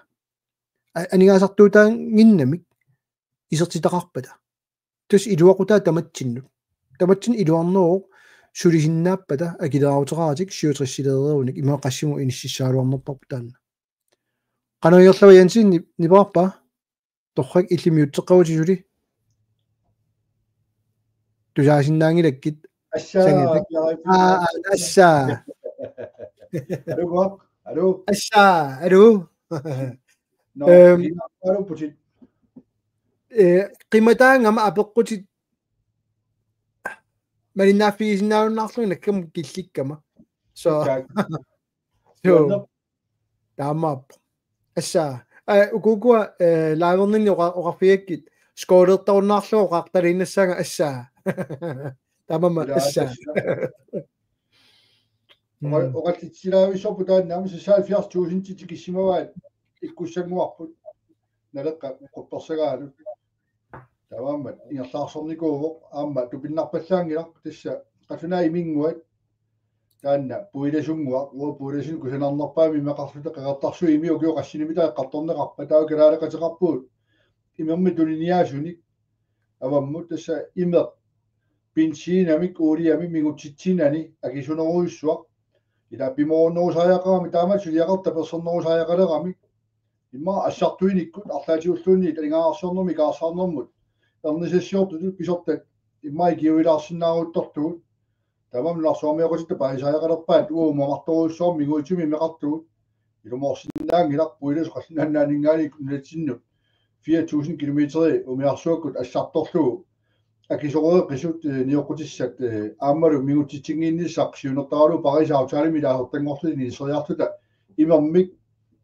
анигаасартуутаангиннамик исертитақарпата тус илуақутаа таматсиннут таматсин илуарнероо сулисиннааппата акилераутераатик 67-силееруник имаақассиму иниссисаалуарнерпарпу таанна qanoiorlava yansin niparpa torrak illimiutteqqavutisuли тусаасиннаангилаккит асса алло асса алло qimataangama apeqqutит малиннааффигисиннаавуннаарлуги наккам килликкама so таамааппо асса укукуа лаавернинни оқарфиаккит скоолертаруннаарлугу оқарталииннассаага асса тамама асса оқалтитсилаависсорпу тааннаама 70,000 тикиссимаваат иккуссангуарпут налеққа қупперсагаалу тамама ингерлаарсорникууво аама тупиннарпаллаангилар тасса qafuna imingguat таанна пуиласунгуа уа пуиласин кусанарнерпаами меқарлута қагартарсу имиу киоқассиними таа қартторнеқарпа таа калаалеқатеқарпуут имерми тулиниаасуник аваммут тасса имеқ пинсиинамик уулиами мигутситсинани акисунеруйуссуақ ила пимоорнерусааяқарами таамат сулиақарта персернерусааяқалерами имма ассартуиниккут арлаатиуллуунни талингаарсорнерми каарсаарнэрмут эрнисассиорту писортат иммай киуилаарсинааруттортугут тамам ларсуамиақутита паисааяқалерпаат уумамарторуссуарми мигуутсуми меқартугут илумоорсиннаангилар пуилас қаллинаанингааник нулатсиннут 4000 kilometer umiarsuakut assartorlugu акисороо qisut niоqutissat ааммалу мигутитсингииннissaq сиунертаралу парисаутаалими лаахортангорлуни нисериартута имермик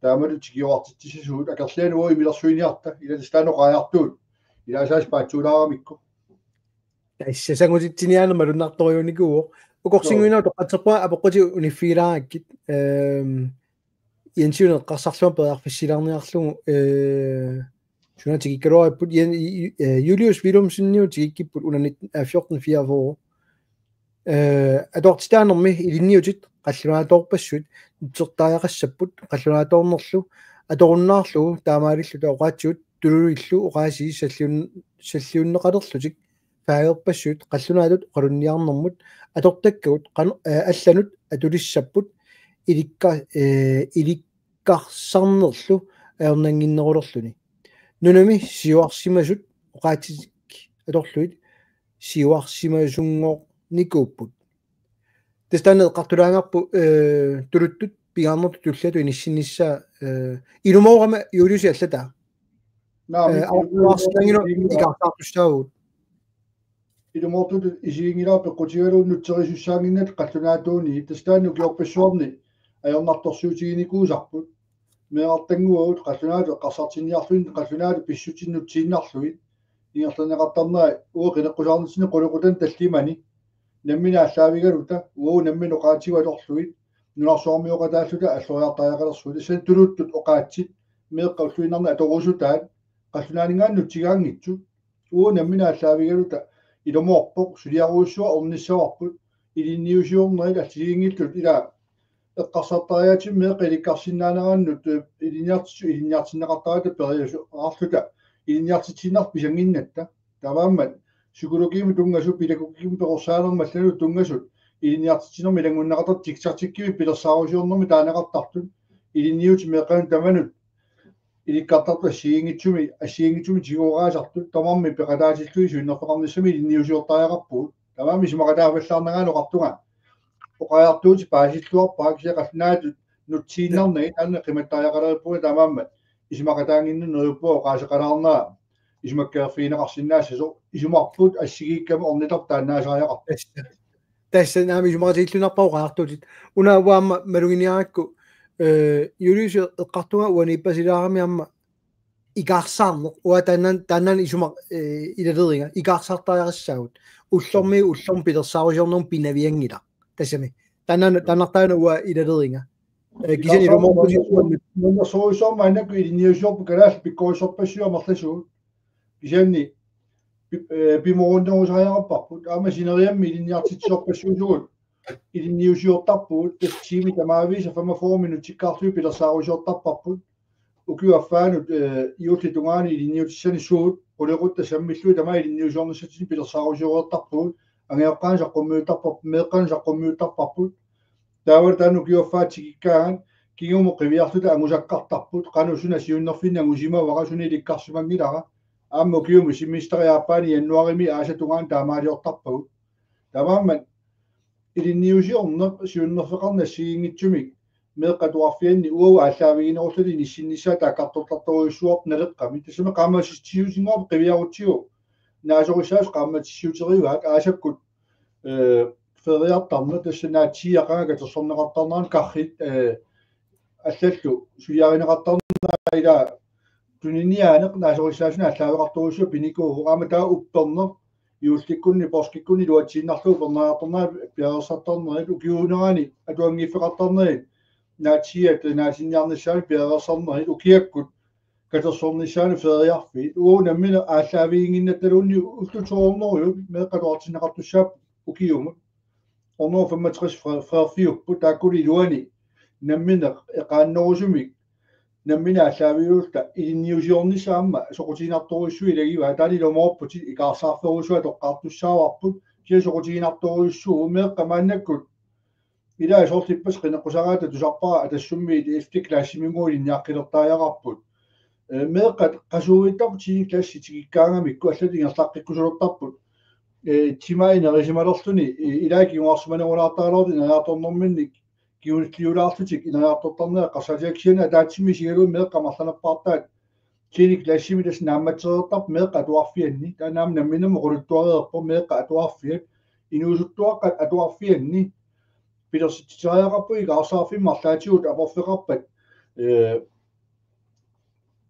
таамалу тикиоартитсисуут акерлаануа имилерсуиниарта илатистааноqaajартуут илаасаас паатсуулаарамикку таиссасангутитсиниаана малуннарториуникуу укорсингуинаа тоқатсерпа апоққути униффигилаараккит иенсиунеққарсарлума пеарфиссилаарниарлугу Journaltikikkeroiput Julius Willumsenniu tikikkiput unanit 1444 adortitaanermi ilinniutit qallunaatoorpassut itsertaajaqassapput qallunaatoornerlu atorunnaarlu taamaalillu taoqaatsuut tuluillu oqaasi salliunneqalerlutik faagerpassut qallunaalut qalunniarnermut atortakkagut allanut atulissapput ilikkarsarnerlu aornanginnerulorluni nunami siuarsimasut oqaatisik atorluit siuarsimasunngornikuupput tastaneqqartulaangarpu tuluttut pigaarnertu tullatu inissinnissaa ilumoorama Julius allata awaarsangino ikartaartussaagut ilumortut isiingilaa peqqutigaluunnutserisussaaginnat qallunaatuuni tastaanu kiorpassuarni ajornartorsuutiginikuusarput meartanguut qallunaatu qassartiniarluin qallunaatu pissutinnutiinnarluit ingerlaneqartarnaa uoqineqqusaarnitsini quluqutan tallimani nammina allaavigaluta uo nammino qaatigalorluit nunarsuarmiuqataalluta alloriartaajaqalersuut isen tuluttut oqaatsit meeqqaulluinarna atorusutaat qallunaaningaannutigaangitsu uo nammina allaavigaluta ilumorpoq suliaruussua ornissavarput ilinniusiornerit alliliingillut ilaa эққарсартариатим меэқиликкарсиннаанерааннут илинниартиннеқартарата периусуарлута илинниартитсиннар писангиннатта тавааммат сукулукими тунгасу пилакуккими перорсаанермаллану тунгасут илинниартитсинерми илангуннеқартар тиксартиккими пилерсаарусиорнерми таанеқартартут илинниут меэқаан таманут иликкартарту ассиингитсуми тигуораасартут тамарми пеқалаатиллуи суиннерпеқарниссами илинниусиортариақарпуут таваами симақатаафаллаарнегаанеқартунга oqajartuuti paasitluarpaak siaqallnaatut nutsiinnerni anne qimattaajaqalerippuga tamaammat isimaqataanginnu neruppuo oqaaseqalaarnaa isimakkeerfiineqarsinnaassaso isumarput assigiikkama ornitar taannaasariaqar tässä naami isumaqatiillunarpau qaartuutit unaavaamma maluginiarakku Julius eqqartunga uaniippasilaarami amma ikaarsaarneq ua taannan isumaq ilaleringa ikaarsaartaajaqassaagut ullormi pilersaarusiornerm pinaviangila tassami tannartaana ua ilaleringa kisani lumorput soisorma anakku ilinniusiorpu kalaas pikkoisorpassiuamarlasuut kisani pimorunnerusariaqarparput aama sineriammi ilinniartitsiorpassuusugut ilinniusiortarpuut tassiimi tamaavisa 45 minutikkaarlui pilersaarusiortarparput ukiuaffaanut iullitungaani ilinniutissani suut quliqutta sammillui tamaa ilinniusiornissatini pilersaarusiortarpuut angeoqqaan saqqummiutarpap meeqqan saqqummiutarparput taawar taanu kiuaffaatsikikkaan kigumu qiviarluta angusaqqartarput qanusuna siunnerfinna angusima waqasuni ilikkarsimangilara aammu kiumu simistariaappaani jannuarimi aasatugaan taamaaliortarpagut tamaamman ilinniusiorneq siunnerfeqarnassigiingitsumik meeqqatuarfianni uau aalлaaviginerullu nissinnissaa taakkartortartoruissuort naleqqami tassama qaamasissiusinguap qiviarutsiu naasorissaas qaamatissiuteriuaak aasakkut feriartarna tassanaatiaqaga tersorneqartarnaan qarrit аллаллу сулиаринеқартарнаа ила тунинниаанеқ нааsorissaasuna аллаавеқарторуссу пиникуу аама таа уппернер юулликкунни порскиккунни луатсииннарлуу пернаартарнаа пиаерсартарнерит укиунерани атуангиффеқартарнерит наатсиат наасинниарниссаани пиаерсарнерит укиаккут катерсорнissaani фериарфит уу наммина ааллаавиингиннатталуунни уллуторорнеруйу меэққалуартинеқартуссаап укиумут орноо 65 ферфиуппу тааккули луани наммина эқааннерусумик наммина ааллаавиулта илинниусиорнissaамма соқутиинарторуссуи лагива таали ломоорпути икаарсаарферусуа тоққартуссааварпут кия соқутиинарторуссуу меэққамааннаккут илаа соорлиппас қинеққусараата тусарпара атассумми эфти классимимуи инниаққилертаажақарпут meeqqat qasuuittaqti klassitикиккаангамикку аллатингерлаққиккусулертарпут тимаинерисималерлүни илаагиуарсуманерунартаалорди наярторнэрминник киуллиулаарлутик инаярторторнеа qassatiaksiana таатсими сигалуун меэққамарланерпаартаат Tinik lashimidas namatsertap meeqa atuarfianni taanaam namminam quluttuarierpo meeqa atuarfiat inuusuttuaqqat atuarfianni pilersititiariaqarpu igaarsaarfimmarlaatigut aporfeqarpat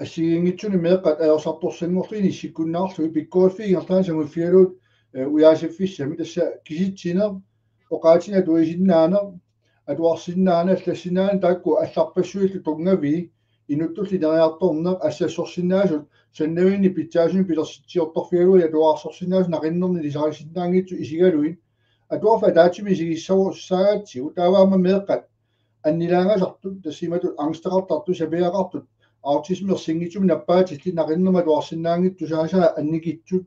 ассигингитсуни меэкъат аерсарторсангорлини сиккуннаарлуи пиккуалфигерлаан самуффиалуут уяасиффиссами тасса киситсинер оқаатина туисиннаанер атуарсиннаана аллассинаана таакку алларпассуиллу тунгавии инуттулли нериарторнеқ ассассорсинаасут саннавини питсаасуни пилерситсиорторфиалуи атуаарсорсинаас нақиннерни лисарисиннаангитсу исигалуин атуарфа таатсими сигиссавуссаагаатсигу тааваама меэкъат аннилаангасартут тассиматут ангстеқартарту сапиақартут autismersingitum nappaatitti naqinnerma tuarsinnaangittu saasa annikitsut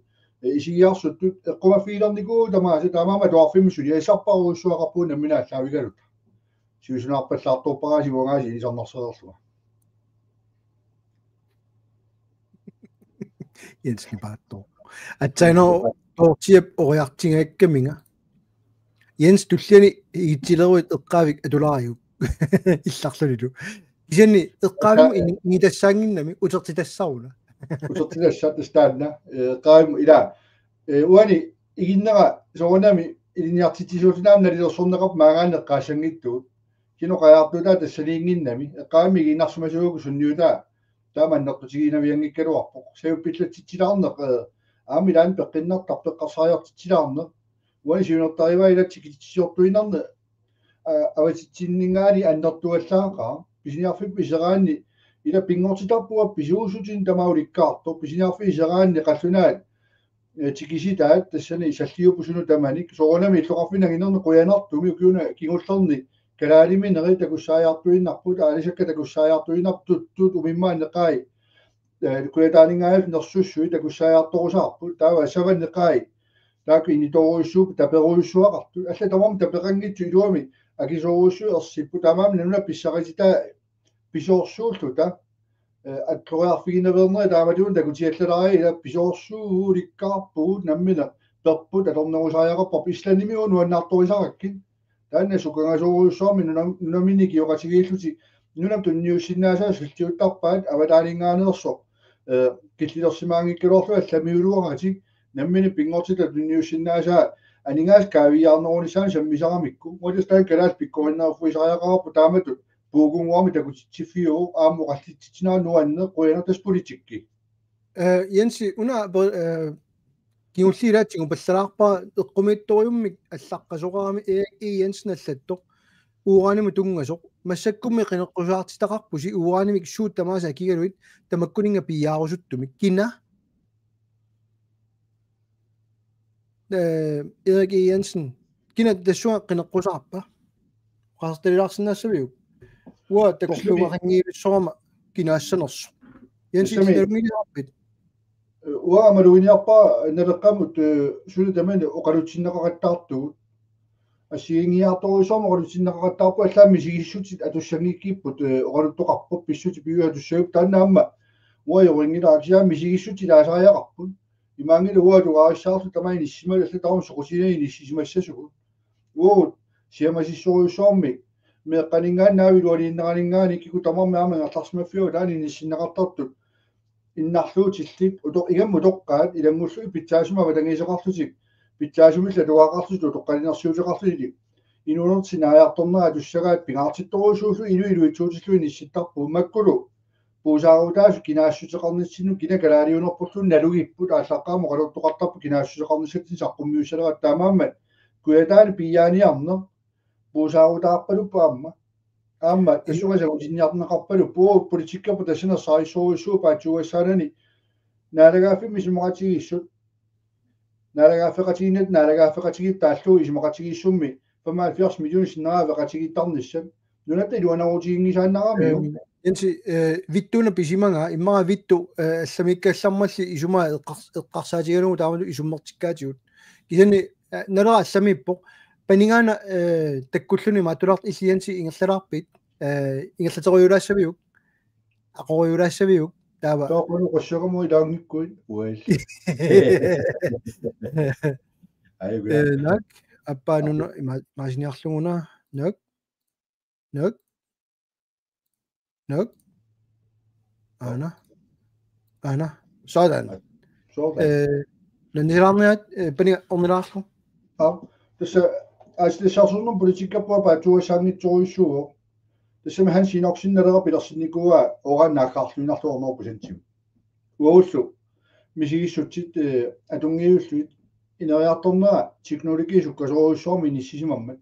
isigiarsuttut eqqumafiilerniku tamaasi tamaama tuarfimmusuli isarparuussuaqarpuun namminaallaavikalut siusunaarpallaartorparaasi vongaasi isarnersererlua Jens Libato atsaino tortiap oriartingaakkaminga Jens tulliani igitileruit eqqaavik atulaariuk illarlunilu Iseni eqqaavim ingitassaanginnami utertitassaruna utertitassatastaanna qaavim ila uani iginnera soornami iliniartitisuutinaam nalilersorneqarp maagaanneqqaassangittuut kinoqajaartuutaa tassaliinginnami eqqaavimi iginnarsumasууgu sunniutaa taamannертутигинаviangikkaluarpoq sauppillatsitsilaarneq aamilaan peqqinnartar peqqarsariartitsilaarneq uani siunertariva ilatikitisiortuinarne avatitsinngaani annertuallaaqa pisiniarfip iseraanni ila pingortitarpua pisuusutin tamaulikkaarto pisiniarfi iseraanni qallunaat tikisitaat tassani isalliupusunu tamanik soornami illoqarfinanginerni quyanartumi ukiuna kingullerni kalaaliminerit takussaajaartuinnarput aalisakka takussaajaartuinartuttut umimmaanneqai kuyataaningaajut nersussui takussaajaartorusaarput taava savanneqai taakku initoruissuup taperuissuaqartu alla tamam tapeqangitsu iluami akisoruussu ersippu tamaam nanuna pissaqititaa pisoorsuulluta atluariarfiginevernerä taamatuun takutiallalaari ila pisoorsuulikkaarpuut nammina perput atornerusariaqarpar islanimiu nuannaartorisaqakkin taanna sukangasuruussuarmi nunamini kioqatigiilluti nunam tunniussinnaasаа sultiuttarpaat avataaninngaanerso killilersimaangikkaluarlu allamiuluaratik nammini pingortita tunniussinnaasаа aningaas kaaviyaarnerunissaan sammisaramikku modestaan kalaas pikkoinnerfuisariaqarpu taamatut puugunguarmi takutitsiffiu aammu qallitsitsinaa nuanne quyanertas politikki Jensi una kiulliiraatsingu pallalaarpa eqqumittoriummik allaqqasoqarami Jensen allattoq uuraanimu tungasoq massakkummi qineqqusaartitaqarpusi uuraanimik suuttamaasa akigaluit tamakkuninga piyaarusuttumik kina Erik Jensen kina tassuga qineqqusarpa qaartalilaarsinnaassaviuk ua takluuqarringiilussorama kinaassanersu Jensen kinalungilaarpit uamaluiniarpa naleqqamut sulutamani oqalutsinneqaqattaartugut ассигингиарторуисорма оqalutsinneqaqattaarpu аллаами сигиссутит атуссангиккиппут оqaluttoqarpup pissuti piuatussaup тааннаамма уайорингилааксиаами сигиссути лаасариақарпут имаангила уатугаариссаарлу тамаини иссималу аллатарум соқусинаини иссисимассасугу уут сиамасиссоруйссуарми меэққанингааннаави луалииннеқанингаани кику тамарми аамангерларсимаффиу таани ниссиннеқартартут иннарлуутиллит утоқ игамму тоққаат илангуллуи питсаасума ватангисеқарлутик питсаасумилла туаақарлуту тоққалинерсиутеқарлути инунертсинааярторнера туссагаат пингаартитторуусууллу илуилуитсуутиллуини исситтарпу маккулу puusaaruutaasu kinaassutеқарниссину кина калаалиунерпуллун налугиппут ааллаққаама қалуттоқартарпу кинаассутеқарниссатин саққуммиуссалерат таамааммат куятаани пияаниарнер puusaaruutаарпалуппаамма аама иссугасагу синниарнеқарпалу пуу политиккапу тассана саисоруссуупаат сугассаанани наалагааффимми симоқатигиссут наалагааффеқатигиннат наалагааффеқатигит тааллуу исимоқатигиссумми 75 миллион синнераавеқатигиттарниссат нунатта илуанарутигингисааннараамиу Jensi vittuna pisimanga imma vittu allamikkallarmalli isuma eqqarsaatigalugu taamalu isummertikkaatigut kisani nalera allamippoq paningaana takkulluni maatulart illiansi ingerlalaarpit ingerlateriulaassaviuk aqoriulaassaviuk taava toqulu qossagamu ilaangikkuit ual nak appaanuna imaasiniarluguna nak Nok? Ana? أنا سؤال ننزلنا بني أملاخو as det sådan nogle politikker på at du er sådan et tog i sur. Det som han siger nok sin der bliver sådan i går og han har haft nok over noget positivt. Også hvis I så tit at unge jo slut i når jeg tommer teknologi så kan så så min sig mamma.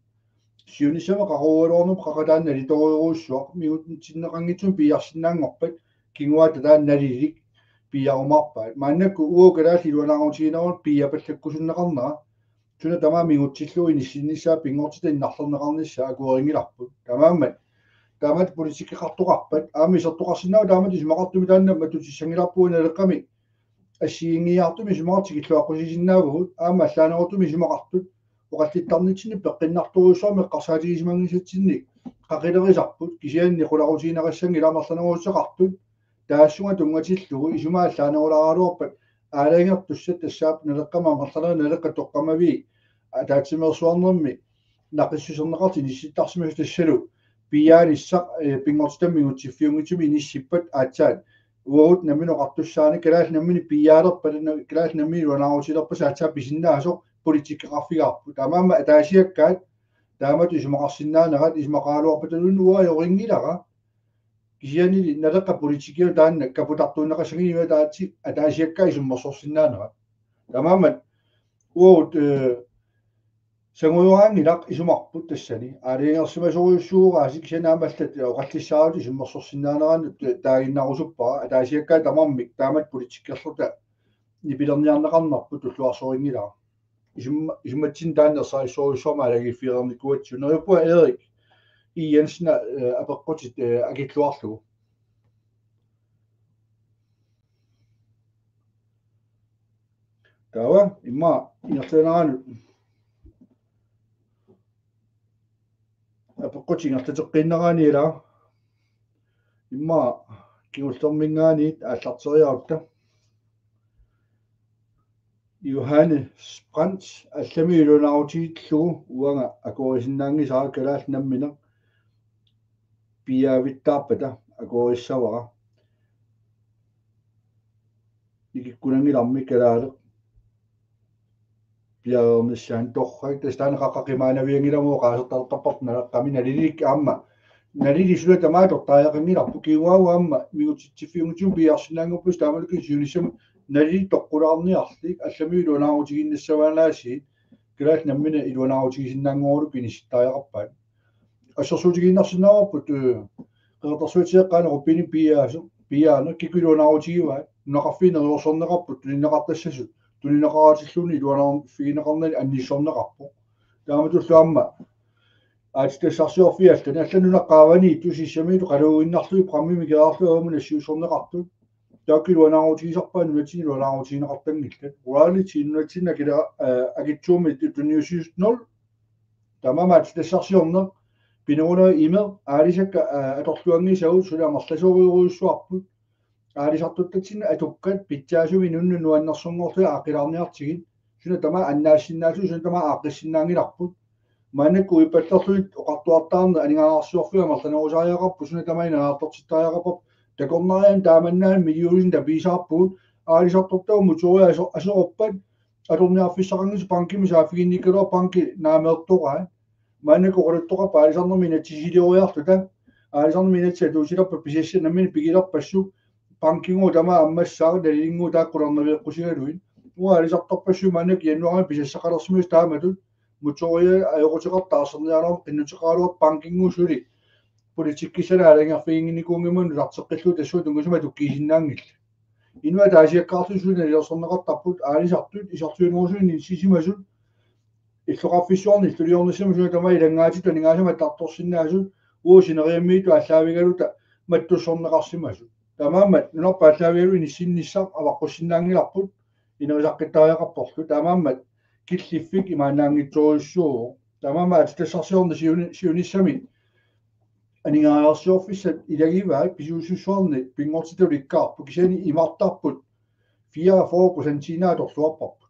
Syvende som kan over nogle praktiske når det dog så mi tin gange tun bliver sådan op kingwa der når det bliver om op. Man kan jo gøre det når man siger noget bliver på det kunne sådan Tuna tama mingutillu inissinissa pingortiten narlerneqarnissa akueringilarput tamammat taamat politikkiqartuqarpat aamisartuqarsinnaa taamat ismaqartumi taannamma tutissangilarpuuna leqqami assiingiartumi ismaqartikilluaqqusisinnaavut aama allaanerutumi ismaqartut oqallittarnitsinni peqqinnarturuussuami qarsaatigisimangisatsinnik qaqilerisarput kisianni qularusiinaqassangi ilaamarlaneruusseqartut taassunga tungatillugu isumaa allaanerularaluarpat аалаангертуссат тассаап налеққама марлалаа налеққатоққамави атаатсимерсуарнэрми нақиссусернеқарти нисситтарсимас тассалу пианиссақ пингортаммигутсиффиунгитсуми иниссиппат аатсаат уорут наминеқартуссаани калаал наммини пиаалерпалана калаал наммини луанаарутилерпас аатсаа писиннаасо политиккеқарфигаарпу тамаама атаасиаккаат таамат исмақарсиннаанерат исмақаалуарпаталун уаайорингилара кисиани налеққа политикиу таанна капутартуунеқассагинима таатси атаасиакка исуммерсорсиннаанера тамаамат уут сангуйораангилақ исумарпут тассани аалингерсимасориуссуугааси кисианаамаллат оқаллиссаарут исуммерсорсиннаанераанут таагиннарусуппара атаасиакка тамармик таамат политиккерлута нипилерниарнеқарнарпут туллуарсорингилаа исумматсин тааннерсааиссориуссуама алагиффиерникуатсу неруппуа Erik I Jensen апеққутит агитлуарлугу тава имма инертенерану апеққутингертатеққиннераани ила имма киуллермингаани ааллартериарутта Johannes Brandt алламиулунарутигиллугу уанга акорисиннаангисаа калаал наммина пиавиттаарпата акориссавара икиккунангиларми калаале пиаернissaан торрак тастаанеқаққимаанавиангиламуу qaasертартарпарнала qamиналилик аама налилисула тамаатортааяқангиларпу киуаау аама мигутитсиффиунгутсум пиарсинаангуппус таамалуки сиунissam налили тоққулаарниарлик алламиулунаарутигиннассаваалааси калаал наммина илунаарутигисиннаангоору пинисситтааяқарпаат ассерсуутигиннарсинаарпут qeertarsuutiseqqaanu pini piaanu kikuluunarutigivaat naqarfiineruorsorneqarput tulinneqartassasut tulinneqaraatilluni iluanaarn figineqarnali annissorneqarpu taamatulluamma aatitassarsiorfiallani allanunaqqaavani tusissamiitu qaluuginnarlui qammimi kearluamuna siussorneqartut taakkiluanaaruutigisarpaanu natiniluanaaruutigineqartangillat uraalitsinunatsinna kila agitsuumi tuniusiusnol tamamaat tassarsiorner Pinona imer aalisakka atorluangisau sulamarlasoriuruussuarput aalisartuttatsinna atukkat pitsaasumi nunnu nuannersorngortua aaqilaarniartigit suna tama annaassinnaasu suna tama aaqqissinnaangilarput manakku ipallerluit oqartuartaarna aningaarsuorfua marlanerusaajaqarpu suna tama inaartortittaajaqarpap takornarian taamannaan milliuusin tapiisaarpuut aalisartortau mutoria asoruppat atorniarfissaqangis pankimi saafiginnikkeluar panki naameertoraa маннаку quluttoqarpa аалисарнэрмина тисилиориартута аалисарнэрмина татуусиларпа писиссанаммини пигиларпассу панкингу тама аммассаа налингу тааққуларнавиэққусигалуин уа аалисарторпассу маннак януарами писассақалерсимус тааматут мутория аёқутеқартаарсерниалаар qinнутеқаалуар панкингу сули политиккисана алангерфигингникуунгимун лартеққиллу тассуу тунгусума туккисиннаангилла инуа таасиаккаарту суна илерсорнеқартарпут аалисартут исартуинерусуни сисимасут иллоқарфиссуарни тулиорнissama суна тама илангаати танигаасама тартторсиннаасут уусинериаммииту аллаавигалута маттуссорнеқарсимасут тамаамат нунарпа аллаавигалу ниссиннissaq аваққуссиннаангиларпут инерисаққиттариақарпорлу тамаамат киллиффик имаанаангитсориуссуу тамаамаат тассарсиорна сиунissami анингариарсиорфиссат илагиваат писуусуссуарни пингортитуликкаарпу кисани имартарпут 44% синааторлуарпарпу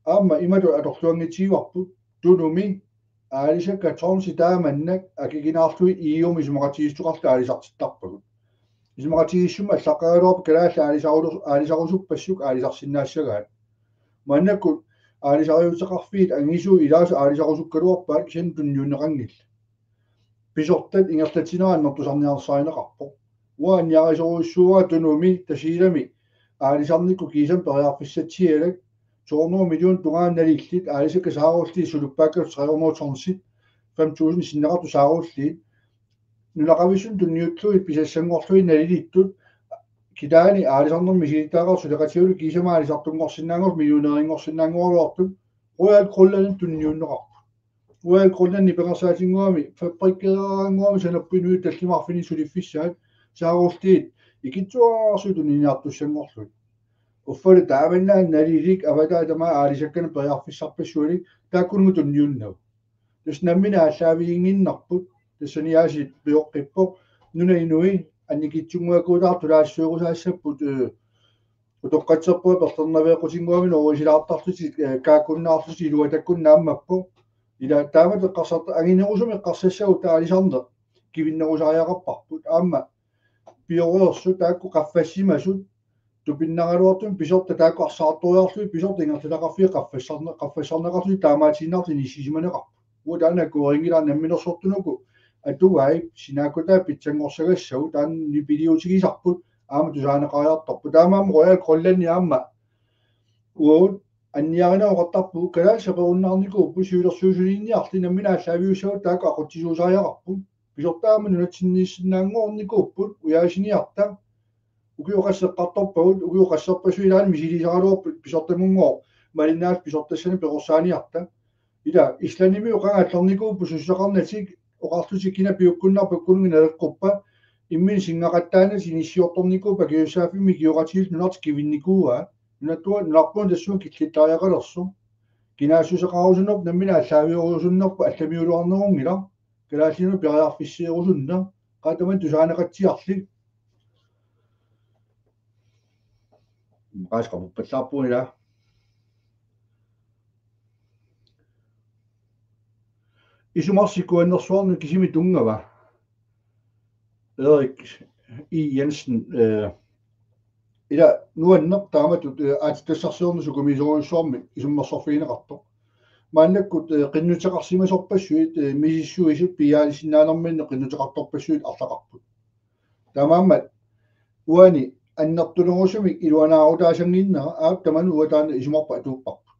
аама имату аторлуангитсигуарпут тунуми аалисакка тромси тааманнак акигинаарлуи ииуми сумақатигистуқарта аалисартиттарпагут исмагатигиссума аллаққагалуарпа калаалла аалисарусуппассук аалисарсинаассагаат маннаккут аалисариутеқарфиит ангисуу илаасу аалисарусуккалуарпаат кисин тунниунеқангилла писортат ингерлатинерааннэртусарниарсаинеқарпо уаанниарисоруйссууа тунуми тасиилами аалисарникку кисам периарфиссатсиалак 200 миллион тунгаанналиллит аалисака саарулли сулуппааккалу 330 5000 синнеқарту саарулли нулақависун тунниутлуит писассангорлуи налилиттут китаани аалисарнерми силитаагар сулеқатиулу кисама аалисартунгорсинаангор миллионерингорсинаангоруартут роял кролланин тунниуннеқарпу роял кролланни пеқарсаатингуами фабриккераангуами санаппинуи таллимарфини сулиффиссаат сааруллиит икитсуаарсу тунниниартуссангорлуит уффали тааваннаан налилик аватаа тама аалисаккана периарфиссарпассуали тааккунугу тунниуннау тус наммина аллаавигингиннарпут тассаниаасит пиоққиппо нунаинуи анникитсунгуакуулаарту лаассуурусаассаппут утоққатсерпуа пертернавеэқутингуамин орисилаартартути кааккуннаартути илуатаккуннааммаппо ила таамат эққарсарта агинерусуми эққарсассагу таалисарнер кивиннерусариақарпарпут аама пиориорсу таакку қаффассимасут тупиннагалуартум писорта таакку арсаарториарлуи писорта ингертилақарфи қаффассарнеқарлуи таамаатиннаартини исисиманеқарпу уутаана куорингилаа намминерсортунуку атугай синаакутаа питсангорсагассагу таан нипилиутигисарпут аама тусаанеқариарторпу таамаама роял кролланни аама уут анниаринеоқартарпу калаа саперуннаарнику пусиулерсуусулиинниарли намминааллаавиуссагу таакку ақутсисуусариақарпу писортаама нунатсиннииссинаангоорникууппут уяасиниарта укиоқассеққарторпагут укиоқассерпасуилаани мисилисагалуарпут писортамунгоо малиннаас писортассани перорсааниарта ила исланими оқангааллерникууппу суссақарнатик оқартутиккина пиуккуннарпаккунугиналеққуппа иммин сингақаттаана синиссиорторникуупа киуссааффими киоқатигил нунарт кивинникууа нунаттуа нунарпуун тассуун киллиттариақалерсу кинаассусеқарусунерп наммина аллаавиорусуннерпа алламиулуарнерунгила калааллину периарфиссиерусунна qaataman tusaanaqatsiarli qaasqarpuppallaarpuunila isumarsikkuannersuarnu kisimi tungava Erik I Jensen ila nuanneq taamatut aatitassarsiornusukumisoruissuarmi isummersorfiineqartoq мааннаккут qinnuteqarsimasorpassuit misissuisut piaalisinaanerminne qinnuteqartorpassuit арлақарпут тамааммат уани аннертулугусумик илуанаарутаасангиннера аап таману уатаана исумарпа атууппарпут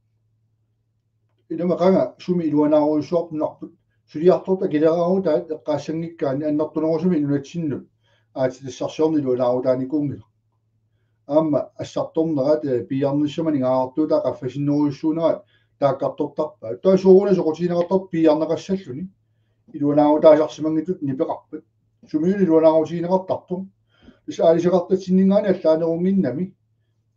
илумеқанга суми илуанааруйссуарпунарпут сулиарторта килераарутаат эққаассангиккаани аннертулугусуми инунатсиннут аатитассарсиорни илуанаарутааникуунгила аама ассарторнерат пиарниссамани гааартуута qaffasinneriussuunerat тааккартортарпа таасууруна соқутинеқартор пиарнеқассаллуни илуанаарутаасарсимангитут нипеқарпат сумиуни илуанаарутинеқартартум исаалисеқартатсиннингаани аллаанерунгиннами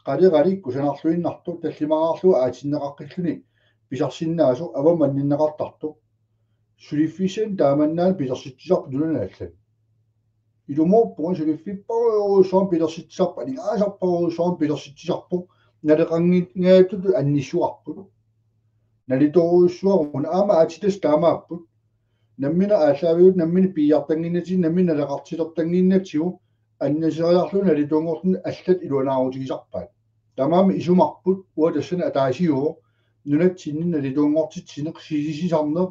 қалеқаликку санарлуиннарту таллимараарлу аатиннеқаққиллуни писарсиннаасу аваманниннеқартарту сулиффисен тааманнаан писарситсисарпу нуланааллат илумооппуга сулиффиппаруусуам писарситсисарпа алигаасарпаруусуам писарситсисарпу налеқангингаатут анниссуарпут налиторуйссуарун аама аатитас таамааппут наммина ааллаавиут наммини пиартангиннати наммина леқартилертангиннатсигу аннасериарлу налитунгорлун аллат илуанаарутигисарпаат тамаами исумарпут уатассана атаасиуо нунатсинни налитунгортитсинеқ сисисисарнеқ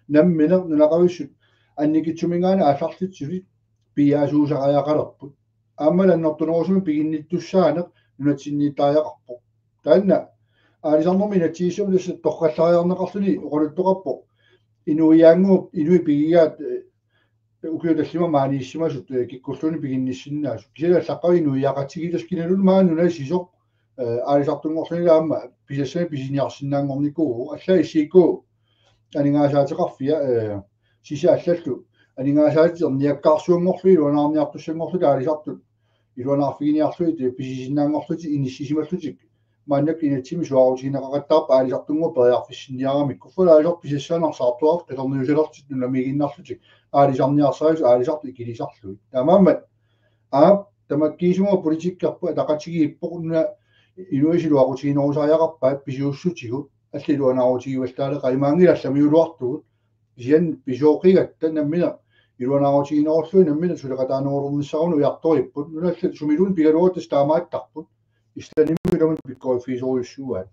наммина нунақависсут анникитсумингаана аалларлитсули пиаасуусариақалерпут аамаланнертунерусуми пигинниттуссаанеқ нунатсиннииттариақарпо таанна аалисарнерми натсииссум тасса тоққаллариарнеқарлуни оқалуттоқарпо инуиаангууп инуи пигигаат укиуталлима maaнииссимасут киккуллуни пигинниссиннаасу кисалаллаққави инуиақатсигилас киналун маануна сисоқ аалисартунгорлунигаама писассами писиниарсинаангорникуу алла иссиикку анингаасаатеқарфия сиса аллаллу анингаасаатиерниаккаарсуангорлуи илуанаарниартуссангорлу аалисартут илуанаарфигиниарлуит писисиннаангорлути иниссисималлутик мааннак инатсими суарутинеқақаттаарпа аалисартунгуа периарфиссинниарамик куффалаалисор писассаанарсаартуар қилерниусалертит нуламигиннарлутик аалисарниарсаасу аалисарту икилисарлуи таамааммат тамаккиисума политиккарпа тақатигииппоқуна инуисилуарутигинерусариақарпаат писиуссутигу аллилуанаарутигиваллаале қаймаангилалламиулуартугут сиан писооқигатта наммина илуанаавутигиноорлуи наммина сулеқатаанооруннссарун уярториппут нулаллат сумилун пигалуутас таамааттарпут истанимми ламут пиккоиффисориуссуаат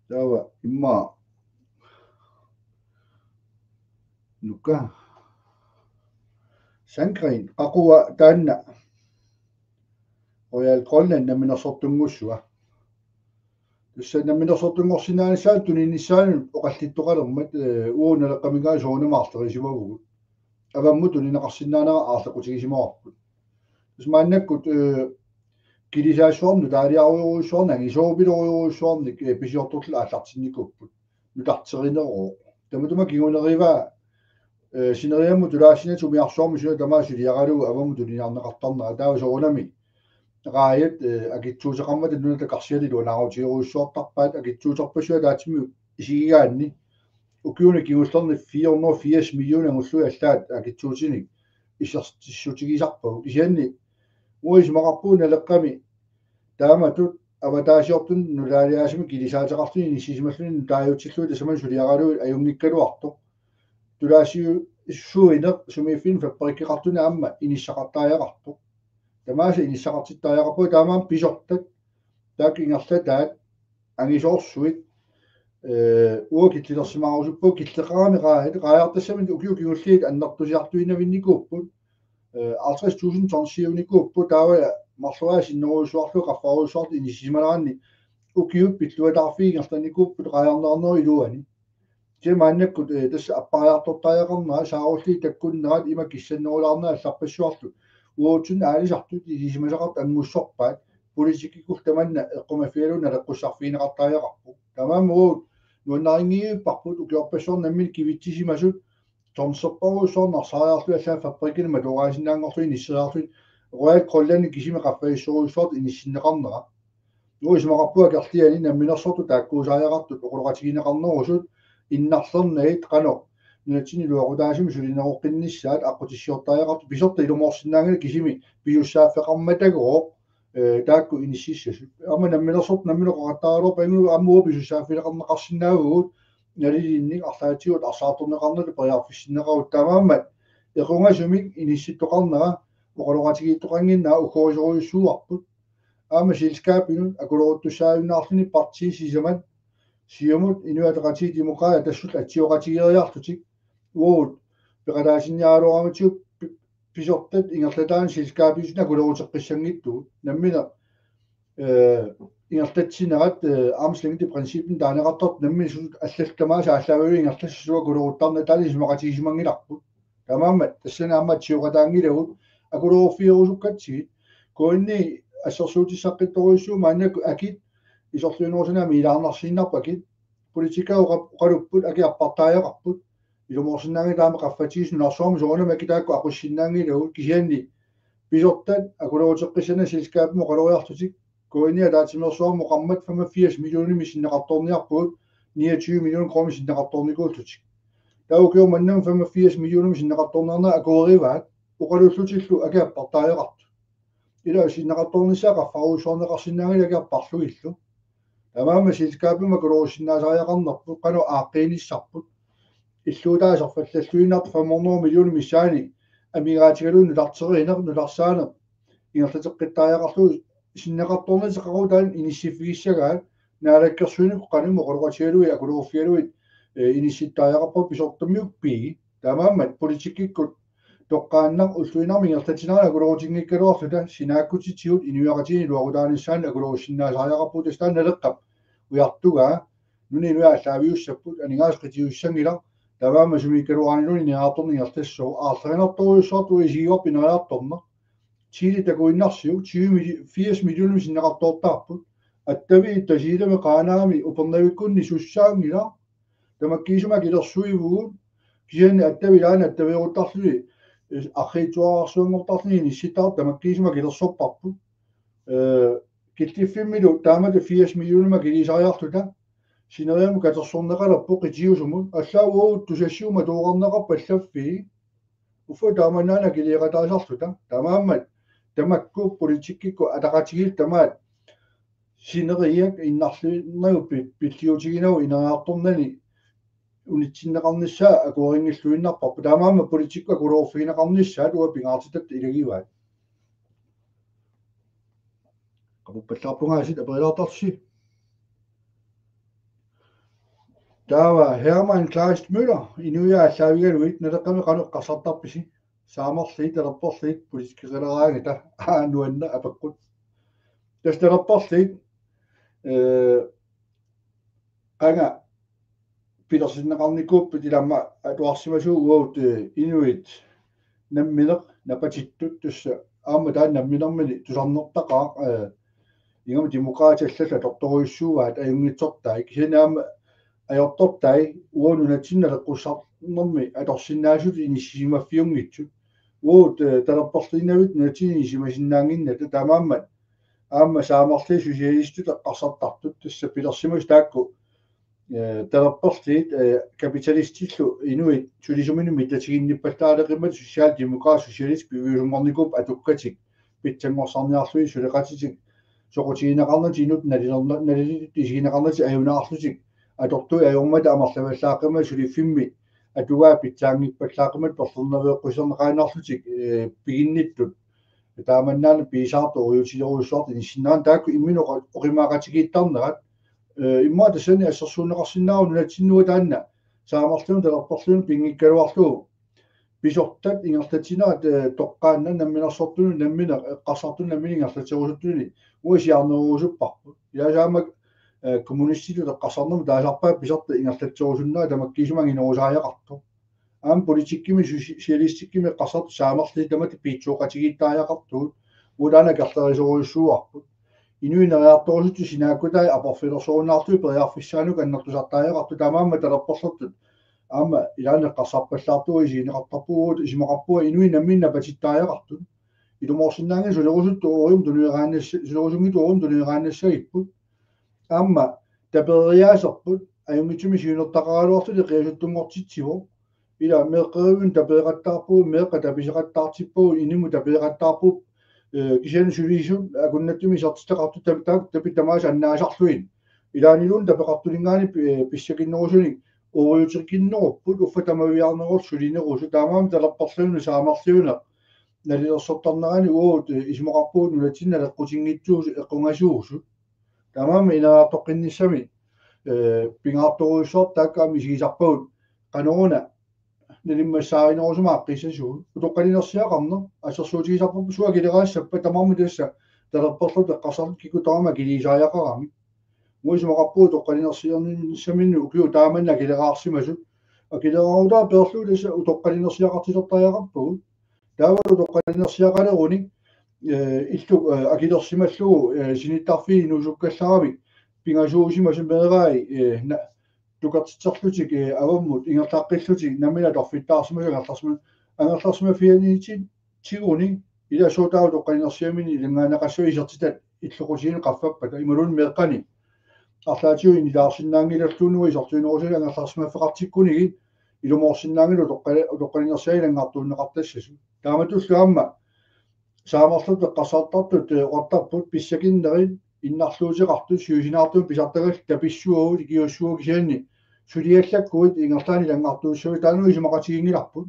таава имма нука санкрин қақуа таанна оял коллен наминерсортунгуссуа тусса наминерсортунгорсинааниссаат туниннссаанут оқаллиттоқалермат ууналеққамигаа соонамаартарисимагугут аваммут тунинеқарсинаанера аарлеқутигисимоорпут тусмааннаккут килисаассуарну таалиаруйоруйссуарна ангисоопилоруйоруйссуарник писиорторлу ааллартинникуппут нутартеринероо таматума кигунериваа синериамму тулаассина тумиарсуарму суна тамаасулиагалу авамму тулиарнеқартарнера таава соонами раайат акитсуусеқармата нуната карсиали луанаарутируйссуартарпаат акитсуутерпасуа таатимми исигигаанни укиуни кигуллерни 480 миллион ангуллуи аллаат акитсуутиник исертиссутигисарпагу кисианни уис мақарпуuna леққами тааматут аватаасиортун нулаалиаасими килисаатеқартуни ниссисималлуни таajutillui тасаман сулиагалуи аюнгиккалуартоқ тулаасиу иссуинеқ сумииффин фаппариккеқартуна аама иниссақартааяқартоқ тамааса иниссақартиттааяқарпу таамаам писортат таакингерла таат ангисоорсуит уокитлилерсимаарусуппу киллеқарами qaajартассамин укиукигуллиит аннертусиартуинавинникууппут 50.000 ton CO2 таава марлуаа синнеруусуарлу qaffаруусуарт инисималаанни укиуп пиллуатаарфигерланикууппут qaajарнаарнери илуани тимааннаккут тасса аппариартортааяқарнаа саарулли таккуннерат има киссаннерулаарнаа алларпассуарлу уутсун аалисартут илисимасақарт ангуссорпаат политикиккул таманна эққумафиалуна лаққуссарфиинеқартааяқарпу тамаамуу нуаннарингииппарпут укиорпассуорнаммин кивитсисимасут торнсерпаруусуарнарсаариарлу аллаа фабрикини матураасинаангорлуи ниссераарлуи роял коллани кисими qaffаиссоруйссуарт иниссиннеқарнера нуисмақарпуа керлиани намминерсорту тааккуусааяқартут оқулоқатигинеқарнерусут иннарлернаит қано нунатсини луақутаасими сулинеқоққиннissaат аққутиссиортааяқарту писорта илумоорсинаангани кисими пиуссааффеқарматагоо таакку иниссиссасут ама намминерсорт намминеқоқаттааралуа пангу аммуа пиуссааффилеқарнеқарсинаагуут налилинник арлаатигут арсаарторнеқарнали париарфиссиннеқарут таамаамат эқунгасумик инисситтоқарнера оқолоқатигииттоқангиннаа укоорисоруйуссууарпут аама силскаапинут акулоруттуссааюннаарлуни партиисисамат сиумут инуатеқати демокраат тассут атсиоқатигериартутик уут пеқалаасинниаалораматиуп писортат ингерлатаан силскааписуна акулорутеққиссангиттугут наммина ингерлатсинерат армслингти принципин таанеқартарт наммисут аллалтамааса аллавалу ингерлассуа кулоруттарна таалисмақатигисимангиларпут тамаамат тассана аммат сиоқатаангилагут акулоруффиерусуккатсигит коинни ассерсуутиссаққитторуйссуу мааннаку акит исорлуинуусанами илаарнарсииннарпакит политикаа оқалуппут акиарпартааяқарпут илуморсинаанги таама qaffatigisnu нарсуарми соонама акитаакку ақуссиннаангилагут кисианни писортат акулорутеққисана силскаапмо қалориартутик коиния таатимерсуармо қармат 85 миллиони синнеқарторниарпуут 29 миллион кроми синнеқарторникуултутик таукиу маннам 85 миллиони синнеқарторнерна акуериваат оқалуллутиллу акиаппартааяқарту ила синнеқарторнissaа qaffаруусуарнеқарсинаангила акиарпарлуиллу тамаама силскаапима кулорусиннаасааяқарнерпут қано ааққииниссарпут иллуутаасерфаллаллуинарт 500 миллиони миссаани амигаатигалуунну лартеринер нуларсаанер ингерлатеққиттааяқарлу синнеқарторнисеқарутаан иниссиффигиссагаат наалаккерсуинику қанимо қолоқатигалуи акулуурфигалуит инисситтааяқарпут писортаммиук пиги тамаамат политиккиккут тоққааннар уллуинарми ингерлатинара акулуурутингиккалуарлута синааккутитигут инуяқатини луарутааниссаан акулуруссиннаасааяқарпут тастаан налеққап уяртугаа нуни нуа аллаавиуссаппут анигаасқитиуссангила тамаама сумиккалуаанилуни ниаарторни ингертассуу аарлеринерторуйуссуарту исигиорпинариарторна Chile такуиннарсиу 80 миллиони синнеқартоортаарпут аттави тасилами қаанаами упернавиккунни суссаангила тамаккиисума килерсуивугут кисиани аттави лаана аттавируттарлуи архитуаарсуангортарлуни нисситаар тамаккиисума килерсорпарпут киттиффиммилу таамата 80 миллионима килисариартута синериаму катерсорнеқалерпу қитиусумут аллаауут тусассиума туоқарнеқарпа аллаффи уфу тааманаана килиеқатаасарлута тамааммат тамакку политиккикку атақатигил тамаат синериак иннарлуиннагу пиллиутигинау инериарторнани унитсиннеқарнissaа акуарингиллуиннарпарпу таамаама политикка кулоорфигинеқарнissaат уа пингаартитат илагиваат қапуппаллаарпунгаасит аперилаартарси таава Hermann Kleist Müller инуя аллаавигалуит налеққами қанеққарсартарписи саамерлит алерпорлит политиккерилерааги та аануанна апеққут тасталерпорлит anga пилерсиннеқарникууппут иламма атуарсимасуу уут инуит наммилеқ напатиттут тусса аама таан наммилермани тусарнертақаа ингам демократиаллала торторуйссууваат аюнгитсортай кисинаама ajortortai uonunatsinnaлеккуссарнэрми аторсиннаасут иниссимаффиунгитсут уут талерпорлинавит нутинисимасиннаангинната тамааммат аама саамарли сосиалистут эққарсартартут тасса пилерсимус таакку талерпорлит капиталистиллу инуит сулисумини миттатигинниппаллаалекиммат социал-демократ сосиалист пивиусунгорникуп атуккатик питсангорсарниарлуи сулеқатитик соқутигинеқарнати инут налилит исигинеқарнати аюнаарлутик атортуи аюрмата амерлаваллаақима сулиффимми атугаа питсаангиппаллаақимат торлернавеэққусернеқаанарлутик пигинниттут тааманнаана писаарто уютилеруссуарт инсиннаан таакку иммино оқимаақатигииттарнерат имма тасани ассерсуунеқарсинаару нунатсиннуа таанна саамарлуун талерпорлуун пингиккалуарлуу писортат ингерлатинаат тоққаанна намминерсортуну наммина эққарсартуну наммини ингерлатерусуттуни уисиарнеруусуппарпут яасаамак коммунистилу эққарсарнерми таасарпаа писарта ингерлаттерусуннаа тамаккисуман инерусааяқарту аам политиккими сосиалистиккими эққарсарту саамерли тамати пиитсооқатигииттааяқартуут улаана керлерисоруйуссууарпут инуинериарторусуту синааккутай апорфилерсорунаартуи периарфиссаану каннертусартааяқарту таамаама талерпорлертут аама илаана эққарсарпаллаартуи сиинеқартарпуут исимақарпуа инуи намминна патиттааяқартут илумоорсиннаанги сулерусутту оорим тунуерааннасса сулерусунгиту оорим тунуерааннассагиппут аама тапериаасерпут аюнгитсуми сиунертақаралуартули қиасуттунгортитсиво ила меққеруун тапериқаттаарпуу меққа таписеқаттаартиппуу иниму тапериқаттаарпуу кисиан сулисун акуннаттуми сертистеқарту таптаак тапи тамаас аннаасарлуин илаанилун тапеқартулингаани писсакиннерусуни ориутеқиннеруппут уффа тамавиарнерус сулинерусу таамаам талерпарлууну саамарлууна налилерсортарнерани уут исмоқарпуут нулатсинна леққутингитсуус эққунгасуусу таамаама инераартоққинниссами пингаартуруйссуар тааккаами сигисарпагут каноруна налиммассааринерусума аққиссасуу утоққалинерсиақарнер ассерсуутигисарпу суа килераассаппа тамаарми тасса талерперлут эққарсарлут кикутарама килисааяқарами муисмоқарпуу тоққалинерсиерниссаминну укиу тааманна килераарсимасут акилераарутаа перлуу тасса утоққалинерсиақартисертааяқарпугут таава утоққалинерсиақалеруни иллу акилерсималлугу синиттарфи инусуккалларами пингасуусимасу мераи тукартитсерлутик аваммут ингертааққиллутик наммина торфиттаарсимасу ангерларсима фианитит тигуни ила сотаау тоққалинерсиамини илангаанеқассуи исертитат иллоқусиин қаффаппата ималун меққани арлаатиуин илаарсиннаангилерлуунуи исортуинерусули ангерларсима феқартиккуниги илумоорсиннаангилу тоққалинерсиа илангаартууннеқартассасу тааматуллуамма саамерлут эққарсаартартут уартарпут писсакиннерит иннарлуутеқарту сиусинаартуун писартагал таписсуагут икиуссуаги сианни сулиаллаккуит ингерлаани лангартууссуи таануи симақатигингиларпут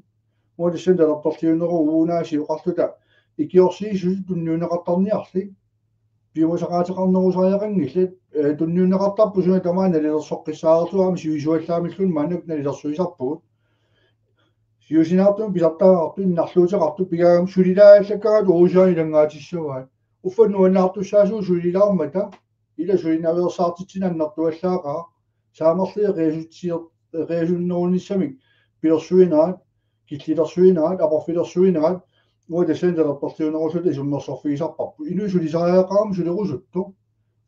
муалиссан талерперлиунеру уунааси оқарлута икиорсиису тунниунеқартарниарли пиумасақаатеқарнерусааяқангиллат тунниунеқартарпу суна тамаана налилерсоққиссаартуами сиусуаллаамиллун манук налилерсуисарпугут сиусинаартуун писартааарту иннарлуутеқарту пигаам сулилааллаккаат уусаани лангаатиссаваат уффаннуаннаартуссаасуу сулилаармата ила сулинавеерсаартитсинаннартуаллаақаа саамерлиа қиасуннерунissамик пилерсуинаат киллилерсуинаат апорфилерсуинаат уатасаантерперлиунерусули суммерсорфигисарпарпу инуи сулисааяақаам сулерусутту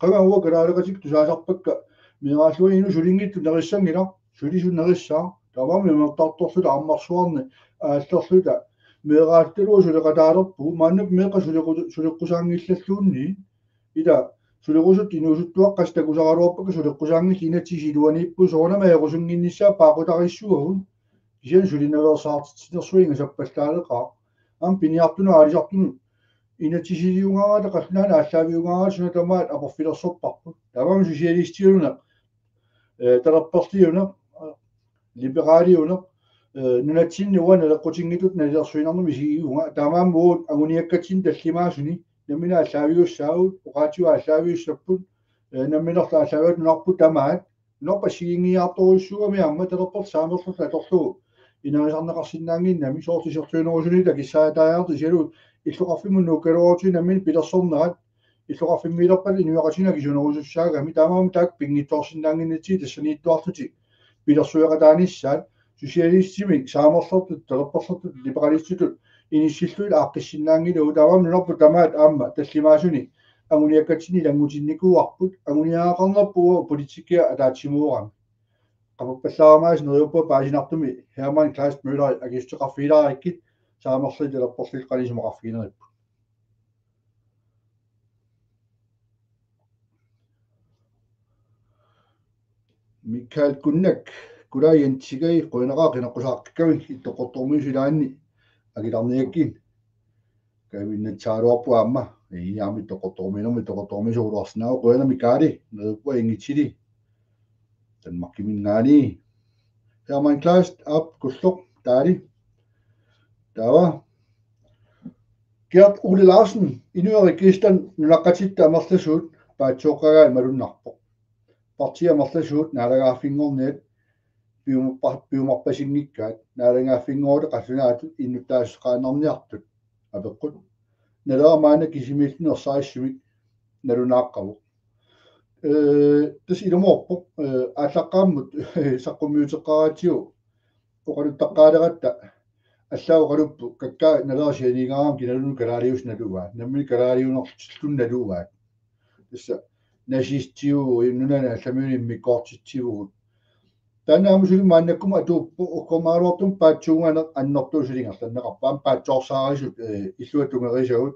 қагауа галаалеқатик тусаасарпакка миааллуи ину сулингитту нериссангила сулису нериссаа тавами мертарторлута аммарсуарни ааллерлута меэраатталуа сулеқатаалерпу мааннук меэқа сулеққусаангиллаллуунни ила сулерусут инуусуттуаққас такусаралуарпака сулеққусаангилли инатсисилуаниппу соонама ерусунгиннissaа паақутариссуагун кисиан сулинавеерсаартитсинерсуинга саппаллаалеқаа ам пиниартуна алисартуну инатисилиунгаата қаллаана аллаавиунгаата суна тамаат апорфилерсорпарпут тамам сосиалистиуна тараппертиуна либералиуна нунатсинни уана леккутингитут налерсуинарнами сигиунга тамам уут агуниаккатсин таллимаасуни намина аллаавиуссаавут оqaатиуа аллаавиуссаппут намминерла аллаавиут нуарпут тамаат норпа сигингиарторуссуами амма талерпер саамерлерла аторлугу инависарнеқарсинаангиннами соортисертуинерусуни такиссаатааярту силут иллоқарфимун нуккалуорути наммини пилерсорнерат иллоқарфиммилерпал инуақатина кисунерусуссаагами таамаама таак пингитторсинаангиннити тассанииттуартути пилерсуяқатааниссаат сосиалистимик саамерлертут талерперлертут либералиститут иниссиллуил ааққиссинаангилу таамаама нунарпу тамаат аама таллимаасуни агуниаккатсини лангутинникууарпут агуниаақарнерпуа политикиа атаатсимуорами qapappallaarmaas neriuppa paasinnartumi Hermann Kleist Müller agisteqarfiilarikkit saamerli talerporlil qalisumoqarfiinerippu Mikael Kunnak kulaajantsigay qoinaqaaqinaqqusaaqqikkavin ittoqortormuisilaanni agilarniakkin kavinnatsaaloarpu aamma iiaami toqortorminermi toqortormisuuluarsinaa qoina Mikaali neriuppa ingitsili tanmarkimingaani Hermann Kleist ab kulluq taali tawa Gert Ole Larsen inuerikistan nulaqqatitta amerlasuut paatsuoqqagaa malunnarpo partia amerlasuut naalagaaffingorniat piumarpasinngikkaaat naalagaaffingorle qallunaattut innuttaasseqaanarniartut apeqqut nalaamaana kisimillunersaissumik nalunaaqqavu tas ilumorpo ааллаққааммут саққуммиутеққаратиу оқалуттаққаалератта аллаоқалуппу каккаа налерсианигаарам киналуну калаалиус налугаа намми калаалиунерлун налугаа тасса насистиу иннунана алламиуни миккоортитсивугут танаамусулу мааннаккума атууппу оқкормаалуартум паатсуугаанеқ аннортуусилингерланнеқарпаам паатсоорсаарисут иллуатунгерисагут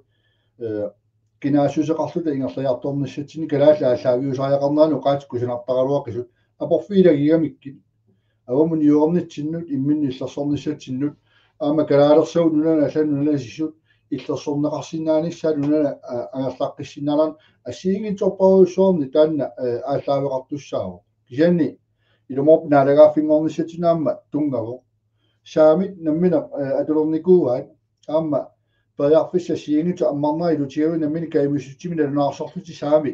кинаасусеқарлута ингерлаярторнссатсини калаалла аллаавиусариақарнаану qaatsikkusunartaraluaqisut апорфиилагигамиккит авамун юорнитсиннут имминни иллерсорниссатсиннут аама калаалерсагут нунана алланунанасиссут иллерсорнеқарсинааниссаа нунана ангерлаққиссинаалан ассиигинторпаруссуорни таанна ааллаавеқартуссааву кисианни илумоп наалагааффингорниссатинаама тунгаво саамит наммина атулерникууаат аама Pajarfissa siingit ammarnaa ilutiaru namini kaimusuttimina lunaarsarluti saami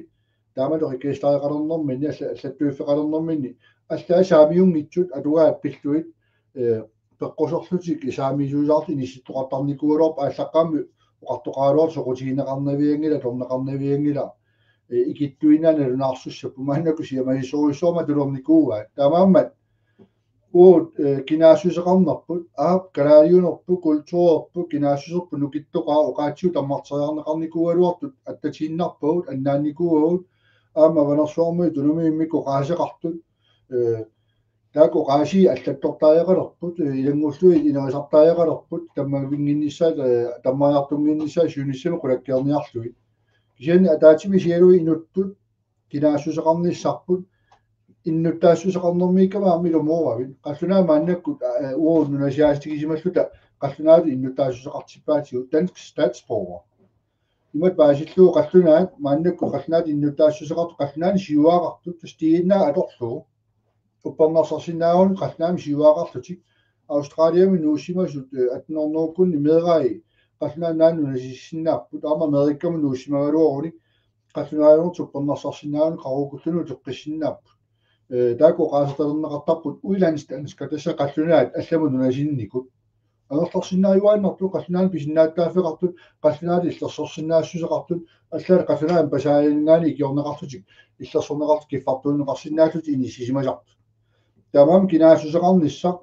taamalu rikistaaqalernerminni allatuuffeqalernerminni allaa saamiungitsut atugaat pilluit peqqosorlutik saamisuusaartu inissittoqartarnikuulorp ааllaqqaammi oqartoqaaluar soqutigineqarnaviangila torneqarnaviangila ikittuinaana lunaarsussappu maannaku siamalissoruissoorma tulernikuugaat taamaammat uut kinaasuseqarnerput aap kalaaliunerpu kultuurerpu kinaasuserpu nukittoqaa oqaatsiu tammarteriarneqarnikualuartut attatiinnarpagут annaannikuugut aama vanersuarmui tunumi qoqaaseqartut taak oqaasi allattortaajaqalerput ilangulluit inerisartaajaqalerput tammavinginnissaat tammaajartunginnissaa suunissami qulakkiarniarluit kisianni ataatimi sialui inuttut kinaasuseqarnissarput иннуттаассусеқарнэрмииккама амилумууравит қаллунаа мааннаккут уун нунасиаастигисималлута қаллунаату иннуттаассусеқартиппаатигу dansk statsborger имат баасиллуу қаллунаат мааннакку қаллунаат иннуттаассусеқарту қаллунаани сиуаақартут тастигиннаа аторлуу уппернерсарсинаагун қаллунаами сиуаақарлутик австралиами нуусимасут атнорнууккунни меераи қаллунаа нааннунасиссиннааппут аама америккама нуусимагалуоруни қаллунааернут уппернерсарсинаагун қарукуллуну теққиссиннааппут таako qaasatalerneqartarput uilanstanska tassa qallunaat allamunu nasinnikut анерларсиннааюааннарту qallunaani pisinnaаттааффеqartut qallunaati иллерсорсиннаассусеqartut аллаали qallunaani pasaalingaani ikiorneqartutik иллерсорнеqartu kiffartuunneqarsinnaallут inissisimasartu taamaam kinaasusseqarnissaq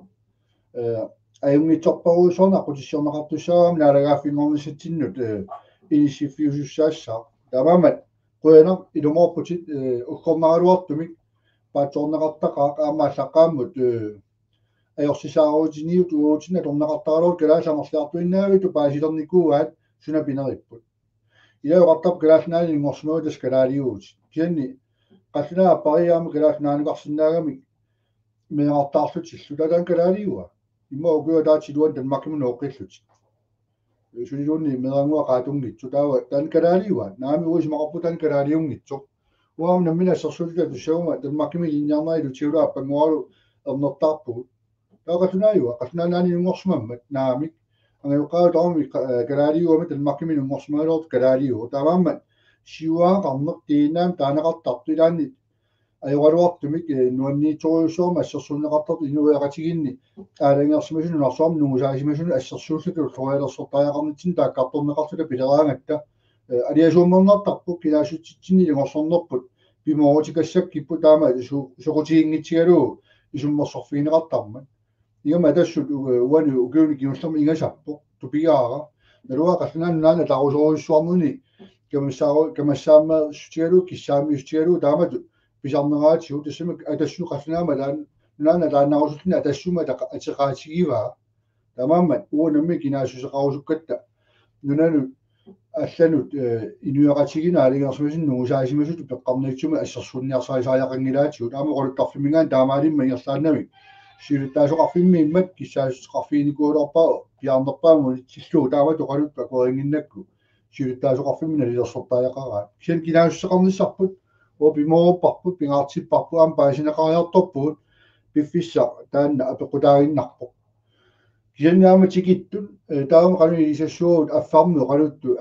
ajungitsorparuussorna qutissiorneqartussaavaam naalagaaffiнгорнissatsinnut inissiffiusussaassaa taamaamat qoyana ilumorputit ukkornaraluartumik paatsoorneqartaqaaq aamaallaqqaammut ajorсисааруутиниут уутина торнеқартаралуут калаасамерлиартуиннаавиту паасилерникууаат сунапинериpput илаоқартап калааснаани ингорсмуутас калаалиуут кианни қаллунаа аппариаама калааснааникарсинаагами меэқартаарлут силлутаан калаалиуа имма угуа таатилуан танмаккимунооққиллут Suliunni merangua qaatungitsu taawa tan kalaaliwa naami uismaqarpu tan kalaaliungitsu uam nammina sersulta tusauma tanmakkimi inniarnailu tiula appangualu ernertarpugut taaqatunaiwa qasnaanaani nungorsimammat naamik angayuqqaau taumi kalaaliuama tanmakkimi nungorsimaaloort kalaaliu taamaammat siuaaqarneq tiinaam taanaqartartu ilaanni ajorluartumik nuanniitoriussuarma assersulneqartartu inuiaqatiginni aalangeersimasunu narsuarma nungusaasimasunu assersuullutulu torialersortariaqarnitsin taakkartorneqartula pileraangatta алиасууммернартарпу килаасутситсини илингорсорнерпут пимоорутикассаккиппу таама соқутигингитсигалуу исуммерсорфигинеқартармат игама тассут уани укиуни киуллерми ингасаппо тупигаара налуа қаллунааннаана тарусоруйссуарнуни камассаама сутигалуу киссаами сутигалуу таамату писарнераатигу тассами атассу қаллунаама наана тааннарусуллуни атассума атеқаатигиваа таамааммат уунамми кинаасусеқарусуккатта нунану алланут инуяqatigina алингерсимасин нугусаасимасут пеққарниитсума ассерсуунниарсаисааяқангилаатигут аама қолуттарфимингаан таамаалимма ингерлааннами сиулиттаасоқарфимми иммат киссаасусеқарфигиникуулерпаа пиарнерпааму тиллуу таама тоқалут акуарингиннакку сиулиттаасоқарфиммина лилерсортааяқараа сиан кинаассеқарниссарпут опимоорпарпут пингаартиппарпу аама паасинеқариарторпут пиффисса таанна апеқутаагиннарпо кианнаама тикиттут таама кануи исассуут аффарму канутту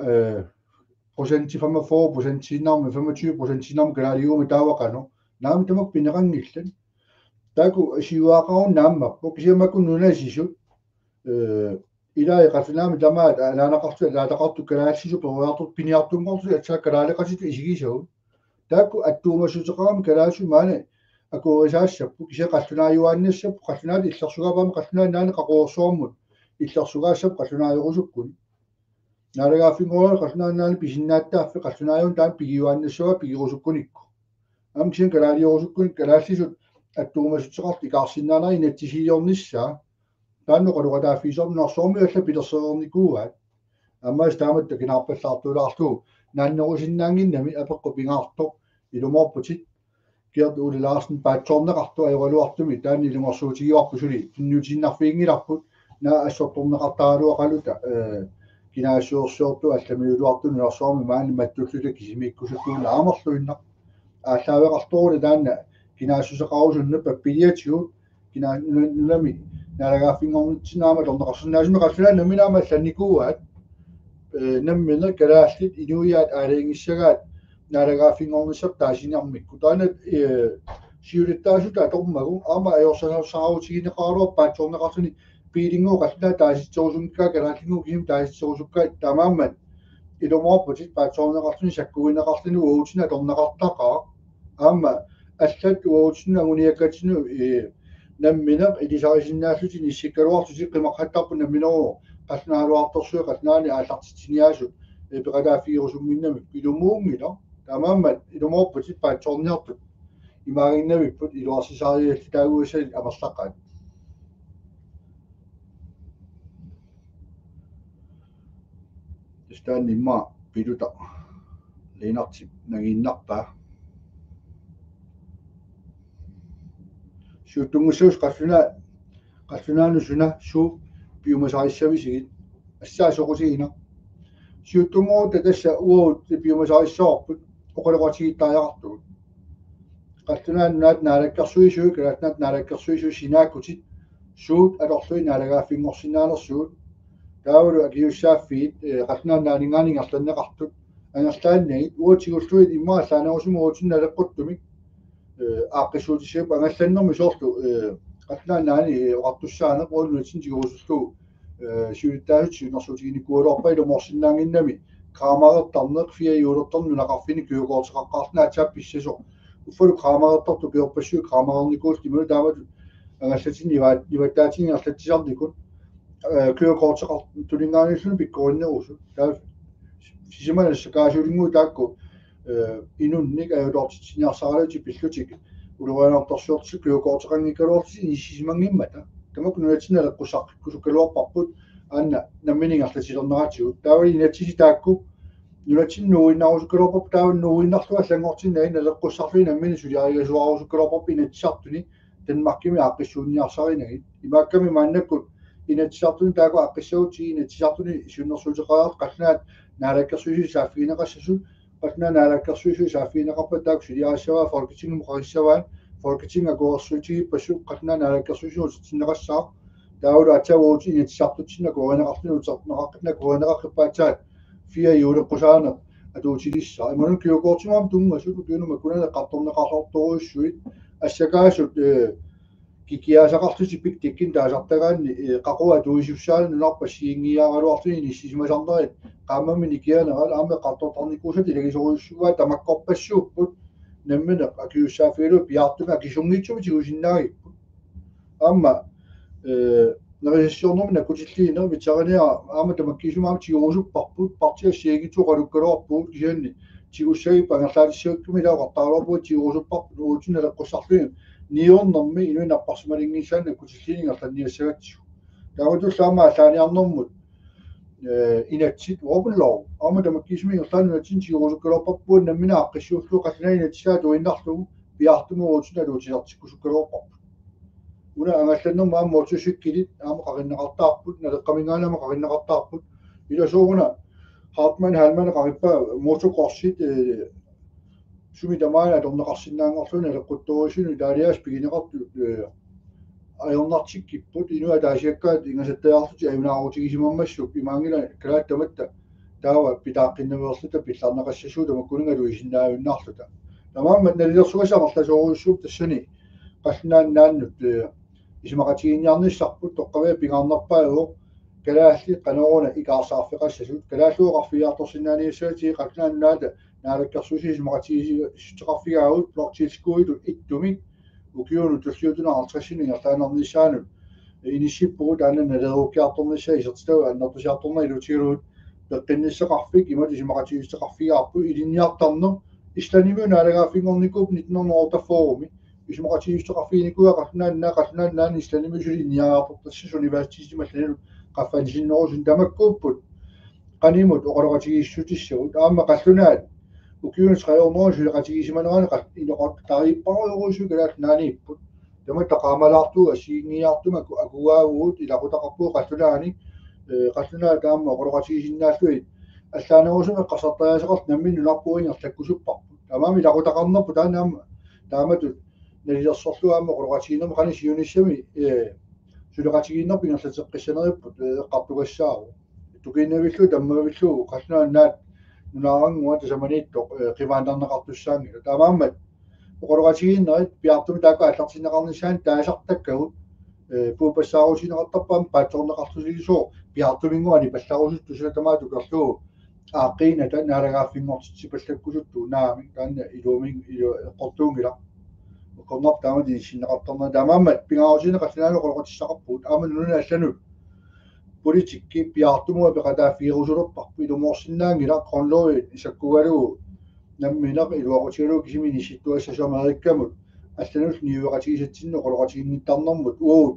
проценти 45% синнарми 25% синнарми калаалиума таавақану наами тамак пинерангиллан таку сиуаақарун нааммаппу кисиамакку нунасисут илаа қаснаами тамаат алаанақарту лаатақарту калаалсису перуартут пиниартунгорсу атсаа калаалеқаситу исигисагу таку аттуумассутеқарами калаасу маане акуисаассаппу кися қаллунааюааннассаппу қаллунаат иллерсугаапаама қаллунаа наана қақуорсуармут иллерсугаассап қаллунааёрусуккун нарагаффингорал қаллунаанаани писиннааттааффи қаллунааён таан пигиуааннассуа пигирусуккуникку ам кисин калаалиорусуккун калаассисут аттуумассутеқарт икаарсиннаанери инатсисиорнissaa таанно қалугатааффисорнарсуарми алла пилерсеерникууаат аммаас тааматта кинаарпаллаартуулаартуу нааннерусиннаангиннами апеққу пингаартоқ илумоорпутит киерт ули лаарсен паатсорнеқарту ajorluartumi таани илунгорсуутигиуарпусули киннутиннарфиингиларпут наа ассорторнеқартааралуақалута кинаассуорсуорту алламиулуартуни нерсуарми маани маттуллута кисимиккусуккууна аамерлуинна ааллаавеқарторули таанна кинаассусеқарусунна паппилиатигут кинаанунами налагааффингорнитсинаама торнеқарсинаасуна қаллунаа наминаама алланникууаат наммина калааллит инуиаат аалингиссагаат налагааффингорнissap таасиниармикку таана сиулиттаасута атормагу аама аёрсанерсааруутигинеқаруа паатсорнеқартуни пилингуу қаллунаа тааситсорусунгкаа калааллингуу кисим тааситсорусуккаа таамааммат илумоорпутит паатсорнеқартуни саккугинеқарлуну уутина торнеқартақаа аама аллат уутина агуниаккатину намминеқ илисарисиннааллутин иссиккалуартути қимақхаттарпу намминеру қаллунааруарторсуи қаллунаани ааллартитсиниаасут пеқалаафигерусумминнами илумуунгила таамааммат илумоорпутит паатсорниартут имаагиннавиппут илуарсисаариалли таагуусали амерлаққаат стаан имма пилута линартип нагиннарпаа сууттунгуссуус қаллунаану суна суу пиумасаариссависигит ассаасоқусигина сиуттунгуут тасса уут пиумасаариссоорпут оқалеқатигиттааяқартугут қаллунааннаат наалаккарсуисуу калаатнаат наалаккарсуисуу синааккутит суут алорлуи наалагааффингорсинаанерсуут таавалу акиуссааффиит қаллунааннаанингаанингалланнеқартут ангерлааннагит уутигуллуит иммааллаанерусума уутинналеққуттумик ааққисуутисиап ангалланнерми соорлу қаллунааннаани оқартуссаанеқ ууннутин тигуусуллуу сиулиттаасут сиунерсуутигиниккуулорпа илуморсиннаангиннами краамареқтарнеқ фиа юулерторну нақарфини кюукоортеқаққартна атсаап писсасо уффалу краамареқтарту киорпассуи краамаерникуул тимулу таамату ангаллатин иваттаатин арлатсисарникут кюукоортеқар тулингааниллуни пиккориннерусу таа сисимана сакаасулингуу таакку инунник аюлоортитсиниарсаралути пиллутик улуаанаарторсуортси кюукоортеқангиккалуортси исисимангиммата тамаку нуатсиналеққусаққиккусуккалуарпарпут аанна намминингаллатилернератигут таавали инатсиси таакку нуатсиннууиннарусуккалуарпарпу тааваннууиннарлуа аллангортиннаи налеққуссарлуи наммини сулиаригасуарусуккалуарпарпу инатсисартуни танмаркими ааққиссуунниарсаринагит имаакками мааннаккут инатсартуни таako аққиссагути инатсартуни исуннэрсуутеқараат қалнаат наалаккерсуиси сааффигинеқассасут қалнаа наалаккерсуиси сааффигинеқарпа таак сулиаассаваа фолкитингум қарissаваан фолкитинг акуорсуутиги пассу қалнаа наалаккерсуиси утитсиннеқассаа тааула атсавуути инатсартутсина куанеқартуни утертнеқаққина куанеқарриппаатсаат фиа юулеққусаанеқ атуутилисса иманун киокоортимаам тунгасут киунума кунана қартторнеқарлорторуиссуит ассакаасут кикиасақартути пиктиккин таасартагаанни қақуа туисуссаалу нунарпа сиингиааралуартуни ниссисимасарнерит qaamammi nikianeral aame qartortarnikuusat ilagisoruissugaa tamakkorpassuupput nammeneq akiussaafiilu piartuma akisungitsumi tigusinnaagippu aamma nerissornum nakutilliina vitsarania aama tamakkisumaam tiguusupparput partiassiagitsuqalukkaluarpuut kisianni tigussagi pangerlaalissuukkumi laaqartaaluarpuut tiguusupparput uutinaleqqussarluni niornermi inuinarparsumalingissaanna kutilliiningerlanniassagatsiu taavatullaama allaaniarnermut inatsit uopullau aama tamakkisumi erlaanunatsin tiguusukkaluarparpuun nammina aqqissuullu qallinaa inatsaa tuinnarlugu piartumuutina luutilartikkusukkaluarparput una angallannerma aama motusikkilit aama qarinneqartaarput naleqqamingaanama qarinneqartaarput ilasuuguna Hartmann Halman qarippa motokorsit sumi tamaana torneqarsinnaanngorluna leqqutturuisunu taalias pigineqartu ajornartikkipput inua taasiakkaat ingasattajaartuti ajunaaruutigisimammassuk imaangila kalaattamatta taawa pitaaqqinnameerluta pillarneqassasuu tamakkunungalu isinnaajunnаарluta tamaammat nalilersugasamarlasuuruissuup tassani qalnaannaannut isimaqatiginnarnissarput toqqavia pingaarnerpaa kalaalli qanoruna ikaarsaarfiqassasut kalaalluuqarfiaartorsinnaaniassaatii qalnaannaata naalakkersuusi isimaqatigisutteqarfigaagut plortiilskuitu ittumi ukiunu tulliutuna artrassini ngertaanarnissaanut inissippugu taanna naleruukkiartornissa isertitau annertusiartorna ilutigiluut peqqinnisseqarfik imat isimaqatigisteqarfigaarpu ilinniartarner islanimu naalagaaffingornikuup 1904 isimaqatigisteqarfiginikua qalnaannaani islanimusuli inniaartortassis universitisimallanilu qaffalisinnerusun tamakkuupput qanimut oqaloqatigiissutissagut aamma qallunaat ukiunus qayornerun suliqatigisimanaani ineqartariipparuuruusu kalaatnaaniipput tamatta qaamalaartuu asiingiartuma akuaaguut ilaqutaqarpuu qallunaani qallunaat aamma oqaloqatigisinnaallui allaanerusuma qassartariaseqart namminnunarpuingertakkusupparput tamaami ilaqutaqarnerpu taanaamma taamatut nalilersorlu aamma oqaloqatiginerma qani siunissami suliqatigiinnerpu ingerlateqqissaneripput eqqartugassaaru tukiinnavillu tammavillu qallunaannaat nunaaranngua tasamaniittoq qimaanarneqartussaangila taamaammat oqaloqatigiinnerit piartumi taakku allartinneqarnissaan taasartakkagut puupassaaruutineqartarpaam paatsorneqartusigisoo piartuminguani pallarusut tusulatamaatu kerlugu aaqqiinata naalagaaffinngortitsipallakkusuttu naami taanna iluuming eqqortuungila qonnaq taamati sinneqartarna taamaammat pingaarutineqallinaanu oqaloqatissaqarpuut aama nununa allanut politicki piartumua peqataafiirusulorparpu ilumorsinnaangila qonloi isakkugalugu namminaq iluaqutigalugu kisimini situassasamerikkamut алланус ниуеқатигисатсинну оқологатигинниттарнэрмут уут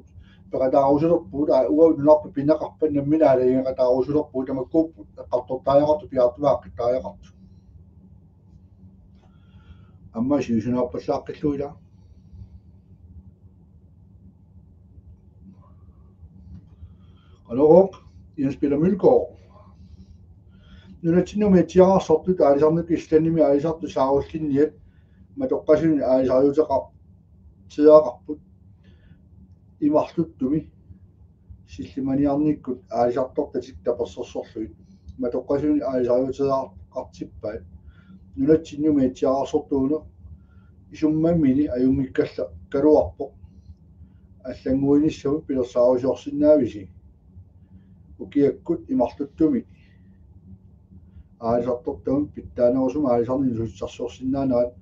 пеқатаарусулерпут уут нунарпу пинеқарпа намминаалагингатаарусулерпут тамаккууппут эққартортааяқарту пиартумааққиттааяқарту амма сиусунаарпаллааққиллуила аллорок Jens-Peter Mølgaard нунатсиннуми тиарсортут аалисарнук илланними аалисарту сааруллинниат матоққасуни аалисариутеқар тиақарпут имарлуттуми силлиманиарниккут аалисартортатик таперсерсорлуит матоққасуни аалисариутеқартиппаа нунатсиннуми тиарсортууна исуммаммини аюнгиккалла калуарпоқ аллангуиниссаву пилерсаарусиорсинаависи укиаккут имарлуттуми аалисартортагун питтаанерусума аалисарнин сутсарсуорсинаанаат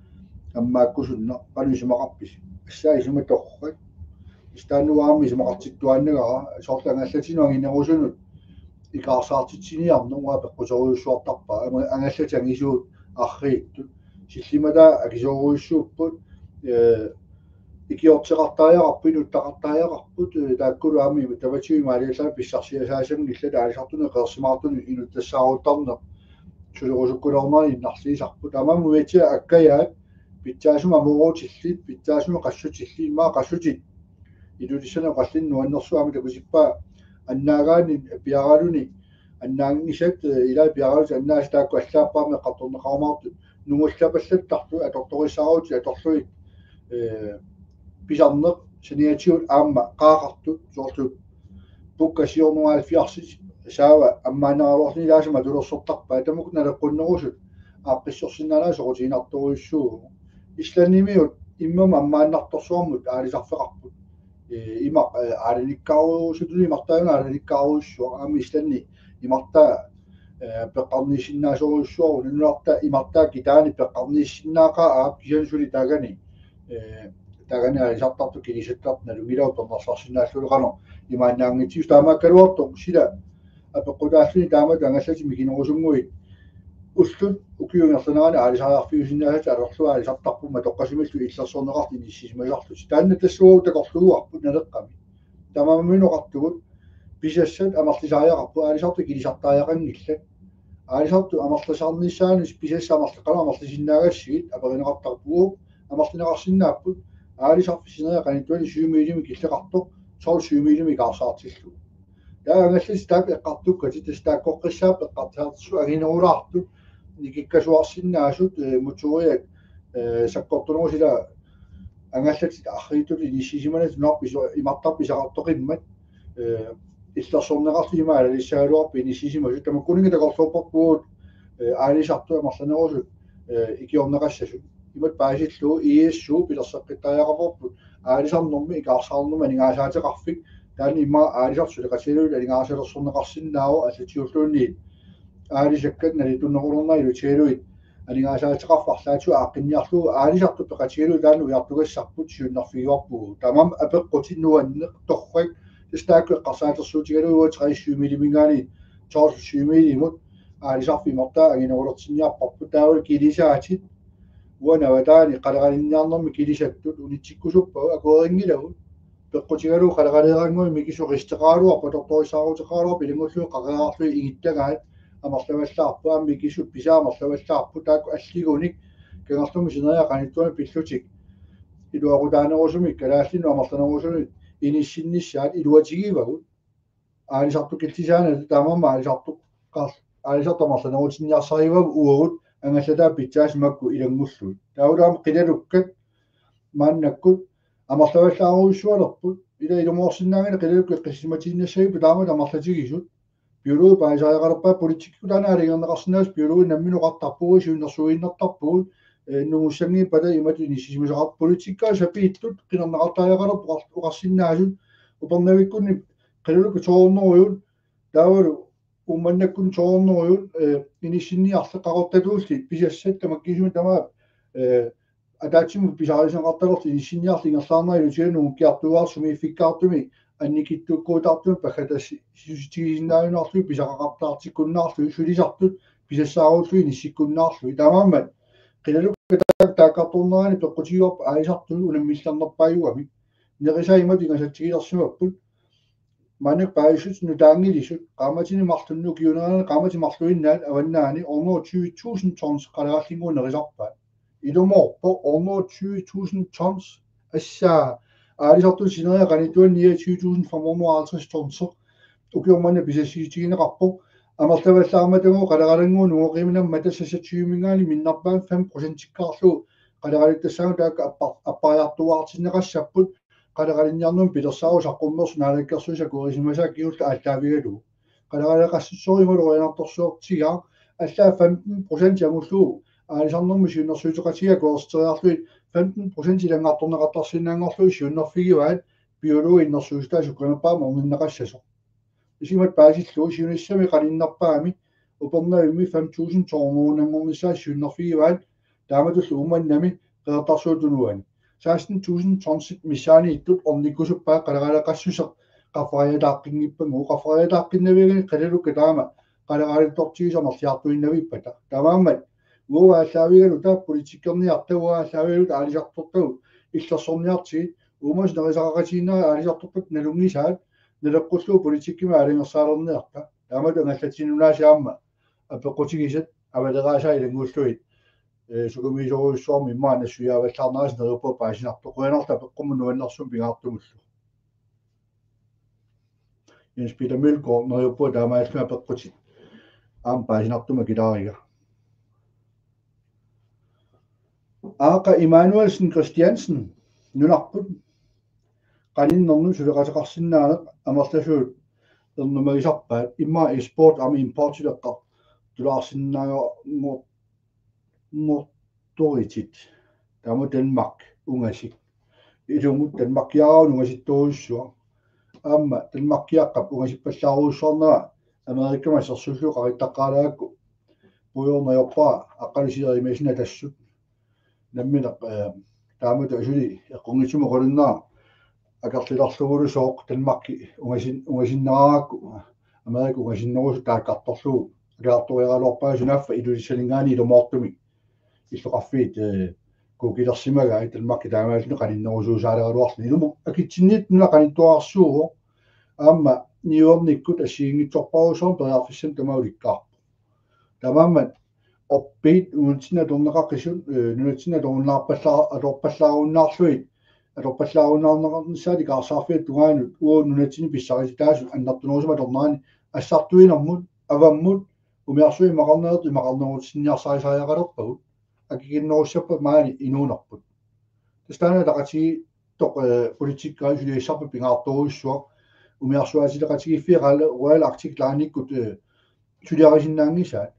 аммааккусунна qanusumaqarpis ассаа исуматоррак истаннуаами исумақартиттуааннагара соорлангаллатинуагиннерусунут икаарсаартитсиниарнуа пеққусориуссуартарпаа ангаллатангисуут аррииттут силлимата акисоруиссууппут икиортеқартааяқарпут уттақартааяқарпут тааккулуами таватиуи маалиаллаа писсарсиасаасангилла таалисартуни қеерсимаартуни инуттассааруттарнер сулерусуккулорнери иннарлиисарпут амаму ветиа аккаяат питсаасума амуруутиллит питсаасума qassutillii maa qassutит илулиссана qallinnu аннерсуами такусиппаа аннаагаани пиаралуни аннаангисат илаа пиаралус аннаас таакку аллааппаами qattorneqarmaartut нугуллапаллаттарту аторторисааруути аторлуит писарнеq саниатиут аама qaaqartut соорту пуккасиорнуаалфиарсит саава аммаанаалуарни лаасама тулерсортарпаа тамук налеққуннерусут ааққиссорсинаалаа сорутиинарторуиссуу исланимиут иммама аммааннарторсуармут аалисарфеқарпут има аалиниккаарусутуни мартаана аалиниккааруссуа аами исланни имартаа пеққарнисиннаасоруссуару нунуарта имартаа китаани пеққарниссиннаақаа аап кисансули тагани аалисартарту килисаттарна лугилау торнарсарсинааллулеқано имааннаангитсиус таамааккалуартоқ сила апеққутаассуни таамат ангаллати микинерусунгуит уллут укиунгерланаани аалисариарфиусиннаасат алорлуа аалисартарпума тоққасимиллу иллерсорнеқарти ниссисималарлут таанна тассуау такорлугуарпут налеққами тамамаминоқартугут писассат амарлисаариақарпу аалисарту килисартааяқангилла аалисарту амарласаарниссаанус писасса амарлеққана амарлисиннаагассигит аперинеқартарпугу амарлинеқарсиннааппут аалисарфисинериа канитуани сюмилими киллеқартоқ 12 сюмилими каарсаартиллу таангаллис таап эққартукка титастааққоққиссаап эққартаартсу агинерулаарту никиккасуарсиннаасут мутуриак саккортунерусила ангаллатит арритули ниссисиманат норписо имартарписақартоқиммат иллерсорнеқарту имаала лиссаалуарпи ниссисимасут тамаккунинга такорлууппарпуут аалисарту амарланерусут икиорнеқассасут имат паасиллуу ииссуу пилерсеққиттааяқарпорпут аалисарнэрми икаарсаарнэрма нигаасаатеқарфик таани имма аалисарсулеқасилуут алигаасалерсорнеқарсиннааву аллатиуллуунни аалисаккат налитуннерулернайлу тиалуит алигаасаатеқарфарлаату ааққинниарлуу аалисарту пеқатигалу таanu уяртугассарпут сиуннарфигуарпугу тамам апеққутиннуанне торрак тастаакку эққарсаатерсуутигалугуа 30 миллимингаани 12 миллимут аалисарфи мартаа агинерулертинниарпарпут таавал килисаатит уанаватаани қалеқалинниарнэрми килисаттут унитсиккусуппа акуерингилагу пеққутигалу қалеқалеерангуи микисоқистеқаалуарпа торторисаарутеқаалуарпа илингуллуу қақераарлуи игиттагаат амарлаваллаарпу аамми кисуп писаамарлаваллаарпу таакку аллигуник кангарлуми синериа қаниттуами пиллутик илуарутаанерусумик калааллину амарланерусуми иниссинниссаат илуатигивагут аалисарту килтисаана таамамма аалисарту амарланерутинниарсаривав уурут ангаллатаа питсаасимакку илангуллуит таулаама қилалуккат мааннаккут амарлаваллааруйссуалерпут ила илумоорсинаагана қилалукку қиссиматииннассагипу таамат амарлатигисут биологи паисаариақалерпаа политиккулаана алигернеқарсинаас биологи намминуқартарпугу сиуннерсуиннертарпугут нугуссанги пала имати ниссисимисақар политиккаа сапииттут қинернеқартааяқалерпу уқарсиннаасут упернавиккунни қилалукку тоорнеруйут таавалу умманнаккун тоорнеруйут иниссинниарлеқарортатуулли писассат тамаккисуми тамаа атаатсиму писаарисеқарталерти иниссинниарлингерлаарнарилу тианугу киартугаарсуми фиккаартуми анникиттуккуутаартуми пахатасси сисутигисиннааюнаарлуи писақақартаартиккуннаарлуи сулисартут писассаарууллуи ниссиккуннаарлуи таамааммат қилалукка тааккарторнерани пеққутигуарпа аисартуи унаммилларнерпааюами нерисаимат ингасатсигилерсимаппут манек паисут нутаангилисут qamatini martunnu kiunerana qamati marluinnaat avannaani 20.000 tons qaleraallinguu nerisarpaat ilumorpo 20.000 tons assaa aalisartu sineria qanituan 29.550 tons ukiormanna pisassiitigineqarpo amertavallaarmatangu qaleralanguu nuoqiminamma tassassatsuumingaani minnarpaan 5% tikkaarlu qaleralittassaagu taakka appariartuaartinneqassapput qalaqalinniarnum pilersaarus aqqummersu naalakkersuisa kurisимасаа kiulla ааллаавигалу qalaqaleqassutsorimulu ruinartorsuortigaa аллаа 15% ямуллуу аалисарнэрми сиуннэрсуутеқатига коорстериарлуит 15% илангаарторнеқартарсинаангорлуи сиуннэрфигиваат биологи иннэрсуустаа сукканаппаама орниннеқассасо исимат паасиллуу сиуниссами қалиннарпаами упернавимми 5000 тоорнуунангорнissaа сиуннэрфигиваат тааматуллу уманнами qeertarsuutunuani 16.000 tonsit missaani ittut ornikkusupпаа qalaqalaqassuseq qaffariataaqqinngippanguu qaffariataaqqinnavigani qalalukka taama qalaqalittortigisamerliartuinnavipпата tamaammat уааллаавигалу таа политиккерниартауа ааллаавигалу аалисартортагу иллерсорниартигит уумас нерисақақатииннера аалисарторпат налунгисаат налеққуллуу политиккима алингерсаалерниарта таамата наллатинунаасиаама апеққутигисат авалераасаа илангууллуит сукумисоруйссуарми иммаана суяаваллаарнерас неруппа паасинарто қуянарта пеққумму нуаннэрсум пингаартумуллу Jens Peter Mølgaard når jo på der med at på kutit am pasinartuma kilariga Aka Emanuelsen Christiansen nunarput qaninnernu suleqataqarsinnaanaq amerlasuut ernumagisarpaat imma e-sport am importileqqar tulaarsinnaaga mortoritit tamu Danmark ungasik ilumut Danmark yaarun ungasittuussua amma Danmark yaqqap ungasippallaruussornera Amerika massersullu qarittaqaalaakku puyorneryorpaa aqqalisierimaisina tassut nammineq taamut asuli eqqungitsuma qolunnaa akerlilarlugulu sooq Danmarki ungasinneraarakku Amerika ungasinnerusut taakkartorlugu akaartorieraluarpaa sunaffa ilulissalingaani ilumoortumi иллоqarfiit kuukilersimaga Danmarki taamaallu qaninnerusuusaaleruarlu ilumu akitsinniit nula qanittuarsuugu amma niuornikkut assiingitsorparuusoon periarfissam tamaulikkaarpu tamammat oppiit unutsinna torneqaqqisut nunutsinna torunnaarpallaaruunnaarluit atorpallaaruunnaarneqarnissaati kaarsaarfiat tungaanut uununatsinni pissaritaasut annartunuusuma tornaani assartuinermut avammut umiarsui maqarneert imaqarnerutsinniarsarisariaqalerpagut akiginnerussappa maani inuunerput tastana taqati toq politikkaa suliissarpa pingaartoruussua umiarsuatileqatigiffiqalle royal arctic laanikkut suliarisinnaangisaat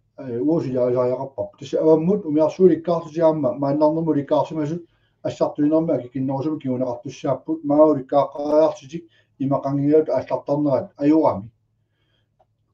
uusiliarisariaqarparpu tassa avammut umiarsuulikkaartutiaamma maannarnermu likkaarsimasut ассартуинерма акикиннерусуми киунеқартуссааппут маауликкааққариартитик имақангиут ааллартарнерат аюрами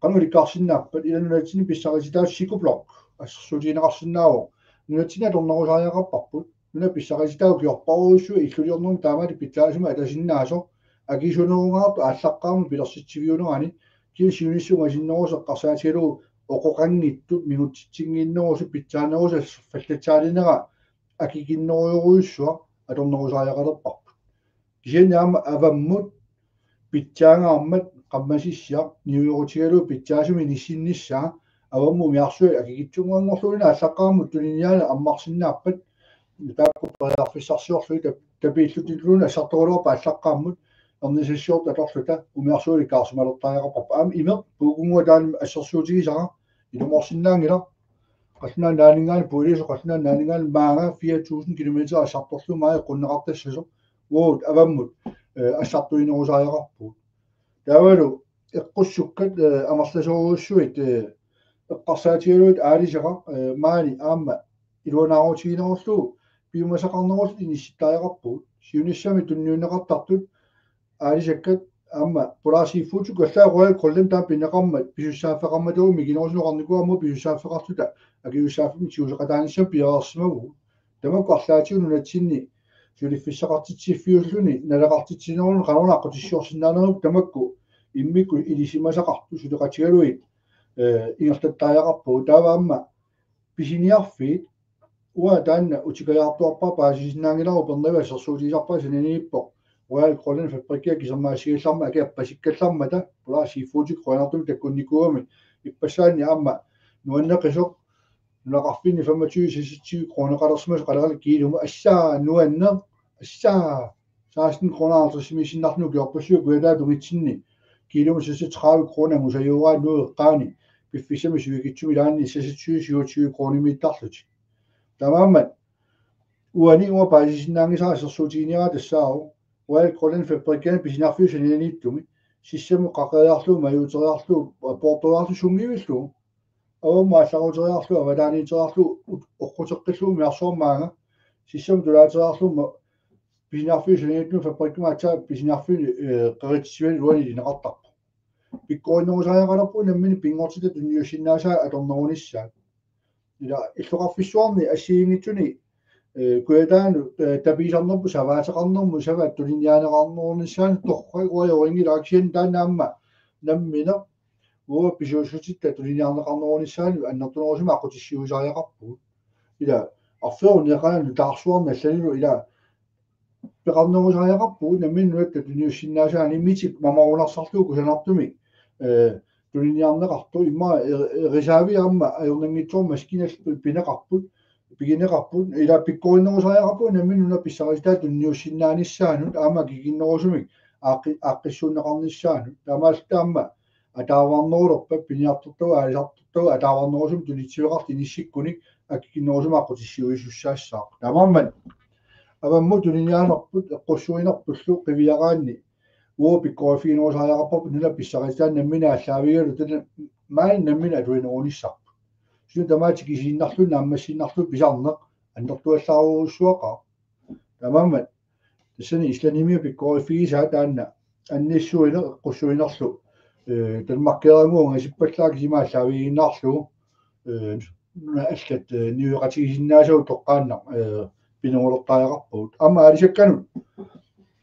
кануликкаарсиннааппат иланунатсини писсариситаат сикублок ассерсуутинеқарсинааву нунатсина торнерусариақарпарпут нуна писсариситау киорпаруussу иллулиорнерум таамаати питсаасума атасиннаасо акисунерунгаарту ааллаққарму пилерситсивиунерани килсиунissунгасиннерусеққарсаатигалугу оқоқангиттут мигутситсингииннерусу питсаанерусу фаллатсаалинера акикиннеруйоруйуссуа аторнерусариақалерпарпут кисианаама аваммут питсаангаармат qammasissia niuyorutigalu pitsaasumi nissinnissaa avammu miarsuit akikitsunguangorluina allaqaarmut tuliniaana ammarsinnaappat taakku periarfissarsiorlui tapiillutiluuna assartoruarpa allaqaarmut ernisassuort atorluta umiarsuulikkaarsumalertariaqarparpa aam imeq puukungua taanima assersuutigisara ilumorsinnaangila qasnaa naaningaani puilisu qasnaa naaningaani maanga 4000 kilometer assartorlu maa qunneqartassasu uut avammut assartuinerusariaqarpuut taavalu eqqussukkat amarlasuruussuit eqqarsaatigaluit aalisera maani aamma iluanaaruutiginerullu piumasaqarnerullu inissittariaqarpuut siunissami tunniunneqartartut aalisakkat aamma pulaasiiffuutu kallaa royal kollem taa pinneqarmat pisussaafeqarmatugu miginerusunoqarnikuammu pisussaafeqartuta akiussaaffimi tiuseqataanissam piareersimagu tamakku arlaatigu nunatsinni suliffissaqartitsiiffiulluni nalaqartitsinerun qanornaaqqutissuorsinnaanеру tamakku immikku ilisimasaqartu suleqatigaluit ingertattaajaqarpu taavaamma pisiniarfiit uа таанна утикаjaartuarpaa paasisinaangilaru pernavi assersuutigisarpaa saniniippo royal kollem fabrikia kisерmaasigallarma akiappasikkаллармата pulaasiiffuutik qoinartumi takkunnikuami ippasaani aamma nuanneqisoq nulaqarfini 25-26 kroner qalersimas qalerali kiiluma assaa nuanne assaa 16 kroner 50 missinnarnu kiorpassu kuidaa tungitsinni kiiluma 30 kroner musayuuraa nueqqaani piffisami suigitsumi laanni 27 kroner miittarluti tamaammat uani uа paasisinaangisaa assersuutiginieraa tassaaru royal kollem fabrikian pisinarfiu saniniittumi sissamu qaqeriarlu mayuuteriarlu portoriarlu sungivillu avamma allaqauteriarlu avalaaniiteriarlu oqquteqqillu miarsuarmaanga sissam tulaateriarlu pisinarfiu saniniittu fabrikma atsa pisinarfiu qeritsivel luani lineqartarpu pikkoinnerusariaqalerpu nammini pingortita tunniussinaasaa atornerunissaat ila illoqarfissuarni assiingitsuni kuetaanu tapiisarnerpu savaateqarnermu savaat tuliniaaneqarnerunissaan torquaruingilaaksien taanaamma nammina uа pisuussutitta tuliniarneqarnerunissaan annertunerusuma aqutissiuisariaqarpuut ila arfiorniaqaanu taarsuarna allanilu ila peqarnerusariaqarpuut namminnuatta tuniussinaasaani mitik mamarunarsarlugu kusanartumi tuliniarneqartu imma risaaviarma ajornangitsuor maskinall pineqarput pigineqarput ila pikkoinnerusariaqarpu namminnuna pissarisitaa tunniussinaanissaanut aama kiginnerusumik ааққиссуунеқарниссаану тамаалтаама атааварнерулерпа пиниартортуа алисартортуа атааварнерусум тулитсиоқарт иниссиккуник аккиннерусум аққутиссиуисуссаассаақ тамааммат авамму тулиниаанерпут эққуссуинерпуллу қивиараанни уу пиккофиинерусааяқарпарпут нуна писсаритаан наммина аллаавигалу тана маан наммина атуинеруниссарпу су тамаати кисииннарлу нааммассиннарлу писарнеқ аннертуаллааруруссуақа тамааммат тассани исланимиу пиккофиисаа таанна анниссуина эққуссуинерлу талмаркеерангуунга сиппаллаа кисимааллаавигиннаарлу аллат ньюеқатигисиннаасуу тоққааннақ пинерулертааяқарпуут ама алисаккану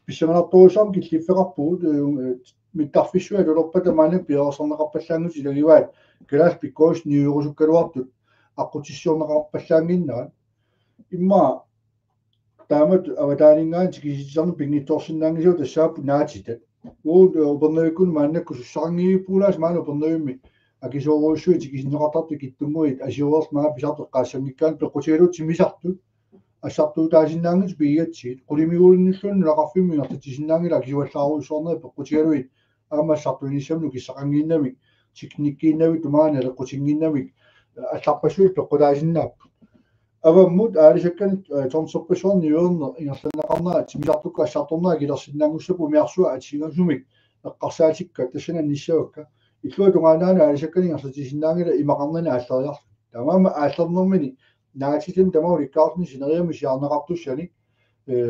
писсаманартуусаам киллиффеқарпуут миттарфиссуа тулерпата маана пиерсорнеқарпаллаангут илагиваат калаас пиккоос ньюерусуккалуартут аққутиссуорнеқарпаллаангиннаат имма таамат аватаанингаан тикиситсарни пингитторсиннаангисуу тассааппу наатитат упернавиккун мааннакку суссарангииппуулаас маана упернавимми акисооруussui тикисинеқартарту киттунгуит асиуерс маа писартеққаассангиккаан пеққутигалуут тимисарту ассартуу таасиннаангит пигатсиит қулимигуулинниллуунну лақарфимми артитисиннаангила акисуаллааруussуорнера пеққутигалуит аамассартуиниссамну киссақангииннамик тикниккииннавит тумаана леққутингииннамик алларпассуит пеққутаасиннааппу аваммут аалисаккан торнсерпассуарни юернер ингерланеқарнаа тимисартукка ассарторнаа килерсиннаангуссапу миарсуа атсигансумик эққарсаатикка тассана ниссавакка иллуа тунганаана аалисаккани ингерлатисиннаангила имақарнана ааллериарлу тамаама ааллернэрмини наатитэн тамау риккаартни синериами сиарнеқартуссани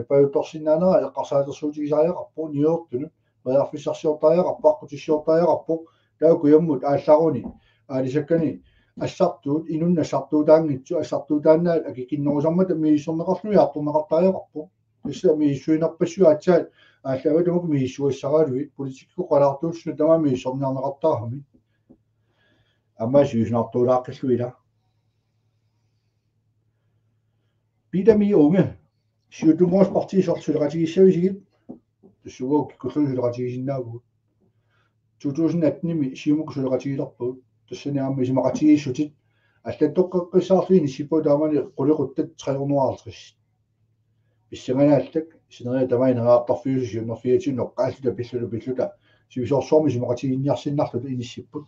паюторсиннаанера эққарсаатерсуутигисааяқарпу ниуертуну реарфиссарсиортааяқарпу таа куяммут аалларуни аалисаккани ассартуут инуннассартуутаангитсу ассартуутааннаат акикиннерусармата мииссорнеқарлуи аартурнеқартааяқарпу исса мииссуинарпассуаатсаат ааллаватумук мииссуассараалуит политикку қалаартууссуна тама мииссорниарнеқартаарами амма сиуснартуулааққиллуила бидами унге сиутумоос партисорсулеқатигиссависигит туссугоо киккуллунсулеқатигисиннаагу 2018-ми сиумук сулеқатигилерпуут тассани аама исимақатигиссутит аллаттоққеққиссаарлуини сиппу таамани қулеқуттат 340 писсанганаалтак синериа тамаинераартарфиусу сиуннерфиатинно қааллута пиллута сивисорсуарми симақатигинниарсиннарлута иниссиппут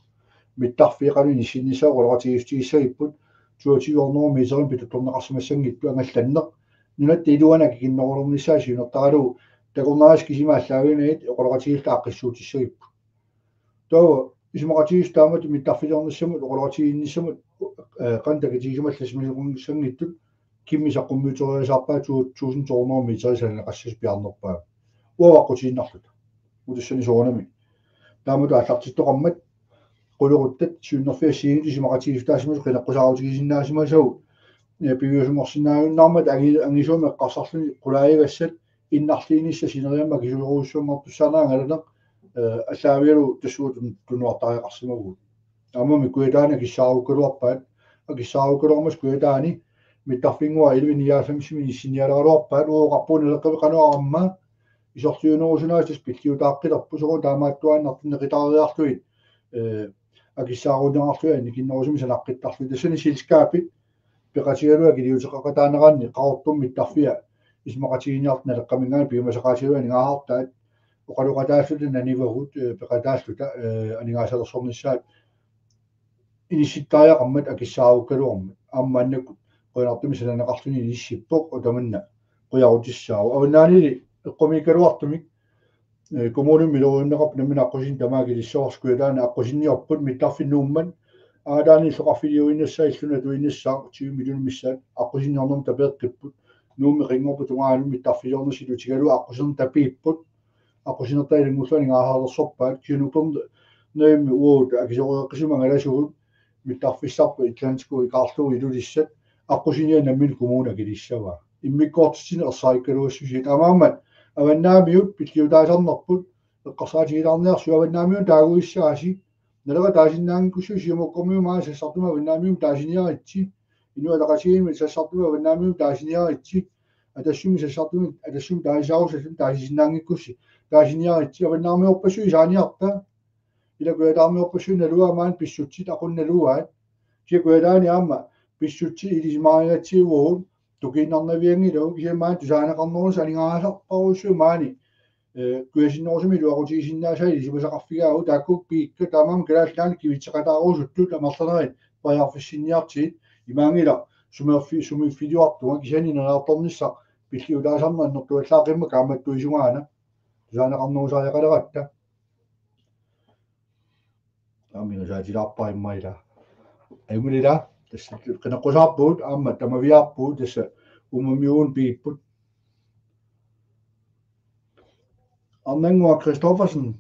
миттарфиқалу ниссиннисаа қулеқатигистигиссагиппут туатигорноо мисерин питутторнеқарсимассангитту ангалланнеқ нунат илуана кикиннерулернissaа сиунертаралу такорнаас кисимааллаавинаит оқолоқатигилта аққиссуутиссагиппу тоо исмақатигис таамат миттарфилернссамут оқолоқатигинниссамут қантакатигисималласмисунгиттут киммисаққуммиутериасаарпаа 1200 метрисалнеқассас пиарнерпаа уаваққутииннарлута утуссани соонами таамат ааллартиттоқармат quluquttat siunnerfiassiigit isimaqatigistaasimus qinaqqusaarutigisinnaasimasau piviusumorsinnaajunnaarmat angisuumi eqqarsarluni qulaayigassat innarliinissa sineriamma kisuuruussuunngortussaanaangalane allaavialu tassuut tunuartariaqarsimagu aamami kuitaana kissaaruukkaluarpaat akissaaruukkaluarmas kuitaani mittarfingua 1195 issinialaruarpaat uuqarpuuneleqqaviqanuaramma isorliunerusunaastas pilliutaaqqillerpu soru taamaattuaannartunneqitariarluit акиссаарунеқарлуани киннерусуми санаққиттарлу тассани силскаапит пеқатигалуа килиутеқақатаанераанни қарортумми тарфиа исмақатигиниартна леққамингаани пиумасақаатигуани гаахартаат оқалуқатаассута наниверут пеқатаассута анигаасалерсорниссаат иниситтааяқармат акиссааруккалуармат ааммааннакку қуинартуми сананеқарлуни иниссиппоқ утаманна қуярутиссаау авнаанили эққумикалуартумик kommunen miljoonnerop nemmin аққусин тамаагилиссоорскуилаана аққусинниорпут миттарфиннуумман аалаани соқарфилиуиннассаа иллуна туиннассаа 20 миллион миссаат аққусинниорнерм табеэққиппут нууми рингорпу тунгаалу миттарфилиорнерсилу тигалу аққусерн тапииппут аққусинертаилингуллуани гаахаалерсорпаат кинуперн нэмми уут акисориэққисумангаласугут миттарфиссарпу итлантику икаарлуу илулиссат аққусиния наммин коммуна килиссава иммиккоортсини ерсаиккалуассусит амаамат аваннаамиут пиллиутаасарнерпут эққарсаатигилаарниарсу аваннаамиун таагуиссааси налера таасиннаангкуссу сиумоккормиу маа сассартума аваннаамиун таасиниаритси инуалақасигими сассартума аваннаамиун таасиниаритси атассуми сассартуми атассуми таасиарусаллу таасисиннаангиккусси таасиниаритси аваннаамиорпассу исааниарта илакуятаармиорпассу налуа маан писсутсит ақунналуаат сикуятаани аама писсутси илисмаариатсиугуут тукиннарнавиангилу кисимаан тусаанеқарнерус алингаасарпаруссу маани куясиннерусими луарутигисиннаасаили симасақарфигаагу тааккук пиикку таамаам калааллаани кивитсеқатаарусуттут амарланерит паяарфиссинниартигит имаангила сумиффидуартуга кисанинераарторнisса пиллиулаасарна нертуаллаақимма кааматтуисугаана тусаанеқарнерусааяқалератта аминусаатилаарпаиммаила аймулила тасса қинеққусаарпуут аама тамавиаарпуут тасса умамиуун пииппут Arnangua Christoffersen,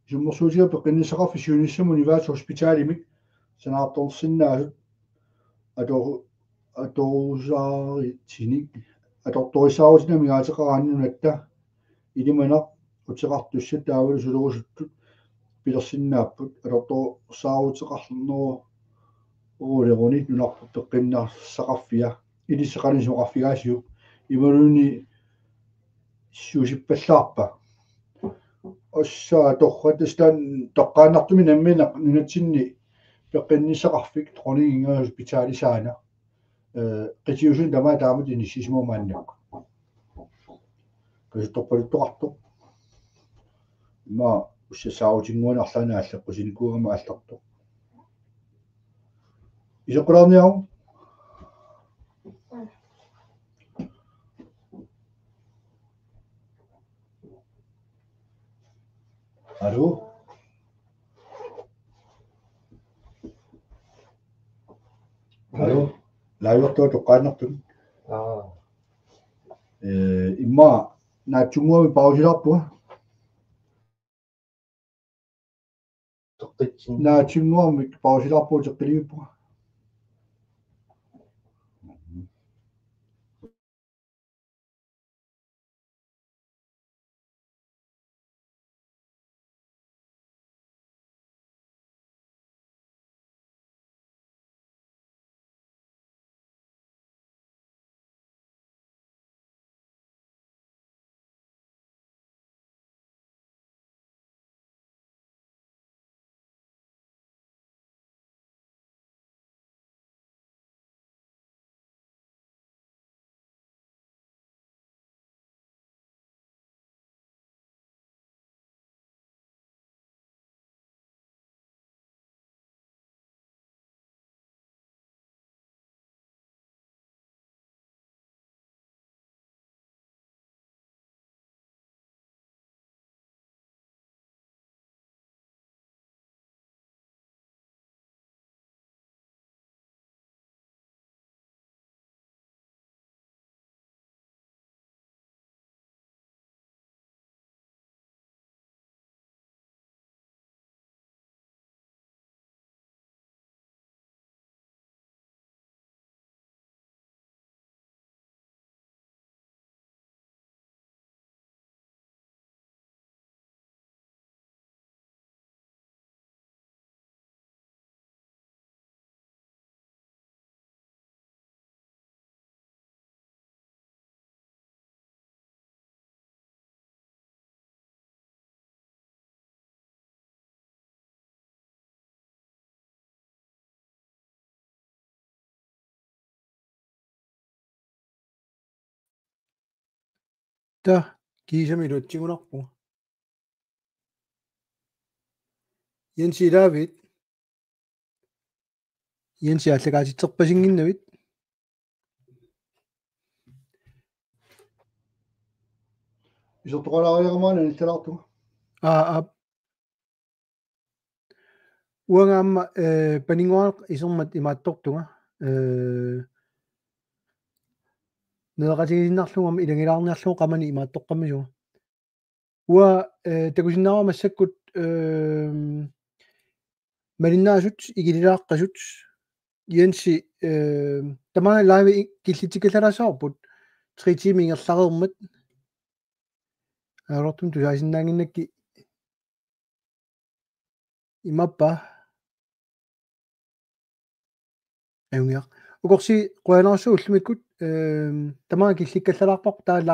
summersuutiga peqinnisaqarfi siunissamu Universe Hospitalimik sanaartorsinnaasut atorusaaritini atortorisaarutinami gaateqaraannunatta ilimana utiqartussat taavulu sulurusuttut pilersinnaaput atortorsaaruteqarnerua urulerunit nunarpu peqinnarsaqarfia ilisseqanissuqarfigaasiuk imaluni siusippallarpa оссаа торратстан тоққааннартуми наммина нунатсинни пеққинниссақарфик тронигинга хоспиталисаана қитиусун тама таамут иниссисимумааннақ касутторпалуттоқартоқ ма уссасаавутингуанарлана аллаққусиникуугама аллартоқ исеққулаарниару Hallo? Hallo? Laivattua toqqaannartun. Imma naatsunguami pausilarpua. Naatsunguami pausilarpua teqqiliippua. та кисамилутсигунарпу Jensi David Jensi аллагаатитсерпасингиннавит исертоқалаариармаана ниллалаартуга уангаама панингуаақ исермат имааттортуга нерақатигиннарлугам илангилаарниарлугу қамани имааттоққаммисуга уа такусиннаавамассаккут малиннаасут игилилааққасут Jensi тамаа лайви киллитикалларасаарпут 3 тимингерлареермат аалортум тусаасиннаангиннакки имаппа аюнгиа укорси қуанаарсуу уллумиккут тамаа килликкаллалаарпақ таала